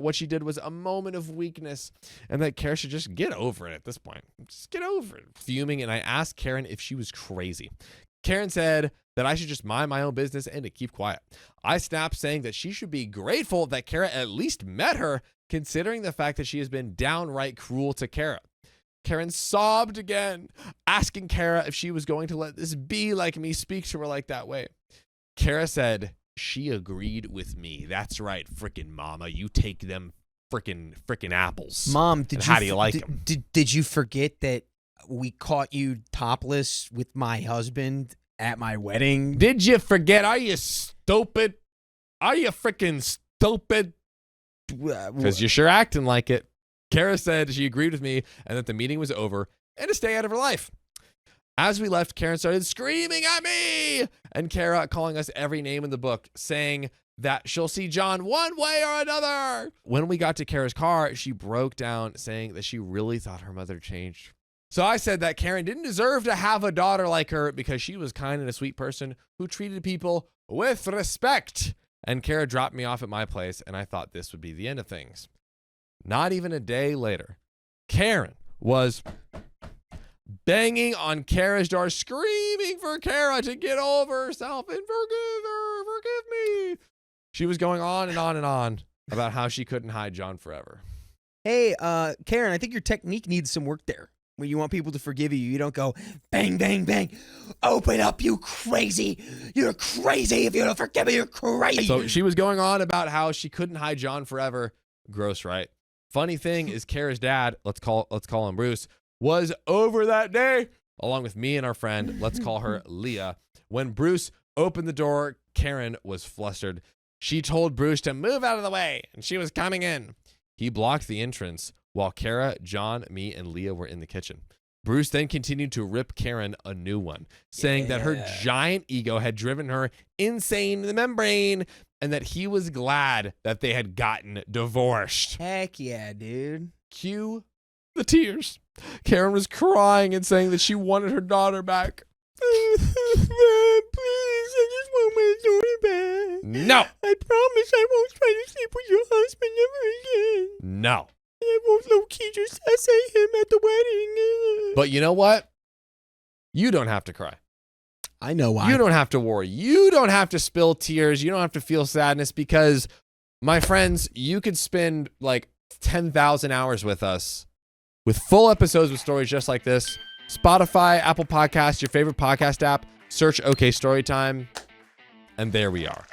S2: what she did was a moment of weakness and that Kara should just get over it at this point. Just get over it. Fuming, and I asked Karen if she was crazy. Karen said that I should just mind my own business and to keep quiet. I snapped, saying that she should be grateful that Kara at least met her, considering the fact that she has been downright cruel to Kara. Karen sobbed again, asking Kara if she was going to let this be like me speak to her like that way. Kara said she agreed with me. That's right, frickin' mama. You take them frickin' apples.
S4: Mom,
S2: how do you like them?
S4: Did you forget that we caught you topless with my husband at my wedding?
S2: Did you forget? Are you stupid? Are you frickin' stupid? Because you're sure acting like it. Kara said she agreed with me and that the meeting was over and to stay out of her life. As we left, Karen started screaming at me and Kara calling us every name in the book, saying that she'll see John one way or another. When we got to Kara's car, she broke down, saying that she really thought her mother changed. So I said that Karen didn't deserve to have a daughter like her because she was kind and a sweet person who treated people with respect. And Kara dropped me off at my place, and I thought this would be the end of things. Not even a day later, Karen was banging on Kara's door, screaming for Kara to get over herself and forgive her, forgive me. She was going on and on and on about how she couldn't hide John forever.
S4: Hey, Karen, I think your technique needs some work there. When you want people to forgive you, you don't go bang, bang, bang. Open up, you crazy. You're crazy. If you don't forgive me, you're crazy.
S2: So she was going on about how she couldn't hide John forever. Gross, right? Funny thing is Kara's dad, let's call him Bruce, was over that day, along with me and our friend, let's call her Leah. When Bruce opened the door, Karen was flustered. She told Bruce to move out of the way, and she was coming in. He blocked the entrance while Kara, John, me, and Leah were in the kitchen. Bruce then continued to rip Karen a new one, saying that her giant ego had driven her insane in the membrane and that he was glad that they had gotten divorced.
S4: Heck yeah, dude.
S2: Cue the tears. Karen was crying and saying that she wanted her daughter back.
S4: Please, I just want my daughter back.
S2: No.
S4: I promise I won't try to sleep with your husband ever
S2: no.
S3: I won't low-key just essay him at the wedding.
S2: But you know what? You don't have to cry.
S4: I know why.
S2: You don't have to worry. You don't have to spill tears. You don't have to feel sadness because, my friends, you could spend like 10,000 hours with us with full episodes with stories just like this. Spotify, Apple Podcasts, your favorite podcast app, search OK Storytime, and there we are.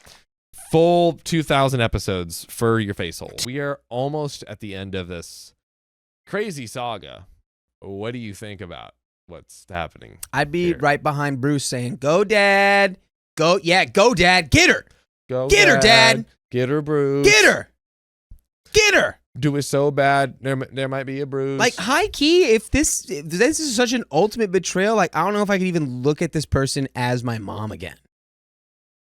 S2: Full 2,000 episodes for your face hole. We are almost at the end of this crazy saga. What do you think about what's happening?
S4: I'd be
S2: here?
S4: right behind Bruce saying, "Go, Dad. Go, yeah, go, Dad. Get her.
S2: Go
S4: Get her, Dad.
S2: Get her, Bruce.
S4: Get her. Get her."
S2: Do it so bad, there might be a bruise.
S4: Like, high key, if this is such an ultimate betrayal, like, I don't know if I could even look at this person as my mom again.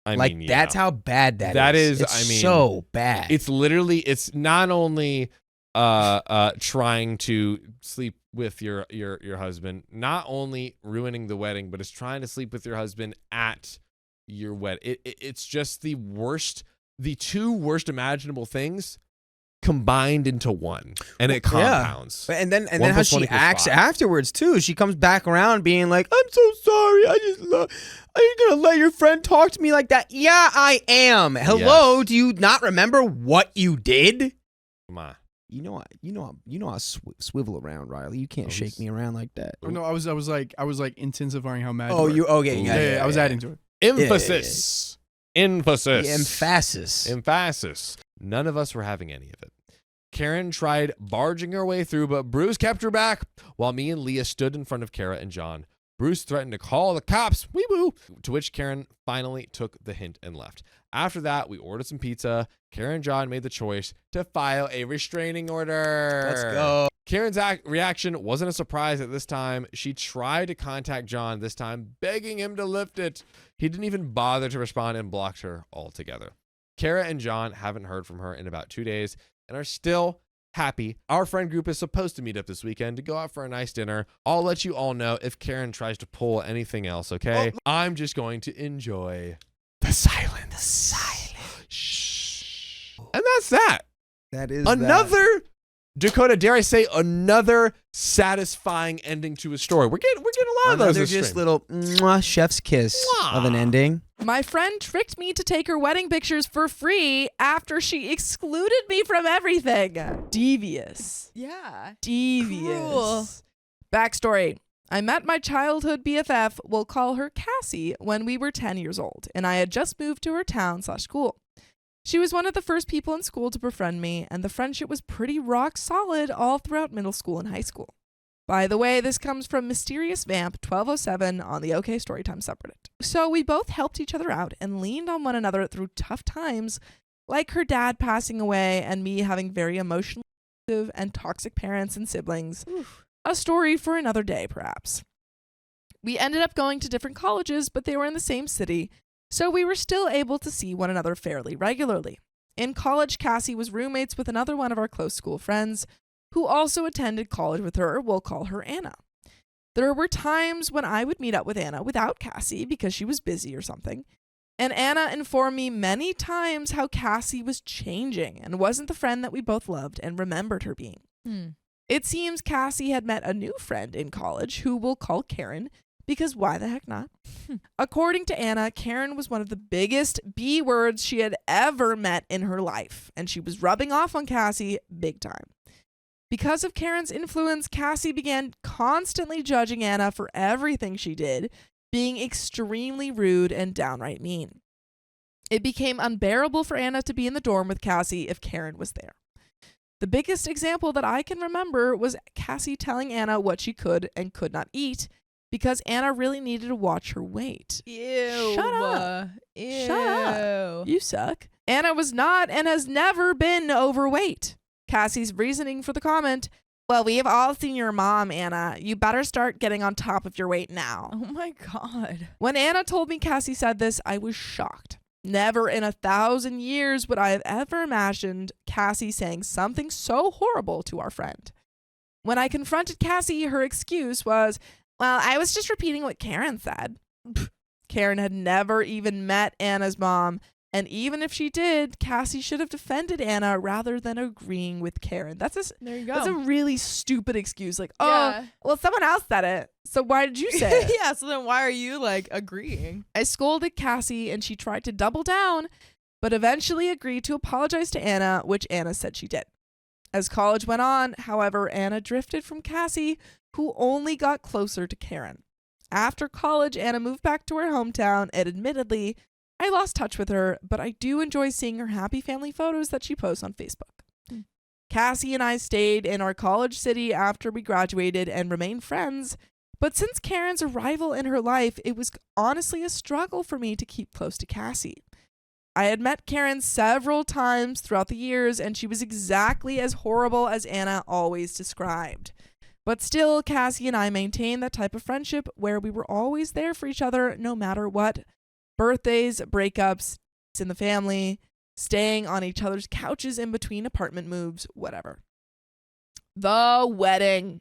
S2: I
S4: Like,
S2: mean, yeah.
S4: that's how bad that is.
S2: That is,
S4: It's
S2: I mean,
S4: so bad.
S2: It's literally, it's not only trying to sleep with your husband, not only ruining the wedding, but it's trying to sleep with your husband at your wedding. It's just the two worst imaginable things combined into one, and it compounds.
S4: And then
S2: 1
S4: how
S2: plus
S4: she
S2: 1 equals
S4: acts
S2: 5.
S4: afterwards too. She comes back around being like, "I'm so sorry. Are you gonna let your friend talk to me like that?" Yeah, I am. Hello,
S2: Yes.
S4: do you not remember what you did?
S2: Come on.
S4: You know I swivel around, Riley. You can't shake me around like that.
S3: Oh, no, I was intensifying how mad.
S4: Oh,
S3: you were.
S4: okay?
S3: Yeah, I was adding to it.
S2: Emphasis. Emphasis.
S4: Emphasis.
S2: Emphasis. None of us were having any of it. Karen tried barging her way through, but Bruce kept her back while me and Leah stood in front of Kara and John. Bruce threatened to call the cops, wee woo, to which Karen finally took the hint and left. After that, we ordered some pizza. Karen and John made the choice to file a restraining order.
S4: Let's go.
S2: Karen's reaction wasn't a surprise at this time. She tried to contact John this time, begging him to lift it. He didn't even bother to respond and blocked her altogether. Kara and John haven't heard from her in about 2 days and are still happy. Our friend group is supposed to meet up this weekend to go out for a nice dinner. I'll let you all know if Karen tries to pull anything else, okay? I'm just going to enjoy the silence. The silence. Shh. And that's that.
S4: That is
S2: Another, Dakota, dare I say, another satisfying ending to a story. We're getting a lot of those
S4: They're
S2: this
S4: just
S2: stream.
S4: little chef's kiss of an ending.
S5: My friend tricked me to take her wedding pictures for free after she excluded me from everything. Devious.
S8: Yeah.
S5: Devious.
S8: Cruel.
S5: Backstory. I met my childhood BFF, we'll call her Cassie, when we were 10 years old, and I had just moved to her town/school. She was one of the first people in school to befriend me, and the friendship was pretty rock solid all throughout middle school and high school. By the way, this comes from Mysterious Vamp 1207 on the OK Storytime subreddit. So we both helped each other out and leaned on one another through tough times, like her dad passing away and me having very emotionally abusive and toxic parents and siblings.
S8: Oof.
S5: A story for another day, perhaps. We ended up going to different colleges, but they were in the same city, so we were still able to see one another fairly regularly. In college, Cassie was roommates with another one of our close school friends, who also attended college with her. We'll call her Anna. There were times when I would meet up with Anna without Cassie because she was busy or something, and Anna informed me many times how Cassie was changing and wasn't the friend that we both loved and remembered her being. It seems Cassie had met a new friend in college who we'll call Karen, because why the heck not? According to Anna, Karen was one of the biggest B words she had ever met in her life, and she was rubbing off on Cassie big time. Because of Karen's influence, Cassie began constantly judging Anna for everything she did, being extremely rude and downright mean. It became unbearable for Anna to be in the dorm with Cassie if Karen was there. The biggest example that I can remember was Cassie telling Anna what she could and could not eat because Anna really needed to watch her weight.
S8: Ew.
S5: Shut up.
S8: Ew.
S5: Shut up. You suck. Anna was not and has never been overweight. Cassie's reasoning for the comment, well, we have all seen your mom, Anna. You better start getting on top of your weight now.
S8: Oh my God.
S5: When Anna told me Cassie said this, I was shocked. Never in 1,000 years would I have ever imagined Cassie saying something so horrible to our friend. When I confronted Cassie, her excuse was, well, I was just repeating what Karen said. Karen had never even met Anna's mom And even if she did, Cassie should have defended Anna rather than agreeing with Karen. That's
S8: There you go.
S5: that's a really stupid excuse. Like, oh,
S8: Yeah.
S5: well, someone else said it, so why did you say it?
S8: Yeah, so then why are you like agreeing?
S5: I scolded Cassie and she tried to double down, but eventually agreed to apologize to Anna, which Anna said she did. As college went on, however, Anna drifted from Cassie, who only got closer to Karen. After college, Anna moved back to her hometown, and admittedly, I lost touch with her, but I do enjoy seeing her happy family photos that she posts on Facebook. Cassie and I stayed in our college city after we graduated and remained friends, but since Karen's arrival in her life, it was honestly a struggle for me to keep close to Cassie. I had met Karen several times throughout the years, and she was exactly as horrible as Anna always described. But still, Cassie and I maintained that type of friendship where we were always there for each other no matter what. Birthdays, breakups, it's in the family, staying on each other's couches in between apartment moves, whatever. The wedding.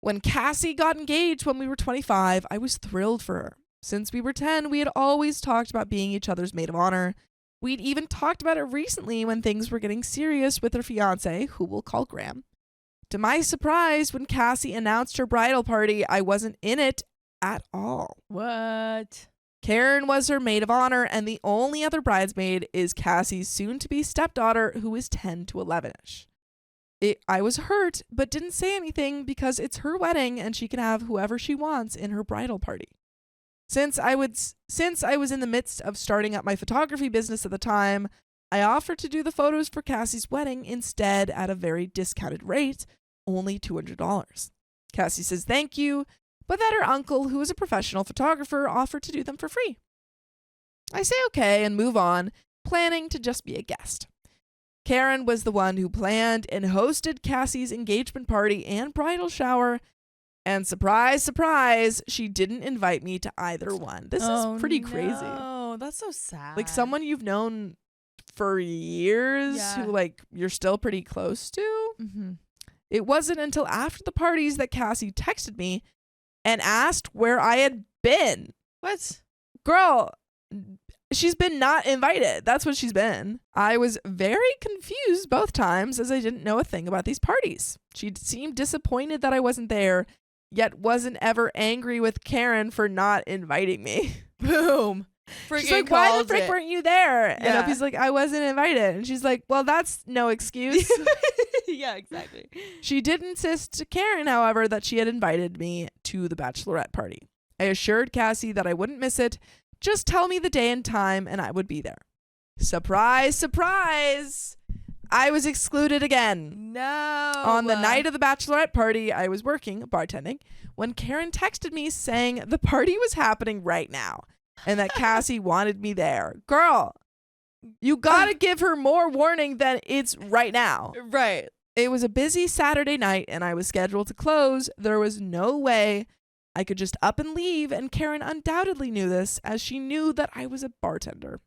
S5: When Cassie got engaged when we were 25, I was thrilled for her. Since we were 10, we had always talked about being each other's maid of honor. We'd even talked about it recently when things were getting serious with her fiancé, who we'll call Graham. To my surprise, when Cassie announced her bridal party, I wasn't in it at all.
S8: What?
S5: Karen was her maid of honor, and the only other bridesmaid is Cassie's soon-to-be stepdaughter, who is 10 to 11-ish. I was hurt, but didn't say anything because it's her wedding and she can have whoever she wants in her bridal party. Since I was in the midst of starting up my photography business at the time, I offered to do the photos for Cassie's wedding instead at a very discounted rate, only $200. Cassie says thank you, but that her uncle, who is a professional photographer, offered to do them for free. I say okay and move on, planning to just be a guest. Karen was the one who planned and hosted Cassie's engagement party and bridal shower, and surprise, surprise, she didn't invite me to either one. This is pretty crazy.
S8: Oh, that's so sad.
S5: Like someone you've known for years
S8: Yeah.
S5: who like you're still pretty close to.
S8: Mm-hmm.
S5: It wasn't until after the parties that Cassie texted me and asked where I had been.
S8: What?
S5: Girl, she's been not invited. That's what she's been. I was very confused both times as I didn't know a thing about these parties. She seemed disappointed that I wasn't there, yet wasn't ever angry with Karen for not inviting me.
S8: Boom.
S5: She's like, why the frick weren't you there? And
S8: Yeah.
S5: Opie's like, I wasn't invited. And she's like, well, that's no excuse.
S8: Yeah, exactly.
S5: She did insist to Karen, however, that she had invited me to the bachelorette party. I assured Cassie that I wouldn't miss it. Just tell me the day and time and I would be there. Surprise, surprise. I was excluded again.
S8: No.
S5: On the night of the bachelorette party, I was working, bartending, when Karen texted me saying the party was happening right now and that Cassie wanted me there. Girl, you gotta give her more warning than it's right now.
S8: Right.
S5: It was a busy Saturday night and I was scheduled to close. There was no way I could just up and leave, and Karen undoubtedly knew this as she knew that I was a bartender.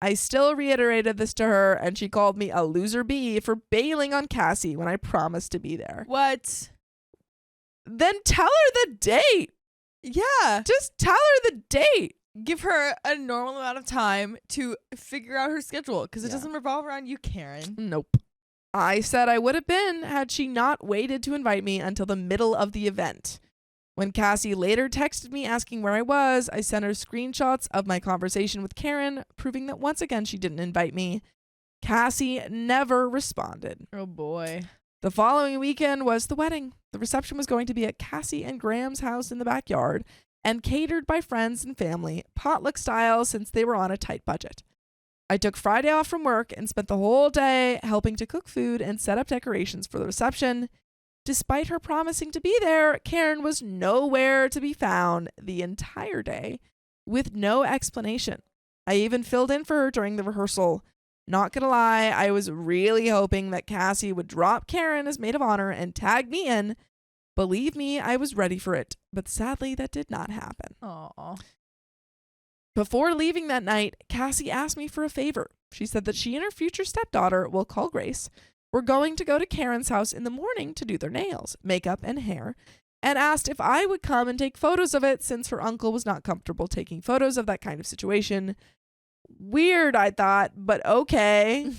S5: I still reiterated this to her, and she called me a loser bee for bailing on Cassie when I promised to be there.
S8: What?
S5: Then tell her the date.
S8: Yeah.
S5: Just tell her the date.
S8: Give her a normal amount of time to figure out her schedule because it
S5: Yeah.
S8: doesn't revolve around you, Karen.
S5: Nope. I said I would have been had she not waited to invite me until the middle of the event. When Cassie later texted me asking where I was, I sent her screenshots of my conversation with Karen, proving that once again she didn't invite me. Cassie never responded.
S8: Oh, boy.
S5: The following weekend was the wedding. The reception was going to be at Cassie and Graham's house in the backyard and catered by friends and family, potluck style since they were on a tight budget. I took Friday off from work and spent the whole day helping to cook food and set up decorations for the reception. Despite her promising to be there, Karen was nowhere to be found the entire day with no explanation. I even filled in for her during the rehearsal. Not gonna lie, I was really hoping that Cassie would drop Karen as maid of honor and tag me in. Believe me, I was ready for it, but sadly that did not happen.
S8: Aw.
S5: Before leaving that night, Cassie asked me for a favor. She said that she and her future stepdaughter, we'll call Grace, were going to go to Karen's house in the morning to do their nails, makeup, and hair, and asked if I would come and take photos of it since her uncle was not comfortable taking photos of that kind of situation. Weird, I thought, but okay.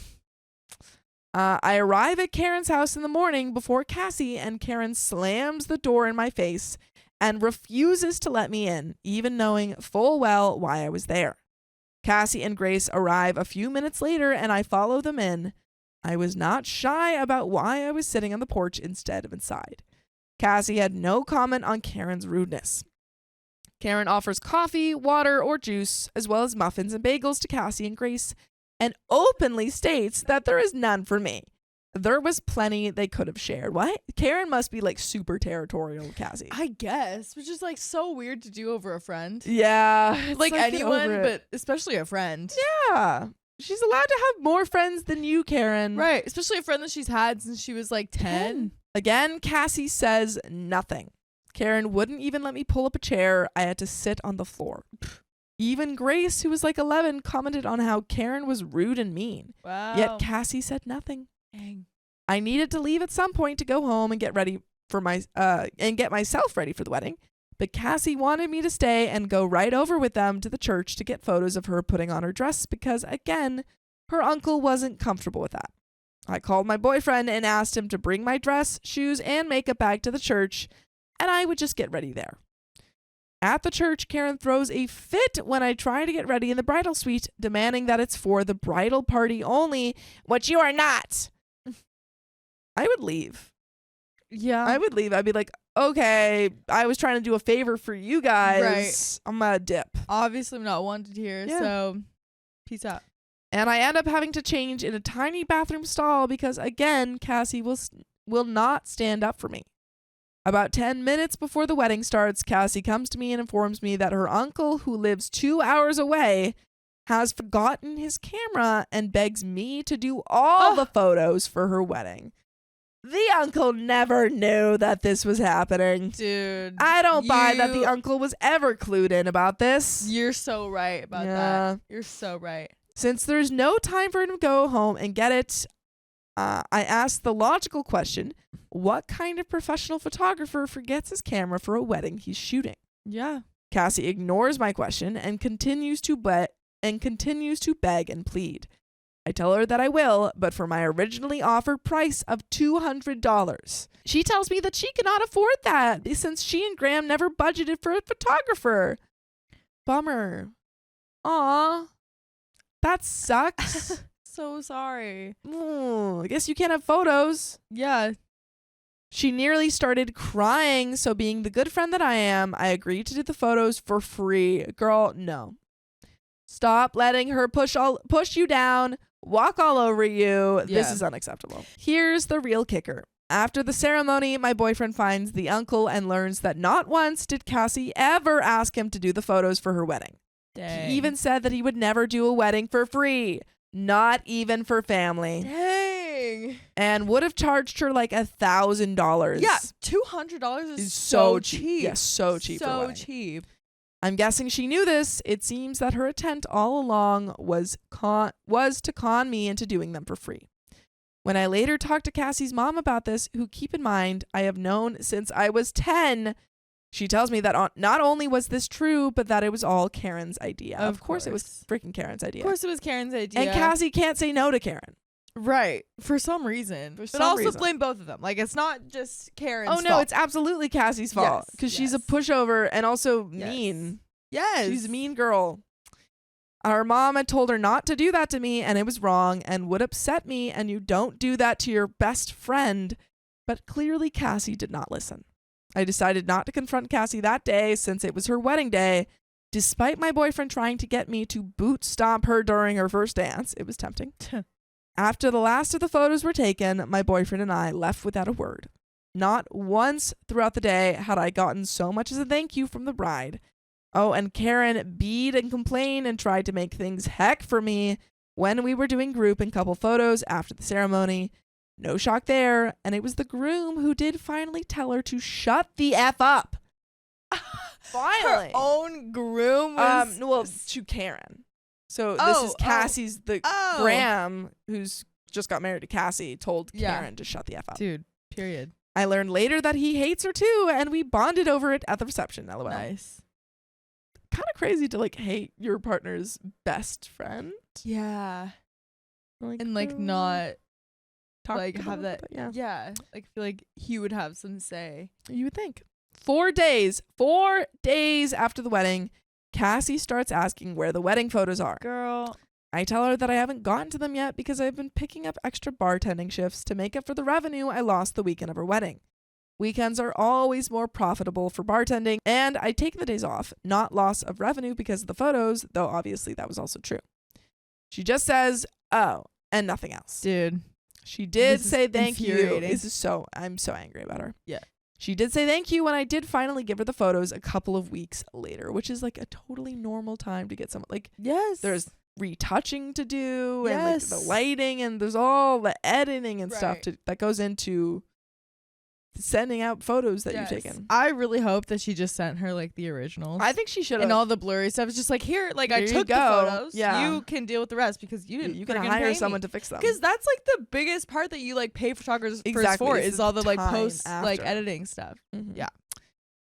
S5: I arrive at Karen's house in the morning before Cassie, and Karen slams the door in my face and refuses to let me in, even knowing full well why I was there. Cassie and Grace arrive a few minutes later, and I follow them in. I was not shy about why I was sitting on the porch instead of inside. Cassie had no comment on Karen's rudeness. Karen offers coffee, water, or juice, as well as muffins and bagels to Cassie and Grace, and openly states that there is none for me. There was plenty they could have shared. What? Karen must be like super territorial, Cassie.
S8: I guess, which is like so weird to do over a friend.
S5: Yeah. It's
S8: Like
S5: get
S8: anyone,
S5: over it.
S8: but especially a friend.
S5: Yeah. She's allowed to have more friends than you, Karen.
S8: Right. Especially a friend that she's had since she was like 10.
S5: Again, Cassie says nothing. Karen wouldn't even let me pull up a chair. I had to sit on the floor. Even Grace, who was like 11, commented on how Karen was rude and mean.
S8: Wow.
S5: Yet Cassie said nothing.
S8: Dang.
S5: I needed to leave at some point to go home and get ready for get myself ready for the wedding. But Cassie wanted me to stay and go right over with them to the church to get photos of her putting on her dress because, again, her uncle wasn't comfortable with that. I called my boyfriend and asked him to bring my dress, shoes, and makeup bag to the church, and I would just get ready there. At the church, Karen throws a fit when I try to get ready in the bridal suite, demanding that it's for the bridal party only, which you are not. I would leave.
S8: Yeah.
S5: I would leave. I'd be like, okay, I was trying to do a favor for you guys.
S8: Right.
S5: I'm gonna dip.
S8: Obviously, I'm not wanted here,
S5: Yeah.
S8: so peace out.
S5: And I end up having to change in a tiny bathroom stall because, again, Cassie will not stand up for me. About 10 minutes before the wedding starts, Cassie comes to me and informs me that her uncle, who lives 2 hours away, has forgotten his camera and begs me to do all the photos for her wedding. The uncle never knew that this was happening.
S8: Dude.
S5: I don't buy that the uncle was ever clued in about this.
S8: You're so right about
S5: Yeah.
S8: that. You're so right.
S5: Since there's no time for him to go home and get it, I asked the logical question, what kind of professional photographer forgets his camera for a wedding he's shooting?
S8: Yeah.
S5: Cassie ignores my question and continues to beg and plead. I tell her that I will, but for my originally offered price of $200. She tells me that she cannot afford that since she and Graham never budgeted for a photographer. Bummer. Aw. That sucks.
S8: So sorry.
S5: I guess you can't have photos.
S8: Yeah.
S5: She nearly started crying, so being the good friend that I am, I agreed to do the photos for free. Girl, no. Stop letting her push you down, walk all over you. This
S8: Yeah.
S5: is unacceptable. Here's the real kicker. After the ceremony, my boyfriend finds the uncle and learns that not once did Cassie ever ask him to do the photos for her wedding.
S8: Dang.
S5: He even said that he would never do a wedding for free, not even for family,
S8: Dang.
S5: and would have charged her like $1,000.
S8: Yeah. $200 is
S5: It's
S8: so
S5: cheap.
S8: cheap.
S5: Yeah, so cheap for a
S8: So
S5: wedding.
S8: cheap.
S5: I'm guessing she knew this. It seems that her intent all along was to con me into doing them for free. When I later talked to Cassie's mom about this, who, keep in mind, I have known since I was 10, she tells me that not only was this true, but that it was all Karen's idea. Of course it was freaking Karen's idea.
S8: Of course it was Karen's idea.
S5: And Cassie can't say no to Karen.
S8: Right. For some reason. But
S5: some
S8: also
S5: reason.
S8: blame both of them. Like, it's not just Karen's
S5: Oh, no,
S8: fault.
S5: it's absolutely Cassie's fault.
S8: Yes,
S5: Because she's a
S8: yes.
S5: pushover and also
S8: Yes.
S5: mean.
S8: Yes.
S5: She's a mean girl. Our mom had told her not to do that to me, and it was wrong and would upset me, and you don't do that to your best friend. But clearly Cassie did not listen. I decided not to confront Cassie that day since it was her wedding day, despite my boyfriend trying to get me to boot stomp her during her first dance. It was tempting. After the last of the photos were taken, my boyfriend and I left without a word. Not once throughout the day had I gotten so much as a thank you from the bride. Oh, and Karen beat and complained and tried to make things heck for me when we were doing group and couple photos after the ceremony. No shock there, and it was the groom who did finally tell her to shut the F up. Finally.
S8: Her own groom was...
S5: Well, to Karen. So this is Cassie's, Graham, who's just got married to Cassie, told Karen to shut the F up.
S8: Dude, period.
S5: I learned later that he hates her too, and we bonded over it at the reception, LOL.
S8: Nice.
S5: kind of crazy to like hate your partner's best friend.
S8: Yeah.
S5: Like,
S8: And like not
S5: talk
S8: like
S5: about
S8: have
S5: it,
S8: that.
S5: but yeah.
S8: Yeah. Like feel like he would have some say.
S5: You would think. 4 days after the wedding, Cassie starts asking where the wedding photos are.
S8: Girl.
S5: I tell her that I haven't gotten to them yet because I've been picking up extra bartending shifts to make up for the revenue I lost the weekend of her wedding. Weekends are always more profitable for bartending, and I take the days off, not loss of revenue because of the photos, though obviously that was also true. She just says, oh, and nothing else.
S8: Dude.
S5: She did
S8: This is
S5: say thank you.
S8: infuriating.
S5: I'm so angry about her.
S8: Yeah.
S5: She did say thank you when I did finally give her the photos a couple of weeks later, which is like a totally normal time to get someone. Like,
S8: Yes.
S5: there's retouching to do and like the
S8: Yes.
S5: lighting, and there's all the editing and stuff
S8: Right.
S5: that goes into sending out photos that
S8: Yes.
S5: you've taken.
S8: I really hope that she just sent her like the originals.
S5: I think she should have.
S8: and all the blurry stuff is just like, here, like I
S5: Here you
S8: took the
S5: go.
S8: photos.
S5: Yeah.
S8: You can deal with the rest because you didn't.
S5: you can hire someone to fix them.
S8: Because that's like the biggest part that you like pay photographers
S5: Exactly,
S8: for
S5: it's
S8: is
S5: the
S8: all the like
S5: time
S8: post like
S5: after.
S8: editing stuff.
S5: Mhm.
S8: Yeah.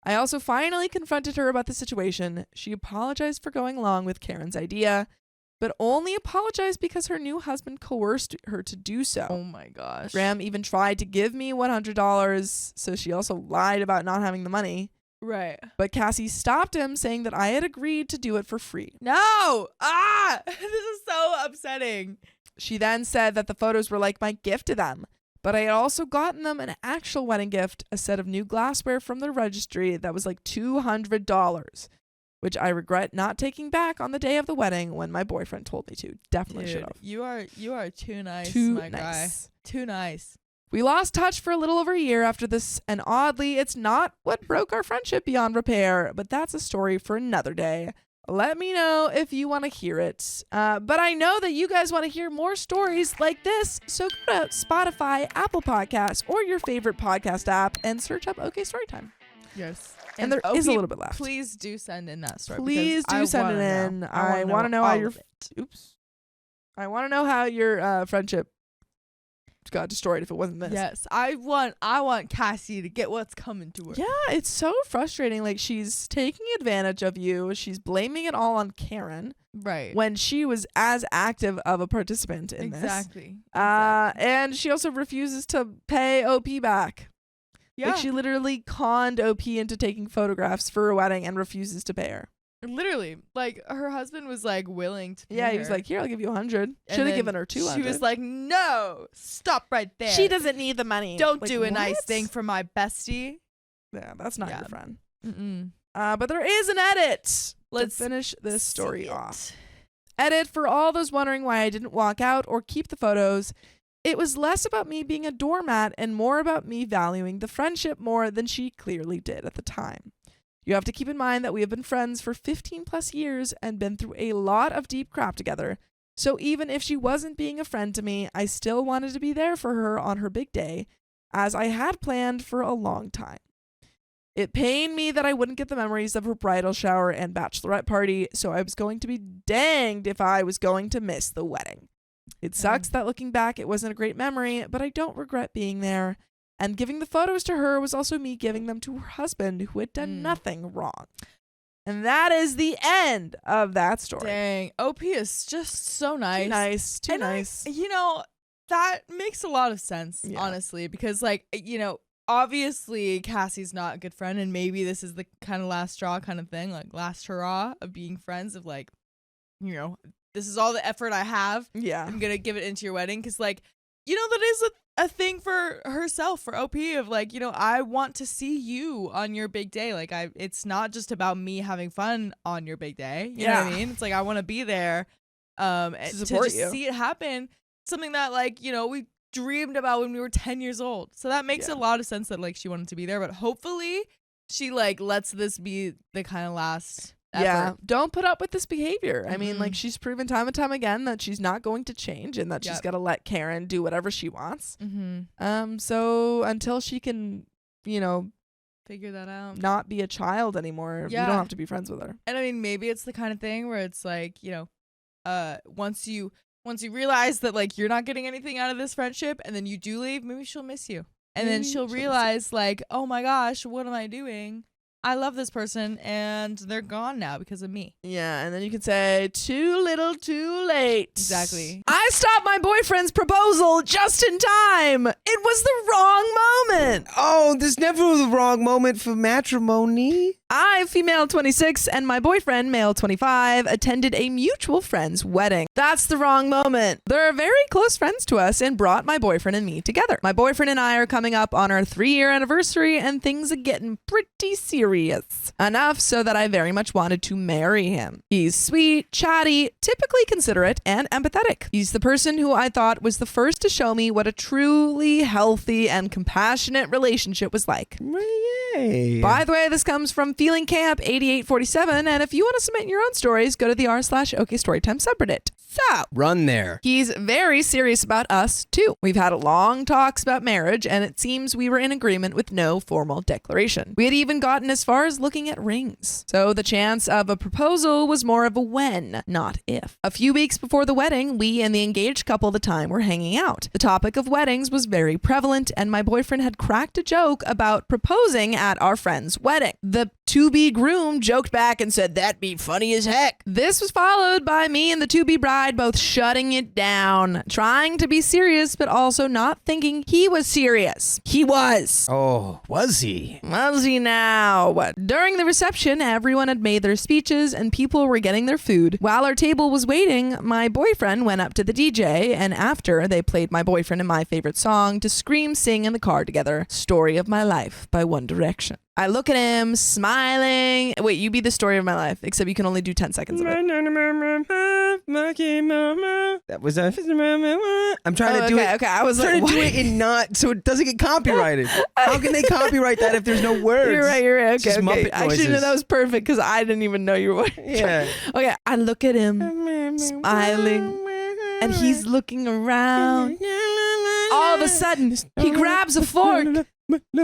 S5: I also finally confronted her about the situation. She apologized for going along with Karen's idea, but only apologized because her new husband coerced her to do so.
S8: Oh my gosh.
S5: Graham even tried to give me $100, so she also lied about not having the money.
S8: Right.
S5: But Cassie stopped him, saying that I had agreed to do it for free.
S8: No. This is so upsetting.
S5: She then said that the photos were like my gift to them, but I had also gotten them an actual wedding gift, a set of new glassware from the registry that was like $200, which I regret not taking back on the day of the wedding when my boyfriend told me to. Definitely should
S8: Dude,
S5: have.
S8: you are too nice,
S5: Too
S8: my guy.
S5: nice.
S8: Too nice.
S5: We lost touch for a little over a year after this, and oddly, it's not what broke our friendship beyond repair, but that's a story for another day. Let me know if you want to hear it. But I know that you guys want to hear more stories like this, so go to Spotify, Apple Podcasts, or your favorite podcast app and search up OK Storytime.
S8: Yes.
S5: And there is a
S8: OP,
S5: little bit left.
S8: Please do send in that story.
S5: Please
S8: because
S5: do
S8: I
S5: send
S8: wanna
S5: it in.
S8: know.
S5: I want to know how
S8: all
S5: your
S8: of it.
S5: oops. I want to know how your friendship got destroyed if it wasn't this.
S8: Yes, I want Cassie to get what's coming to her.
S5: Yeah, it's so frustrating. Like, she's taking advantage of you. She's blaming it all on Karen
S8: Right.
S5: when she was as active of a participant in this.
S8: Exactly.
S5: And she also refuses to pay OP back.
S8: Yeah.
S5: Like, she literally conned OP into taking photographs for a wedding and refuses to pay her.
S8: Literally, like her husband was like willing to. Pay
S5: Yeah, he was
S8: her.
S5: like, "Here, I'll give you 100."
S8: And
S5: Should have
S8: then
S5: given her 200.
S8: She was like, "No, stop right there.
S5: "She doesn't need the money.
S8: Don't
S5: Like,
S8: do a nice
S5: what?
S8: thing for my bestie."
S5: Yeah, that's not
S8: Yeah.
S5: your friend.
S8: Mm-mm.
S5: But there is an edit.
S8: Let's
S5: to finish this story
S8: See it.
S5: off. Edit for all those wondering why I didn't walk out or keep the photos. It was less about me being a doormat and more about me valuing the friendship more than she clearly did at the time. You have to keep in mind that we have been friends for 15 plus years and been through a lot of deep crap together. So even if she wasn't being a friend to me, I still wanted to be there for her on her big day, as I had planned for a long time. It pained me that I wouldn't get the memories of her bridal shower and bachelorette party, so I was going to be danged if I was going to miss the wedding. It sucks that looking back it wasn't a great memory, but I don't regret being there. And giving the photos to her was also me giving them to her husband, who had done nothing wrong. And that is the end of that story.
S8: Dang, OP is just so nice.
S5: Too nice. Too
S8: And
S5: nice.
S8: That makes a lot of sense,
S5: Yeah.
S8: honestly, because like, obviously Cassie's not a good friend, and maybe this is the kind of last straw kind of thing, like last hurrah of being friends, of like, this is all the effort I have.
S5: Yeah.
S8: I'm gonna give it into your wedding, because like, that is a thing for herself, for OP, of like, I want to see you on your big day. Like, it's not just about me having fun on your big day. You know what I mean? It's like, I want to be there, to
S5: support
S8: just
S5: you.
S8: see it happen. Something that like, we dreamed about when we were 10 years old. So that makes a lot of sense that like she wanted to be there, but hopefully she like lets this be the kind of last effort.
S5: Yeah, don't put up with this behavior. I mean, like, she's proven time and time again that she's not going to change and that she's got to let Karen do whatever she wants. So until she can,
S8: figure that out,
S5: not be a child anymore, you don't have to be friends with her.
S8: And I mean, maybe it's the kind of thing where it's like, once you realize that like you're not getting anything out of this friendship and then you do leave, maybe she'll miss you. And then she'll realize like, oh my gosh, what am I doing? I love this person and they're gone now because of me.
S5: Yeah, and then you can say, too little, too late.
S8: Exactly.
S5: I stopped my boyfriend's proposal just in time. It was the wrong moment.
S4: Oh, there's never the wrong moment for matrimony.
S5: I, female 26, and my boyfriend, male 25, attended a mutual friend's wedding. That's the wrong moment. They're very close friends to us and brought my boyfriend and me together. My boyfriend and I are coming up on our 3-year anniversary and things are getting pretty serious. Enough so that I very much wanted to marry him. He's sweet, chatty, typically considerate, and empathetic. He's the person who I thought was the first to show me what a truly healthy and compassionate relationship was like.
S4: Yay.
S5: By the way, this comes from Feeling Camp 8847, and if you want to submit your own stories, go to the r/OKStorytime subreddit. So,
S4: Run there.
S5: he's very serious about us, too. We've had long talks about marriage, and it seems we were in agreement with no formal declaration. We had even gotten as far as looking at rings. So the chance of a proposal was more of a when, not if. A few weeks before the wedding, we and the engaged couple at the time were hanging out. The topic of weddings was very prevalent, and my boyfriend had cracked a joke about proposing at our friend's wedding. The to-be groom joked back and said, "That'd be funny as heck." This was followed by me and the to-be bride both shutting it down, trying to be serious, but also not thinking he was serious. He was.
S4: Oh, was he?
S5: Was he now? During the reception, everyone had made their speeches and people were getting their food. While our table was waiting, my boyfriend went up to the DJ, and after they played my boyfriend and my favorite song to scream sing in the car together, Story of My Life by One Direction. I look at him, smiling. Wait, you be the story of my life, except you can only do 10 seconds of it.
S4: That was I'm trying to do it.
S5: Okay, I was
S4: Trying
S5: like,
S4: to do
S5: what?
S4: it in not so it doesn't get copyrighted. How can they copyright that if there's no words?
S5: You're right.
S4: It's
S5: Okay,
S4: just
S5: okay.
S4: Muppet
S5: Actually, no,
S4: noises.
S5: that was perfect because I didn't even know you were.
S4: Yeah.
S5: Okay, I look at him, smiling, and he's looking around. All of a sudden, he grabs a fork,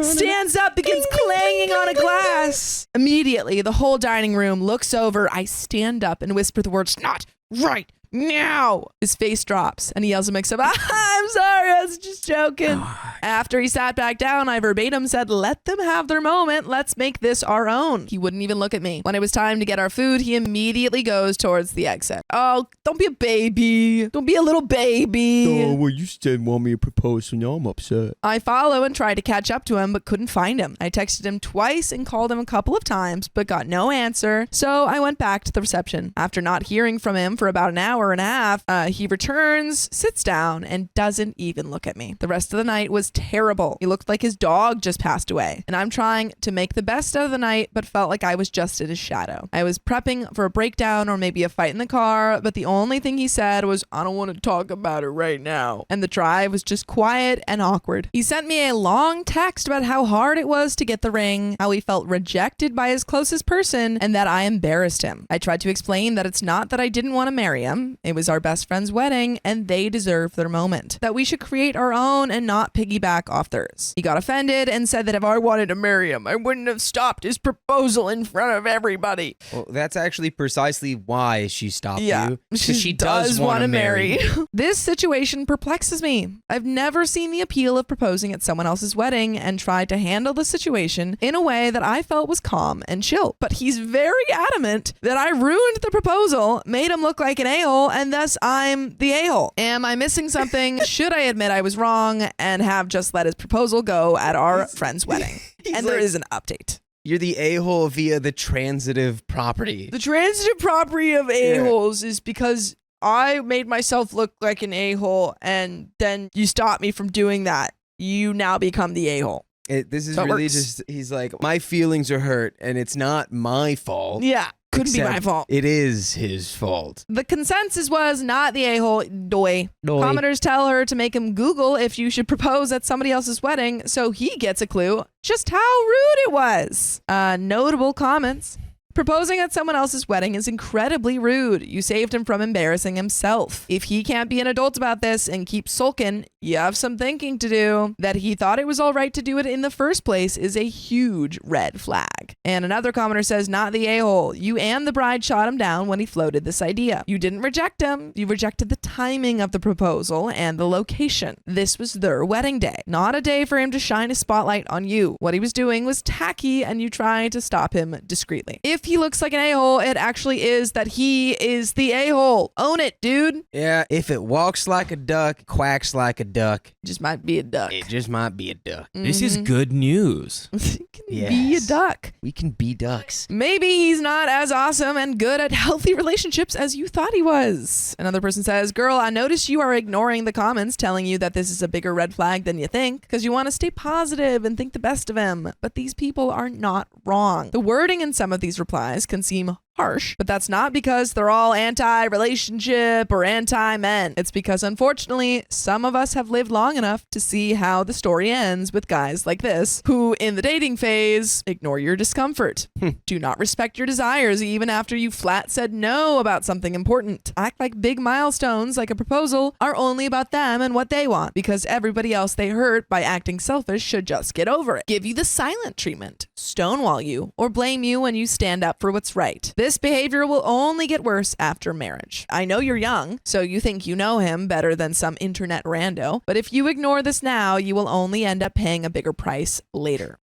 S5: stands up, begins clanging on a glass. Immediately, the whole dining room looks over. I stand up and whisper the words, "Not right now." His face drops and he yells at me, "I'm sorry, I was just joking." After he sat back down, I verbatim said, "Let them have their moment. Let's make this our own." He wouldn't even look at me. When it was time to get our food, he immediately goes towards the exit. "Oh, don't be a baby. Don't be a little baby."
S4: well, you said want me to propose, so now I'm upset.
S5: I follow and tried to catch up to him, but couldn't find him. I texted him twice and called him a couple of times, but got no answer. So I went back to the reception. After not hearing from him for about an hour and a half, he returns, sits down, and doesn't even look at me. The rest of the night was terrible. He looked like his dog just passed away. And I'm trying to make the best out of the night, but felt like I was just in his shadow. I was prepping for a breakdown or maybe a fight in the car, but the only thing he said was, "I don't want to talk about it right now." And the drive was just quiet and awkward. He sent me a long text about how hard it was to get the ring, how he felt rejected by his closest person, and that I embarrassed him. I tried to explain that it's not that I didn't want to marry him. It was our best friend's wedding, and they deserve their moment. That we should create our own and not piggyback off theirs. He got offended and said that if I wanted to marry him, I wouldn't have stopped his proposal in front of everybody.
S4: Well, that's actually precisely why she stopped
S5: Yeah,
S4: you. Because she does want to marry.
S5: This situation perplexes me. I've never seen the appeal of proposing at someone else's wedding and tried to handle the situation in a way that I felt was calm and chill. But he's very adamant that I ruined the proposal, made him look like an a-hole, and thus I'm the a-hole. Am I missing something? Should I admit I was wrong and have just let his proposal go at our friend's wedding? And there
S4: like-
S5: is an update.
S4: You're the a-hole via the transitive property.
S5: The transitive property of a-holes is because I made myself look like an a-hole, and then you stop me from doing that. You now become the a-hole.
S4: This is
S5: So it
S4: really
S5: works.
S4: just, he's like, my feelings are hurt, and it's not my fault.
S5: Yeah, couldn't be my
S4: except
S5: fault.
S4: It is his fault.
S5: The consensus was not the a-hole, doy.
S4: Doy.
S5: Commenters tell her to make him Google if you should propose at somebody else's wedding, so he gets a clue just how rude it was. Notable comments. Proposing at someone else's wedding is incredibly rude. You saved him from embarrassing himself. If he can't be an adult about this and keep sulking, you have some thinking to do. That he thought it was all right to do it in the first place is a huge red flag. And another commenter says, not the a-hole. You and the bride shot him down when he floated this idea. You didn't reject him. You rejected the timing of the proposal and the location. This was their wedding day, not a day for him to shine a spotlight on you. What he was doing was tacky and you tried to stop him discreetly. If he looks like an a-hole, it actually is that he is the a-hole. Own it, dude.
S4: Yeah, if it walks like a duck, quacks like a duck.
S5: Just might be a duck.
S4: It just might be a duck.
S7: This is good news.
S5: It can be a duck.
S4: We can be ducks.
S5: Maybe he's not as awesome and good at healthy relationships as you thought he was. Another person says, girl, I notice you are ignoring the comments telling you that this is a bigger red flag than you think because you want to stay positive and think the best of him. But these people are not wrong. The wording in some of these replies can seem harsh, but that's not because they're all anti-relationship or anti-men. It's because unfortunately, some of us have lived long enough to see how the story ends with guys like this, who in the dating phase ignore your discomfort, do not respect your desires even after you flat said no about something important, act like big milestones like a proposal are only about them and what they want because everybody else they hurt by acting selfish should just get over it, give you the silent treatment, stonewall you, or blame you when you stand up for what's right. This behavior will only get worse after marriage. I know you're young, so you think you know him better than some internet rando, but if you ignore this now, you will only end up paying a bigger price later.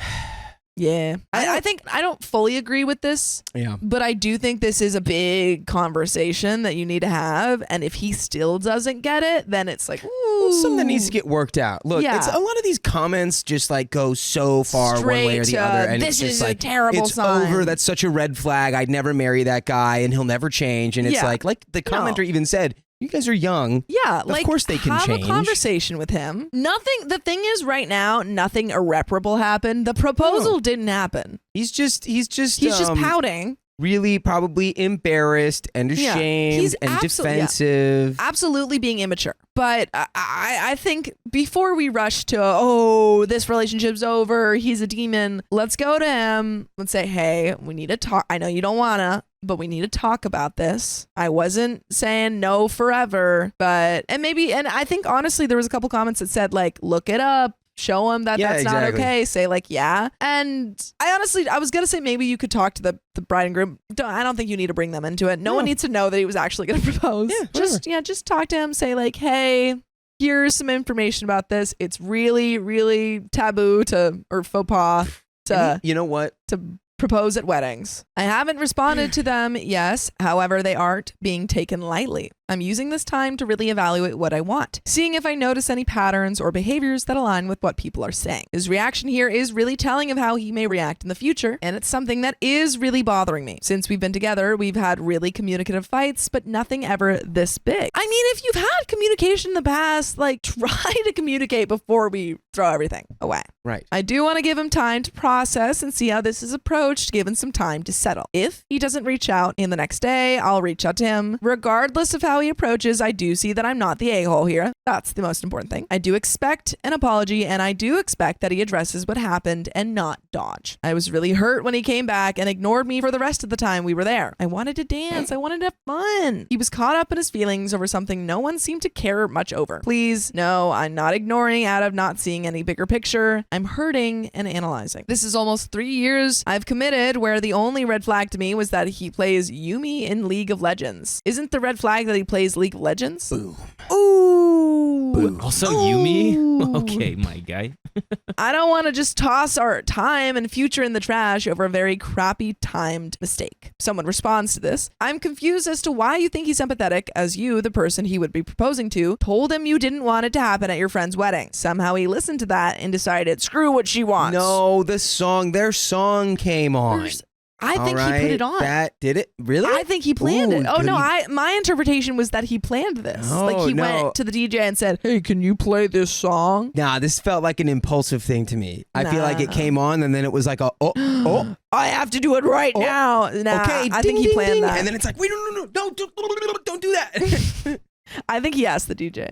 S5: Yeah. I think I don't fully agree with this.
S4: Yeah.
S5: But I do think this is a big conversation that you need to have. And if he still doesn't get it, then it's like, ooh.
S4: Something that needs to get worked out. Look,
S5: Yeah.
S4: it's a lot of these comments just like go so far one way or
S5: Straight
S4: the
S5: to,
S4: other. And
S5: this
S4: it's
S5: is
S4: just
S5: a
S4: like,
S5: terrible
S4: it's
S5: sign.
S4: over. That's such a red flag. I'd never marry that guy and he'll never change. And it's
S5: Yeah.
S4: like the
S5: No.
S4: commenter even said, you guys are young.
S5: Yeah,
S4: Of
S5: like
S4: course they can
S5: have
S4: change.
S5: a conversation with him. Nothing. The thing is, right now, nothing irreparable happened. The proposal didn't happen.
S4: He's just
S5: He's just pouting.
S4: really probably embarrassed and
S5: Yeah.
S4: ashamed
S5: He's
S4: and
S5: yeah.
S4: defensive.
S5: Absolutely being immature. But I think before we rush to, oh, this relationship's over, he's a demon, let's go to him. Let's say, hey, we need to talk. I know you don't wanna, but we need to talk about this. I wasn't saying no forever, but, and I think honestly, there was a couple comments that said like, look it up. Show him that
S4: Yeah,
S5: that's
S4: exactly.
S5: not okay. Say like, yeah. And I was going to say maybe you could talk to the bride and groom. I don't think you need to bring them into it. No one needs to know that he was actually going to propose.
S4: Yeah,
S5: Just talk to him. Say like, hey, here's some information about this. It's really, really taboo or faux pas to,
S4: You know what?
S5: to propose at weddings. I haven't responded to them, yes. However, they aren't being taken lightly. I'm using this time to really evaluate what I want, seeing if I notice any patterns or behaviors that align with what people are saying. His reaction here is really telling of how he may react in the future, and it's something that is really bothering me. Since we've been together, we've had really communicative fights, but nothing ever this big. I mean, if you've had communication in the past, like try to communicate before we throw everything away.
S4: Right.
S5: I do want to give him time to process and see how this is approached, give him some time to settle. If he doesn't reach out in the next day, I'll reach out to him. Regardless of how he approaches, I do see that I'm not the a-hole here. That's the most important thing. I do expect an apology, and I do expect that he addresses what happened and not dodge. I was really hurt when he came back and ignored me for the rest of the time we were there. I wanted to dance. I wanted to have fun. He was caught up in his feelings over something no one seemed to care much over. Please, no, I'm not ignoring out of not seeing any bigger picture. I'm hurting and analyzing. This is almost 3 years I've committed where the only red flag to me was that he plays Yumi in League of Legends. Isn't the red flag that he plays League of Legends?
S4: Boom.
S5: Ooh.
S4: Boom.
S7: Also, Yumi.
S5: Ooh.
S7: Okay, my guy.
S5: I don't want to just toss our time and future in the trash over a very crappy timed mistake. Someone responds to this. I'm confused as to why you think he's empathetic, as you, the person he would be proposing to, told him you didn't want it to happen at your friend's wedding. Somehow he listened to that and decided, screw what she wants.
S4: No, their song came on.
S5: I think he put it on.
S4: That did it? Really?
S5: I think he planned
S4: Ooh,
S5: it. Oh no,
S4: goody.
S5: my interpretation was that he planned this.
S4: Oh,
S5: like he
S4: no.
S5: went to the DJ and said, "Hey, can you play this song?"
S4: Nah, this felt like an impulsive thing to me. I feel like it
S5: Nah.
S4: came on and then it was like oh.
S5: I have to do it right now. Nah,
S4: Okay,
S5: I
S4: ding,
S5: think he
S4: ding,
S5: planned
S4: ding.
S5: that.
S4: And then it's like, wait, no, don't do that.
S5: I think he asked the DJ.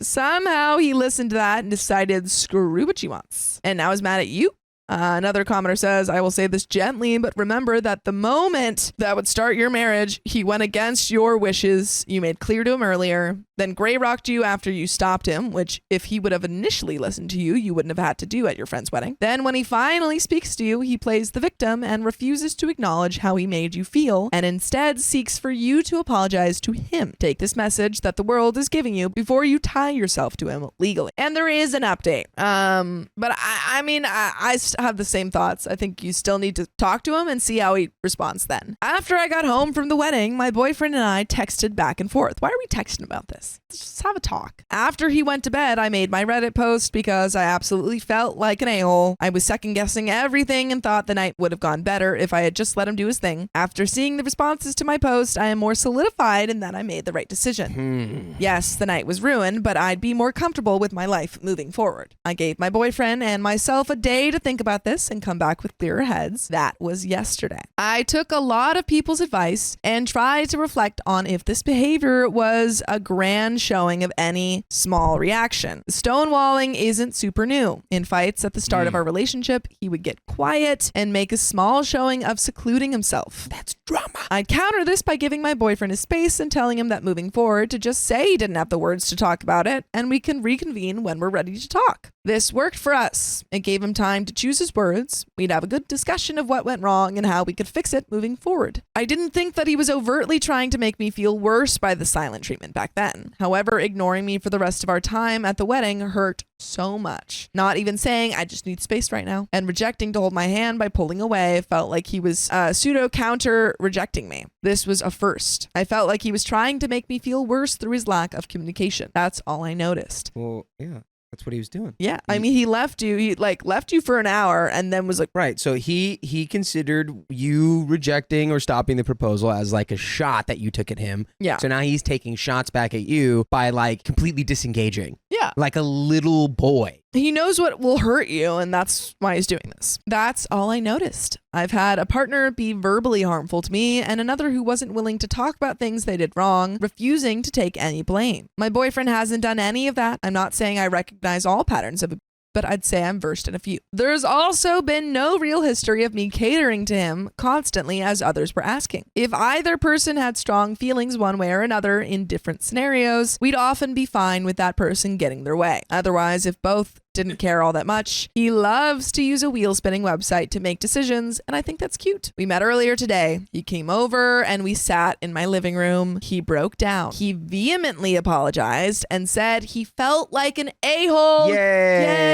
S5: Somehow he listened to that and decided, screw what she wants. And now he's mad at you. Another commenter says, I will say this gently, but remember that the moment that would start your marriage, he went against your wishes. You made clear to him earlier, then gray rocked you after you stopped him, which if he would have initially listened to you, you wouldn't have had to do at your friend's wedding. Then when he finally speaks to you, he plays the victim and refuses to acknowledge how he made you feel and instead seeks for you to apologize to him. Take this message that the world is giving you before you tie yourself to him legally. And there is an update. But I have the same thoughts. I think you still need to talk to him and see how he responds then. After I got home from the wedding, my boyfriend and I texted back and forth. Why are we texting about this? Let's just have a talk. After he went to bed, I made my Reddit post because I absolutely felt like an a-hole. I was second guessing everything and thought the night would have gone better if I had just let him do his thing. After seeing the responses to my post, I am more solidified in that I made the right decision. Yes, the night was ruined, but I'd be more comfortable with my life moving forward. I gave my boyfriend and myself a day to think about this and come back with clearer heads. That was yesterday. I took a lot of people's advice and tried to reflect on if this behavior was a grand showing of any small reaction. Stonewalling isn't super new. In fights at the start of our relationship, he would get quiet and make a small showing of secluding himself. That's drama. I'd counter this by giving my boyfriend his space and telling him that moving forward to just say he didn't have the words to talk about it and we can reconvene when we're ready to talk. This worked for us. It gave him time to choose his words. We'd have a good discussion of what went wrong and how we could fix it moving forward. I didn't think that he was overtly trying to make me feel worse by the silent treatment back then. However, ignoring me for the rest of our time at the wedding hurt so much. Not even saying, I just need space right now, and rejecting to hold my hand by pulling away felt like he was pseudo-counter rejecting me. This was a first. I felt like he was trying to make me feel worse through his lack of communication. That's all I noticed.
S4: Well, yeah. That's what he was doing.
S5: Yeah. I mean, he left you. He left you for an hour and then was like,
S4: right. So he considered you rejecting or stopping the proposal as like a shot that you took at him.
S5: Yeah.
S4: So now he's taking shots back at you by like completely disengaging.
S5: Yeah.
S4: Like a little boy.
S5: He knows what will hurt you, and that's why he's doing this. That's all I noticed. I've had a partner be verbally harmful to me and another who wasn't willing to talk about things they did wrong, refusing to take any blame. My boyfriend hasn't done any of that. I'm not saying I recognize all patterns of abuse, but I'd say I'm versed in a few. There's also been no real history of me catering to him constantly as others were asking. If either person had strong feelings one way or another in different scenarios, we'd often be fine with that person getting their way. Otherwise, if both didn't care all that much, he loves to use a wheel spinning website to make decisions, and I think that's cute. We met earlier today. He came over and we sat in my living room. He broke down. He vehemently apologized and said he felt like an a-hole. Yay!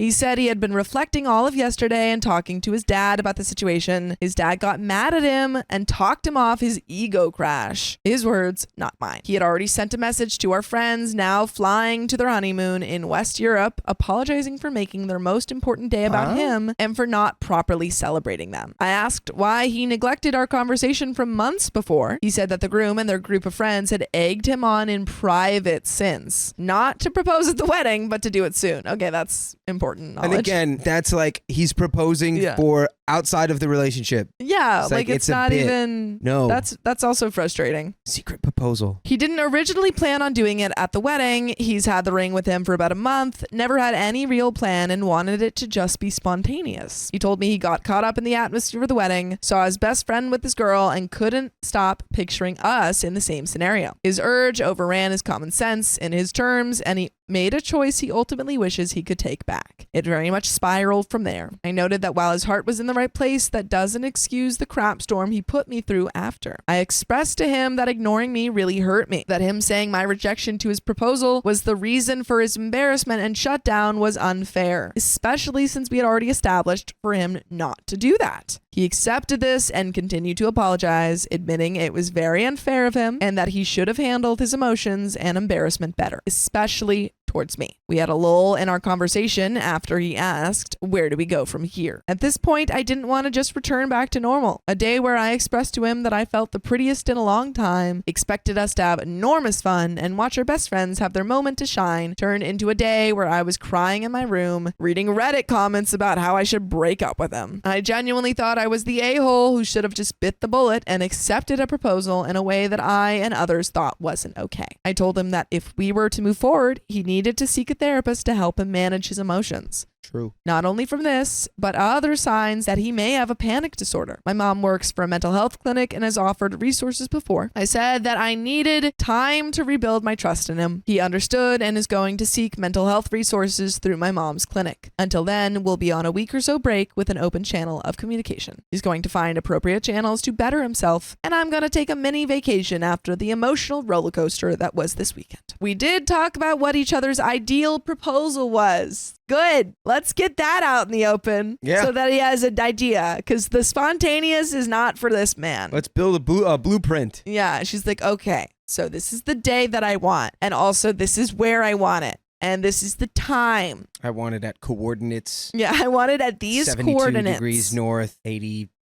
S5: He said he had been reflecting all of yesterday and talking to his dad about the situation. His dad got mad at him and talked him off his ego crash. His words, not mine. He had already sent a message to our friends now flying to their honeymoon in West Europe, apologizing for making their most important day about him and for not properly celebrating them. I asked why he neglected our conversation from months before. He said that the groom and their group of friends had egged him on in private since. Not to propose at the wedding, but to do it soon. Okay, that's important knowledge.
S4: And again, that's like he's proposing for outside of the relationship.
S5: Yeah, like it's not even.
S4: No.
S5: That's also frustrating.
S4: Secret proposal.
S5: He didn't originally plan on doing it at the wedding. He's had the ring with him for about a month, never had any real plan, and wanted it to just be spontaneous. He told me he got caught up in the atmosphere of the wedding, saw his best friend with this girl, and couldn't stop picturing us in the same scenario. His urge overran his common sense in his terms, and he made a choice he ultimately wishes he could take back. It very much spiraled from there. I noted that while his heart was in the right place, that doesn't excuse the crap storm he put me through after. I expressed to him that ignoring me really hurt me, that him saying my rejection to his proposal was the reason for his embarrassment and shutdown was unfair, especially since we had already established for him not to do that. He accepted this and continued to apologize, admitting it was very unfair of him and that he should have handled his emotions and embarrassment better, especially towards me. We had a lull in our conversation after he asked, where do we go from here? At this point, I didn't want to just return back to normal. A day where I expressed to him that I felt the prettiest in a long time, expected us to have enormous fun and watch our best friends have their moment to shine, turned into a day where I was crying in my room, reading Reddit comments about how I should break up with him. I genuinely thought I was the a-hole who should have just bit the bullet and accepted a proposal in a way that I and others thought wasn't okay. I told him that if we were to move forward, he needed to seek a therapist to help him manage his emotions.
S4: True.
S5: Not only from this, but other signs that he may have a panic disorder. My mom works for a mental health clinic and has offered resources before. I said that I needed time to rebuild my trust in him. He understood and is going to seek mental health resources through my mom's clinic. Until then, we'll be on a week or so break with an open channel of communication. He's going to find appropriate channels to better himself, and I'm going to take a mini vacation after the emotional roller coaster that was this weekend. We did talk about what each other's ideal proposal was. Good. Let's get that out in the open so that he has an idea, because the spontaneous is not for this man.
S4: Let's build a blueprint.
S5: Yeah. She's like, okay, so this is the day that I want. And also this is where I want it. And this is the time.
S4: I want it at coordinates.
S5: Yeah, I want it at these
S4: 72
S5: coordinates.
S4: degrees north,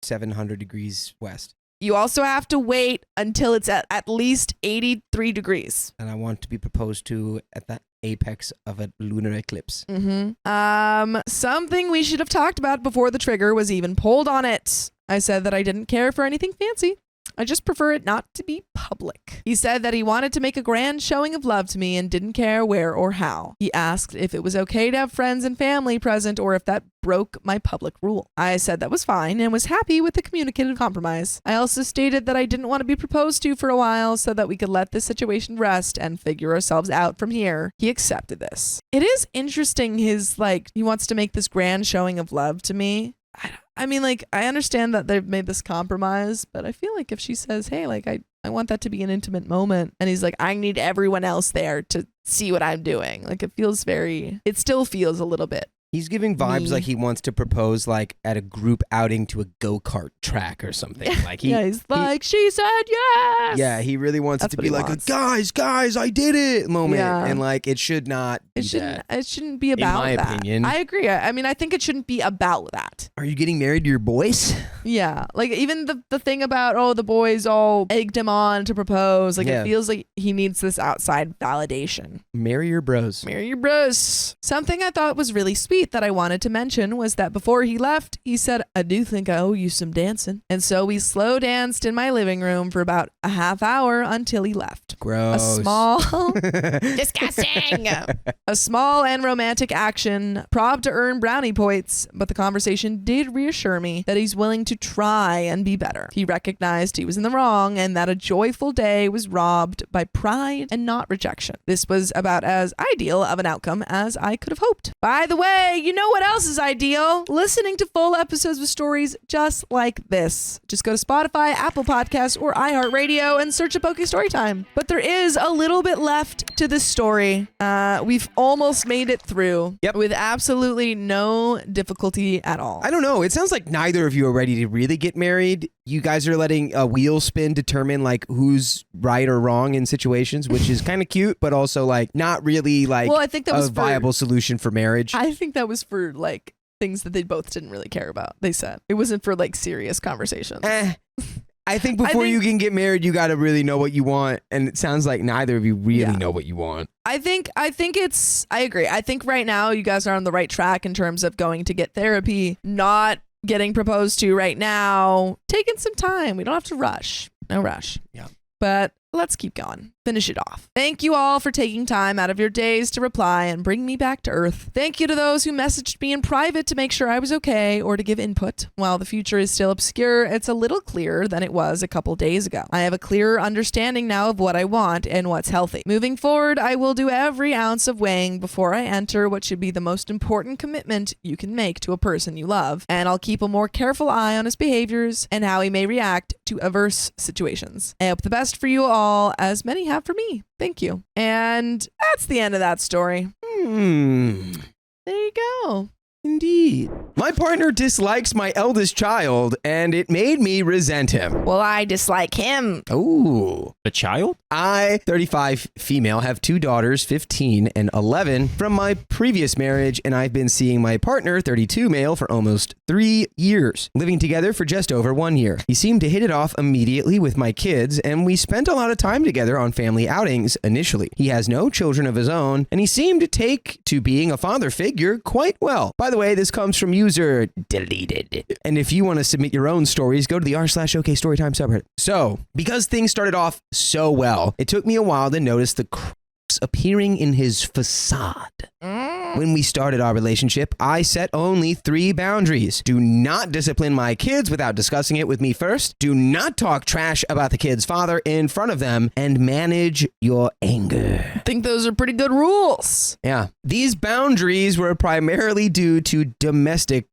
S4: 700 degrees west.
S5: You also have to wait until it's at least 83 degrees.
S4: And I want to be proposed to at the apex of a lunar eclipse.
S5: Something we should have talked about before the trigger was even pulled on it. I said that I didn't care for anything fancy. I just prefer it not to be public. He said that he wanted to make a grand showing of love to me and didn't care where or how. He asked if it was okay to have friends and family present or if that broke my public rule. I said that was fine and was happy with the communicative compromise. I also stated that I didn't want to be proposed to for a while so that we could let this situation rest and figure ourselves out from here. He accepted this. It is interesting he wants to make this grand showing of love to me. I mean, I understand that they've made this compromise, but I feel like if she says, hey, I want that to be an intimate moment, and he's like, I need everyone else there to see what I'm doing. It still feels a little bit.
S4: He's giving vibes like he wants to propose at a group outing to a go-kart track or something.
S5: She said yes.
S4: Yeah, he really wants it to be
S5: wants.
S4: guys, I did it moment.
S5: Yeah.
S4: And it should not be that.
S5: It shouldn't be about
S4: in my
S5: that.
S4: opinion.
S5: I agree. I mean, I think it shouldn't be about that.
S4: Are you getting married to your boys?
S5: Yeah. Even the thing about, the boys all egged him on to propose. It feels like he needs this outside validation.
S4: Marry your bros.
S5: Marry your bros. Something I thought was really sweet that I wanted to mention was that before he left, he said, I do think I owe you some dancing. And so we slow danced in my living room for about a half hour until he left.
S4: Gross.
S5: A small, disgusting, a small and romantic action, prob to earn brownie points, but the conversation did reassure me that he's willing to try and be better. He recognized he was in the wrong and that a joyful day was robbed by pride and not rejection. This was about as ideal of an outcome as I could have hoped. By the way, you know what else is ideal? Listening to full episodes with stories just like this. Just go to Spotify, Apple Podcasts, or iHeartRadio and search up OK Storytime. But there is a little bit left to this story. We've almost made it through with absolutely no difficulty at all.
S4: I don't know. It sounds like neither of you are ready to really get married. You guys are letting a wheel spin determine who's right or wrong in situations, which is kind of cute, but also not really
S5: I think that was
S4: a viable solution for marriage.
S5: I think that was for things that they both didn't really care about. They said it wasn't for serious conversations.
S4: I think before you can get married, you got to really know what you want. And it sounds like neither of you really know what you want.
S5: I agree. I think right now you guys are on the right track in terms of going to get therapy, not getting proposed to right now, taking some time. We don't have to rush. No rush.
S4: Yeah.
S5: But let's keep going. Finish it off. Thank you all for taking time out of your days to reply and bring me back to earth. Thank you to those who messaged me in private to make sure I was okay or to give input. While the future is still obscure, it's a little clearer than it was a couple days ago. I have a clearer understanding now of what I want and what's healthy. Moving forward, I will do every ounce of weighing before I enter what should be the most important commitment you can make to a person you love, and I'll keep a more careful eye on his behaviors and how he may react to adverse situations. I hope the best for you all, as many have for me. Thank you. And that's the end of that story. There you go.
S4: Indeed. My partner dislikes my eldest child, and it made me resent him.
S5: Well, I dislike him.
S4: Ooh.
S6: The child?
S4: I, 35 female, have 2 daughters, 15 and 11, from my previous marriage, and I've been seeing my partner, 32 male, for almost 3 years, living together for just over 1 year. He seemed to hit it off immediately with my kids, and we spent a lot of time together on family outings initially. He has no children of his own, and he seemed to take to being a father figure quite well. By the way, this comes from user deleted. And if you want to submit your own stories, go to the r/OK Storytime subreddit. So, because things started off so well, it took me a while to notice the cracks appearing in his facade. When we started our relationship, I set only 3 boundaries. Do not discipline my kids without discussing it with me first. Do not talk trash about the kid's father in front of them, and manage your anger.
S5: I think those are pretty good rules.
S4: Yeah. These boundaries were primarily due to domestic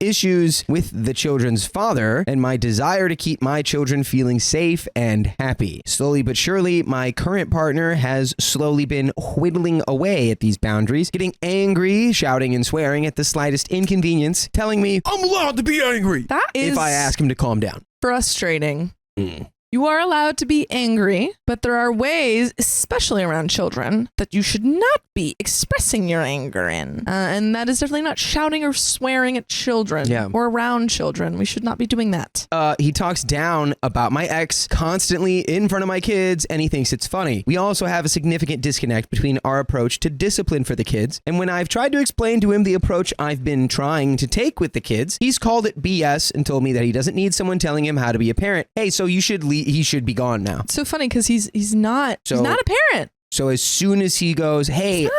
S4: issues with the children's father and my desire to keep my children feeling safe and happy. Slowly but surely, my current partner has slowly been whittling away at these boundaries, getting angry, shouting and swearing at the slightest inconvenience, telling me I'm allowed to be angry
S5: That is
S4: if I ask him to calm down.
S5: frustrating. You are allowed to be angry, but there are ways, especially around children, that you should not be expressing your anger in. And that is definitely not shouting or swearing at children or around children. We should not be doing that.
S4: He talks down about my ex constantly in front of my kids, and he thinks it's funny. We also have a significant disconnect between our approach to discipline for the kids. And when I've tried to explain to him the approach I've been trying to take with the kids, he's called it BS and told me that he doesn't need someone telling him how to be a parent. Hey, so you should leave. He should be gone now.
S5: It's so funny because he's not a parent.
S4: So as soon as he goes, hey,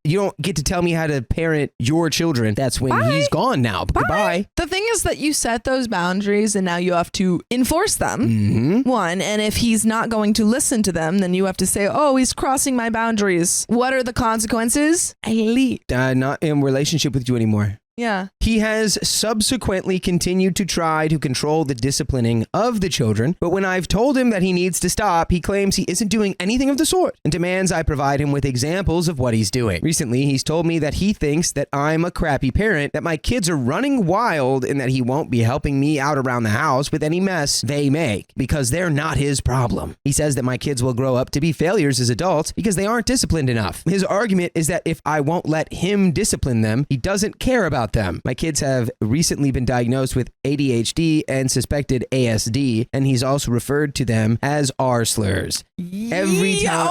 S4: you don't get to tell me how to parent your children, that's when he's gone now. Goodbye.
S5: The thing is that you set those boundaries and now you have to enforce them. One, and if he's not going to listen to them, then you have to say, oh, he's crossing my boundaries. What are the consequences? I leave.
S4: Not in relationship with you anymore.
S5: Yeah.
S4: He has subsequently continued to try to control the disciplining of the children, but when I've told him that he needs to stop, he claims he isn't doing anything of the sort and demands I provide him with examples of what he's doing. Recently, he's told me that he thinks that I'm a crappy parent, that my kids are running wild, and that he won't be helping me out around the house with any mess they make because they're not his problem. He says that my kids will grow up to be failures as adults because they aren't disciplined enough. His argument is that if I won't let him discipline them, he doesn't care about them. My kids have recently been diagnosed with ADHD and suspected ASD, and he's also referred to them as R slurs. Every time,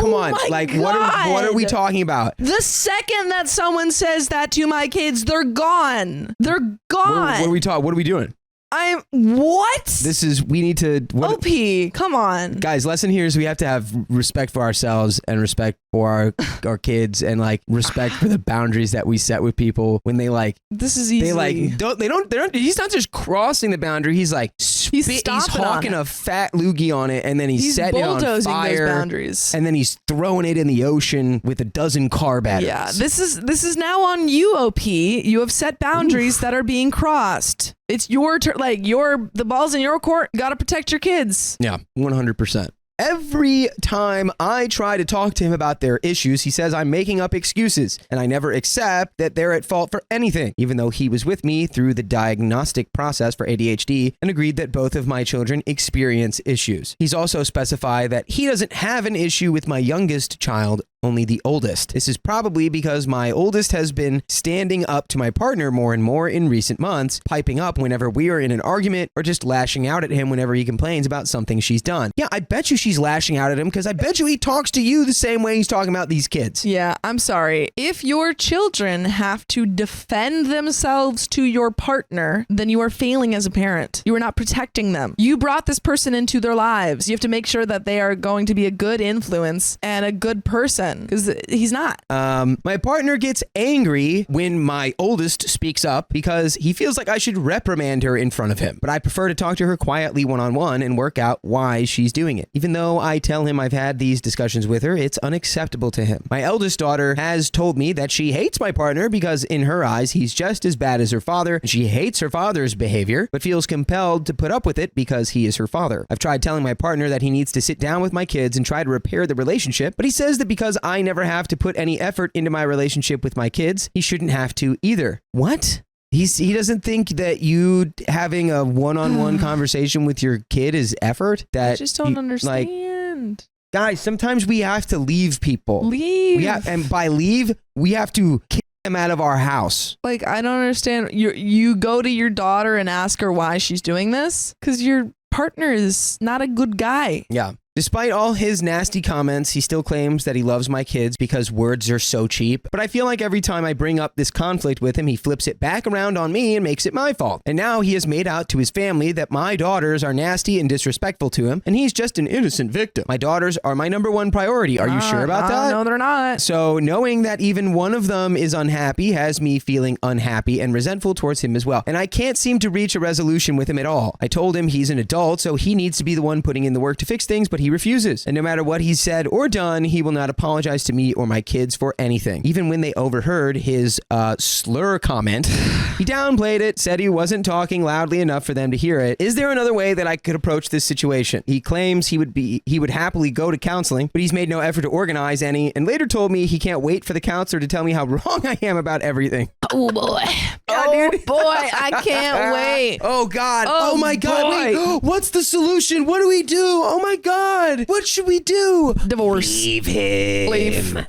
S4: come on, like what are we talking about?
S5: The second that someone says that to my kids, they're gone. They're gone.
S4: What are we doing?
S5: We
S4: need to...
S5: OP, come on.
S4: Guys, lesson here is we have to have respect for ourselves and respect for our kids and like respect for the boundaries that we set with people when they like...
S5: This is easy.
S4: He's not just crossing the boundary, he's like... He's hawking a fat loogie on it and then he's setting it on fire.
S5: Those boundaries.
S4: And then he's throwing it in the ocean with a dozen car batteries.
S5: Yeah, this is now on you, OP. You have set boundaries that are being crossed. It's your turn. Like the ball's in your court. You gotta protect your kids.
S4: Yeah, 100%. Every time I try to talk to him about their issues, he says I'm making up excuses, and I never accept that they're at fault for anything, even though he was with me through the diagnostic process for ADHD and agreed that both of my children experience issues. He's also specified that he doesn't have an issue with my youngest child, only the oldest. This is probably because my oldest has been standing up to my partner more and more in recent months, piping up whenever we are in an argument or just lashing out at him whenever he complains about something she's done. Yeah, I bet you she's lashing out at him because I bet you he talks to you the same way he's talking about these kids.
S5: Yeah, I'm sorry. If your children have to defend themselves to your partner, then you are failing as a parent. You are not protecting them. You brought this person into their lives. You have to make sure that they are going to be a good influence and a good person. Because he's not.
S4: My partner gets angry when my oldest speaks up because he feels like I should reprimand her in front of him. But I prefer to talk to her quietly one-on-one and work out why she's doing it. Even though I tell him I've had these discussions with her, it's unacceptable to him. My eldest daughter has told me that she hates my partner because in her eyes, he's just as bad as her father. And she hates her father's behavior, but feels compelled to put up with it because he is her father. I've tried telling my partner that he needs to sit down with my kids and try to repair the relationship, but he says that because I never have to put any effort into my relationship with my kids, he shouldn't have to either. What? He doesn't think that you having a one-on-one conversation with your kid is effort?
S5: I just don't understand.
S4: Guys, sometimes we have to leave people. And by leave, we have to kick them out of our house.
S5: Like, I don't understand. You go to your daughter and ask her why she's doing this? Because your partner is not a good guy.
S4: Yeah. Despite all his nasty comments, he still claims that he loves my kids because words are so cheap. But I feel like every time I bring up this conflict with him, he flips it back around on me and makes it my fault. And now he has made out to his family that my daughters are nasty and disrespectful to him, and he's just an innocent victim. My daughters are my number one priority. Are you sure about that?
S5: No, they're not.
S4: So knowing that even one of them is unhappy has me feeling unhappy and resentful towards him as well. And I can't seem to reach a resolution with him at all. I told him he's an adult, so he needs to be the one putting in the work to fix things, but he refuses. And no matter what he's said or done, he will not apologize to me or my kids for anything. Even when they overheard his slur comment, he downplayed it, said he wasn't talking loudly enough for them to hear it. Is there another way that I could approach this situation? He claims he would happily go to counseling, but he's made no effort to organize any, and later told me he can't wait for the counselor to tell me how wrong I am about everything.
S5: Oh boy. Oh boy, I can't wait.
S4: Oh God. Oh my God. Wait, what's the solution? What do we do? Oh my God. What should we do?
S5: Divorce.
S4: Leave him.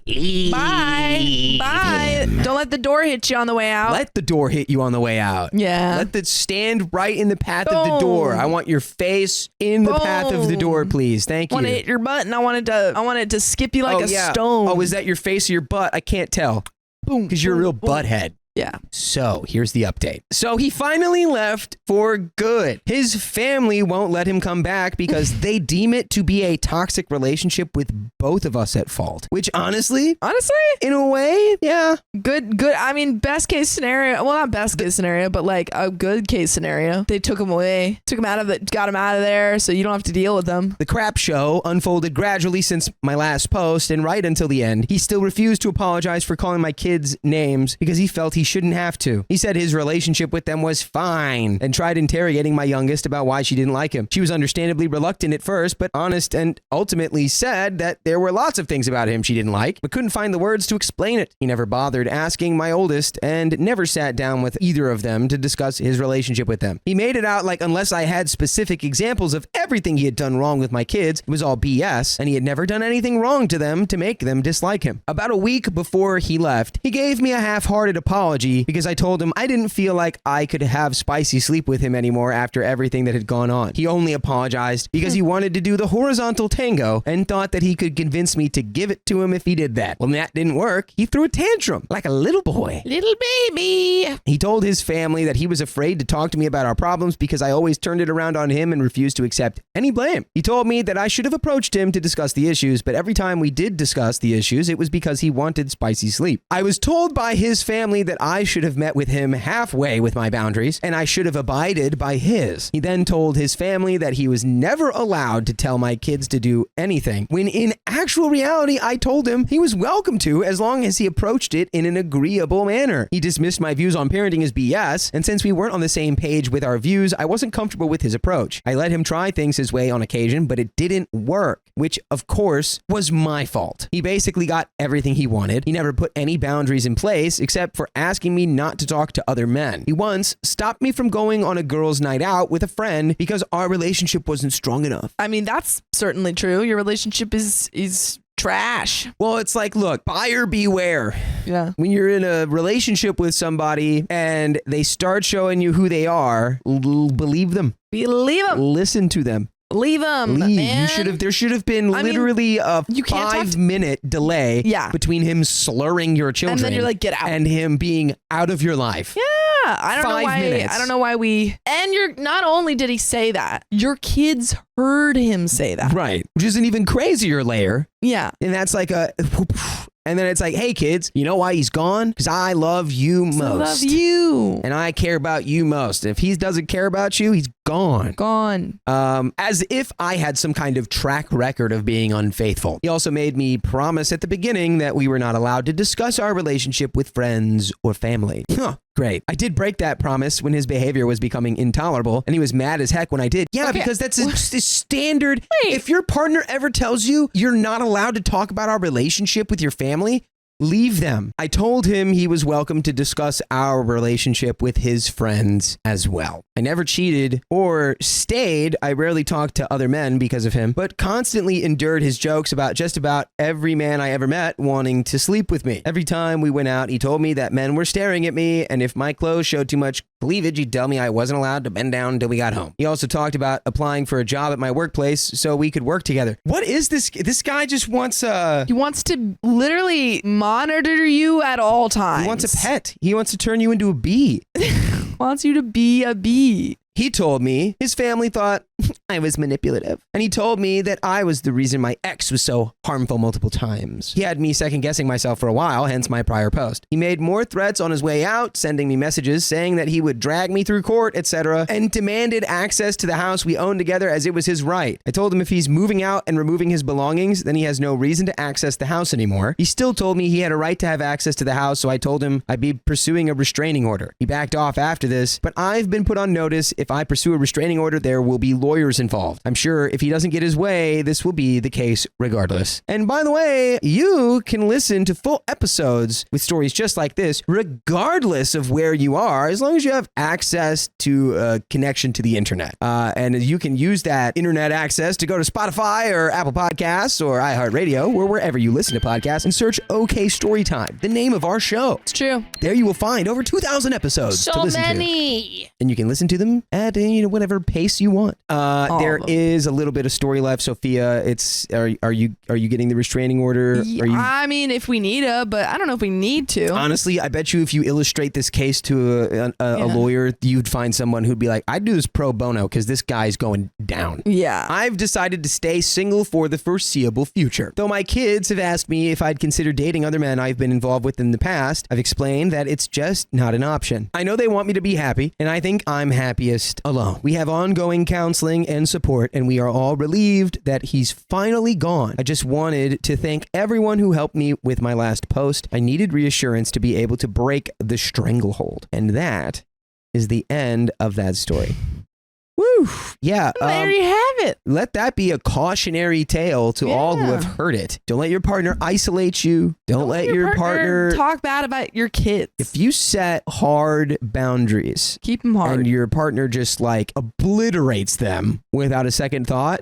S5: Leave. Bye. Bye. Don't let the door hit you on the way out.
S4: Let the door hit you on the way out.
S5: Yeah.
S4: Let it stand right in the path of the door. I want your face in the path of the door, please. Thank you.
S5: I want to hit your butt, and I want it to skip you like a stone.
S4: Oh, is that your face or your butt? I can't tell.
S5: Boom.
S4: Because you're a real butthead.
S5: Yeah.
S4: So here's the update. So he finally left for good. His family won't let him come back because they deem it to be a toxic relationship with both of us at fault. Which honestly, in a way, yeah.
S5: Good. I mean, best case scenario. Well, not best case scenario, but like a good case scenario. They took him away, got him out of there, so you don't have to deal with them.
S4: The crap show unfolded gradually since my last post, and right until the end, he still refused to apologize for calling my kids names because he felt he shouldn't have to. He said his relationship with them was fine and tried interrogating my youngest about why she didn't like him. She was understandably reluctant at first, but honest, and ultimately said that there were lots of things about him she didn't like, but couldn't find the words to explain it. He never bothered asking my oldest and never sat down with either of them to discuss his relationship with them. He made it out like unless I had specific examples of everything he had done wrong with my kids, it was all BS, and he had never done anything wrong to them to make them dislike him. About a week before he left, he gave me a half-hearted apology because I told him I didn't feel like I could have spicy sleep with him anymore after everything that had gone on. He only apologized because he wanted to do the horizontal tango and thought that he could convince me to give it to him if he did that. Well, that didn't work. He threw a tantrum like a little boy.
S5: Little baby.
S4: He told his family that he was afraid to talk to me about our problems because I always turned it around on him and refused to accept any blame. He told me that I should have approached him to discuss the issues, but every time we did discuss the issues, it was because he wanted spicy sleep. I was told by his family that I should have met with him halfway with my boundaries, and I should have abided by his. He then told his family that he was never allowed to tell my kids to do anything, when in actual reality, I told him he was welcome to as long as he approached it in an agreeable manner. He dismissed my views on parenting as BS, and since we weren't on the same page with our views, I wasn't comfortable with his approach. I let him try things his way on occasion, but it didn't work, which of course was my fault. He basically got everything he wanted. He never put any boundaries in place except for asking me not to talk to other men. He once stopped me from going on a girls' night out with a friend because our relationship wasn't strong enough.
S5: I mean, that's certainly true. Your relationship is trash.
S4: Well, it's like, look, buyer beware.
S5: Yeah.
S4: When you're in a relationship with somebody and they start showing you who they are, believe them.
S5: Believe them.
S4: Listen to them.
S5: Leave them.
S4: Leave.
S5: Man.
S4: There should have been literally a 5-minute delay between him slurring your children,
S5: and then you're like, get out,
S4: and him being out of your life.
S5: Yeah. I don't know why we. And you're not only did he say that, your kids heard him say that.
S4: Right. Which is an even crazier layer.
S5: Yeah.
S4: And that's like a. And then it's like, hey, kids, you know why he's gone? Because I love you most. I
S5: love you.
S4: And I care about you most. If he doesn't care about you, he's gone.
S5: Gone.
S4: As if I had some kind of track record of being unfaithful. He also made me promise at the beginning that we were not allowed to discuss our relationship with friends or family. Huh. Great. I did break that promise when his behavior was becoming intolerable, and he was mad as heck when I did. Yeah, because that's a standard. Wait. If your partner ever tells you you're not allowed to talk about our relationship with your family, leave them. I told him he was welcome to discuss our relationship with his friends as well. I never cheated or stayed. I rarely talked to other men because of him, but constantly endured his jokes about just about every man I ever met wanting to sleep with me. Every time we went out, he told me that men were staring at me, and if my clothes showed too much cleavage, he'd tell me I wasn't allowed to bend down until we got home. He also talked about applying for a job at my workplace so we could work together. What is this? This guy just wants
S5: He wants to literally monitor you at all times.
S4: he wants a pet. He wants to turn you into a bee.
S5: Wants you to be a bee.
S4: He told me his family thought I was manipulative. And he told me that I was the reason my ex was so harmful multiple times. He had me second guessing myself for a while, hence my prior post. He made more threats on his way out, sending me messages saying that he would drag me through court, etc., and demanded access to the house we owned together as it was his right. I told him if he's moving out and removing his belongings, then he has no reason to access the house anymore. He still told me he had a right to have access to the house, so I told him I'd be pursuing a restraining order. He backed off after this, but I've been put on notice if I pursue a restraining order, there will be lawyers involved. I'm sure if he doesn't get his way, this will be the case regardless. And by the way, you can listen to full episodes with stories just like this, regardless of where you are, as long as you have access to a connection to the internet. And you can use that internet access to go to Spotify or Apple Podcasts or iHeartRadio or wherever you listen to podcasts and search OK Storytime, the name of our show.
S5: It's true.
S4: There you will find over 2,000 episodes to listen to. And you can listen to them at whatever pace you want. There is a little bit of story left, Sophia. It's are you getting the restraining order?
S5: I mean, if we need to, but I don't know if we need to.
S4: Honestly, I bet you if you illustrate this case to a lawyer, you'd find someone who'd be like, I'd do this pro bono because this guy's going down.
S5: Yeah.
S4: I've decided to stay single for the foreseeable future. Though my kids have asked me if I'd consider dating other men I've been involved with in the past, I've explained that it's just not an option. I know they want me to be happy, and I think I'm happiest alone. We have ongoing counseling and support, and we are all relieved that he's finally gone. I just wanted to thank everyone who helped me with my last post. I needed reassurance to be able to break the stranglehold. And that is the end of that story. Woo! Yeah.
S5: There you have it.
S4: Let that be a cautionary tale to all who have heard it. Don't let your partner isolate you. Don't let your partner
S5: talk bad about your kids.
S4: If you set hard boundaries,
S5: keep them hard,
S4: and your partner just like obliterates them without a second thought,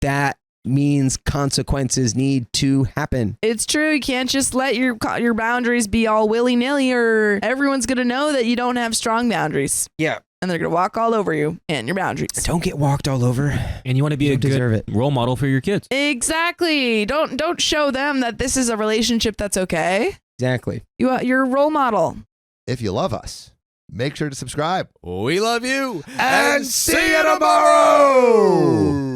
S4: that means consequences need to happen.
S5: It's true. You can't just let your boundaries be all willy-nilly, or everyone's going to know that you don't have strong boundaries.
S4: Yeah.
S5: And they're going to walk all over you and your boundaries.
S4: Don't get walked all over.
S7: And you want to be a good role model for your kids.
S5: Exactly. Don't show them that this is a relationship that's okay.
S4: Exactly.
S5: You're a role model.
S1: If you love us, make sure to subscribe.
S2: We love you.
S1: And see you tomorrow.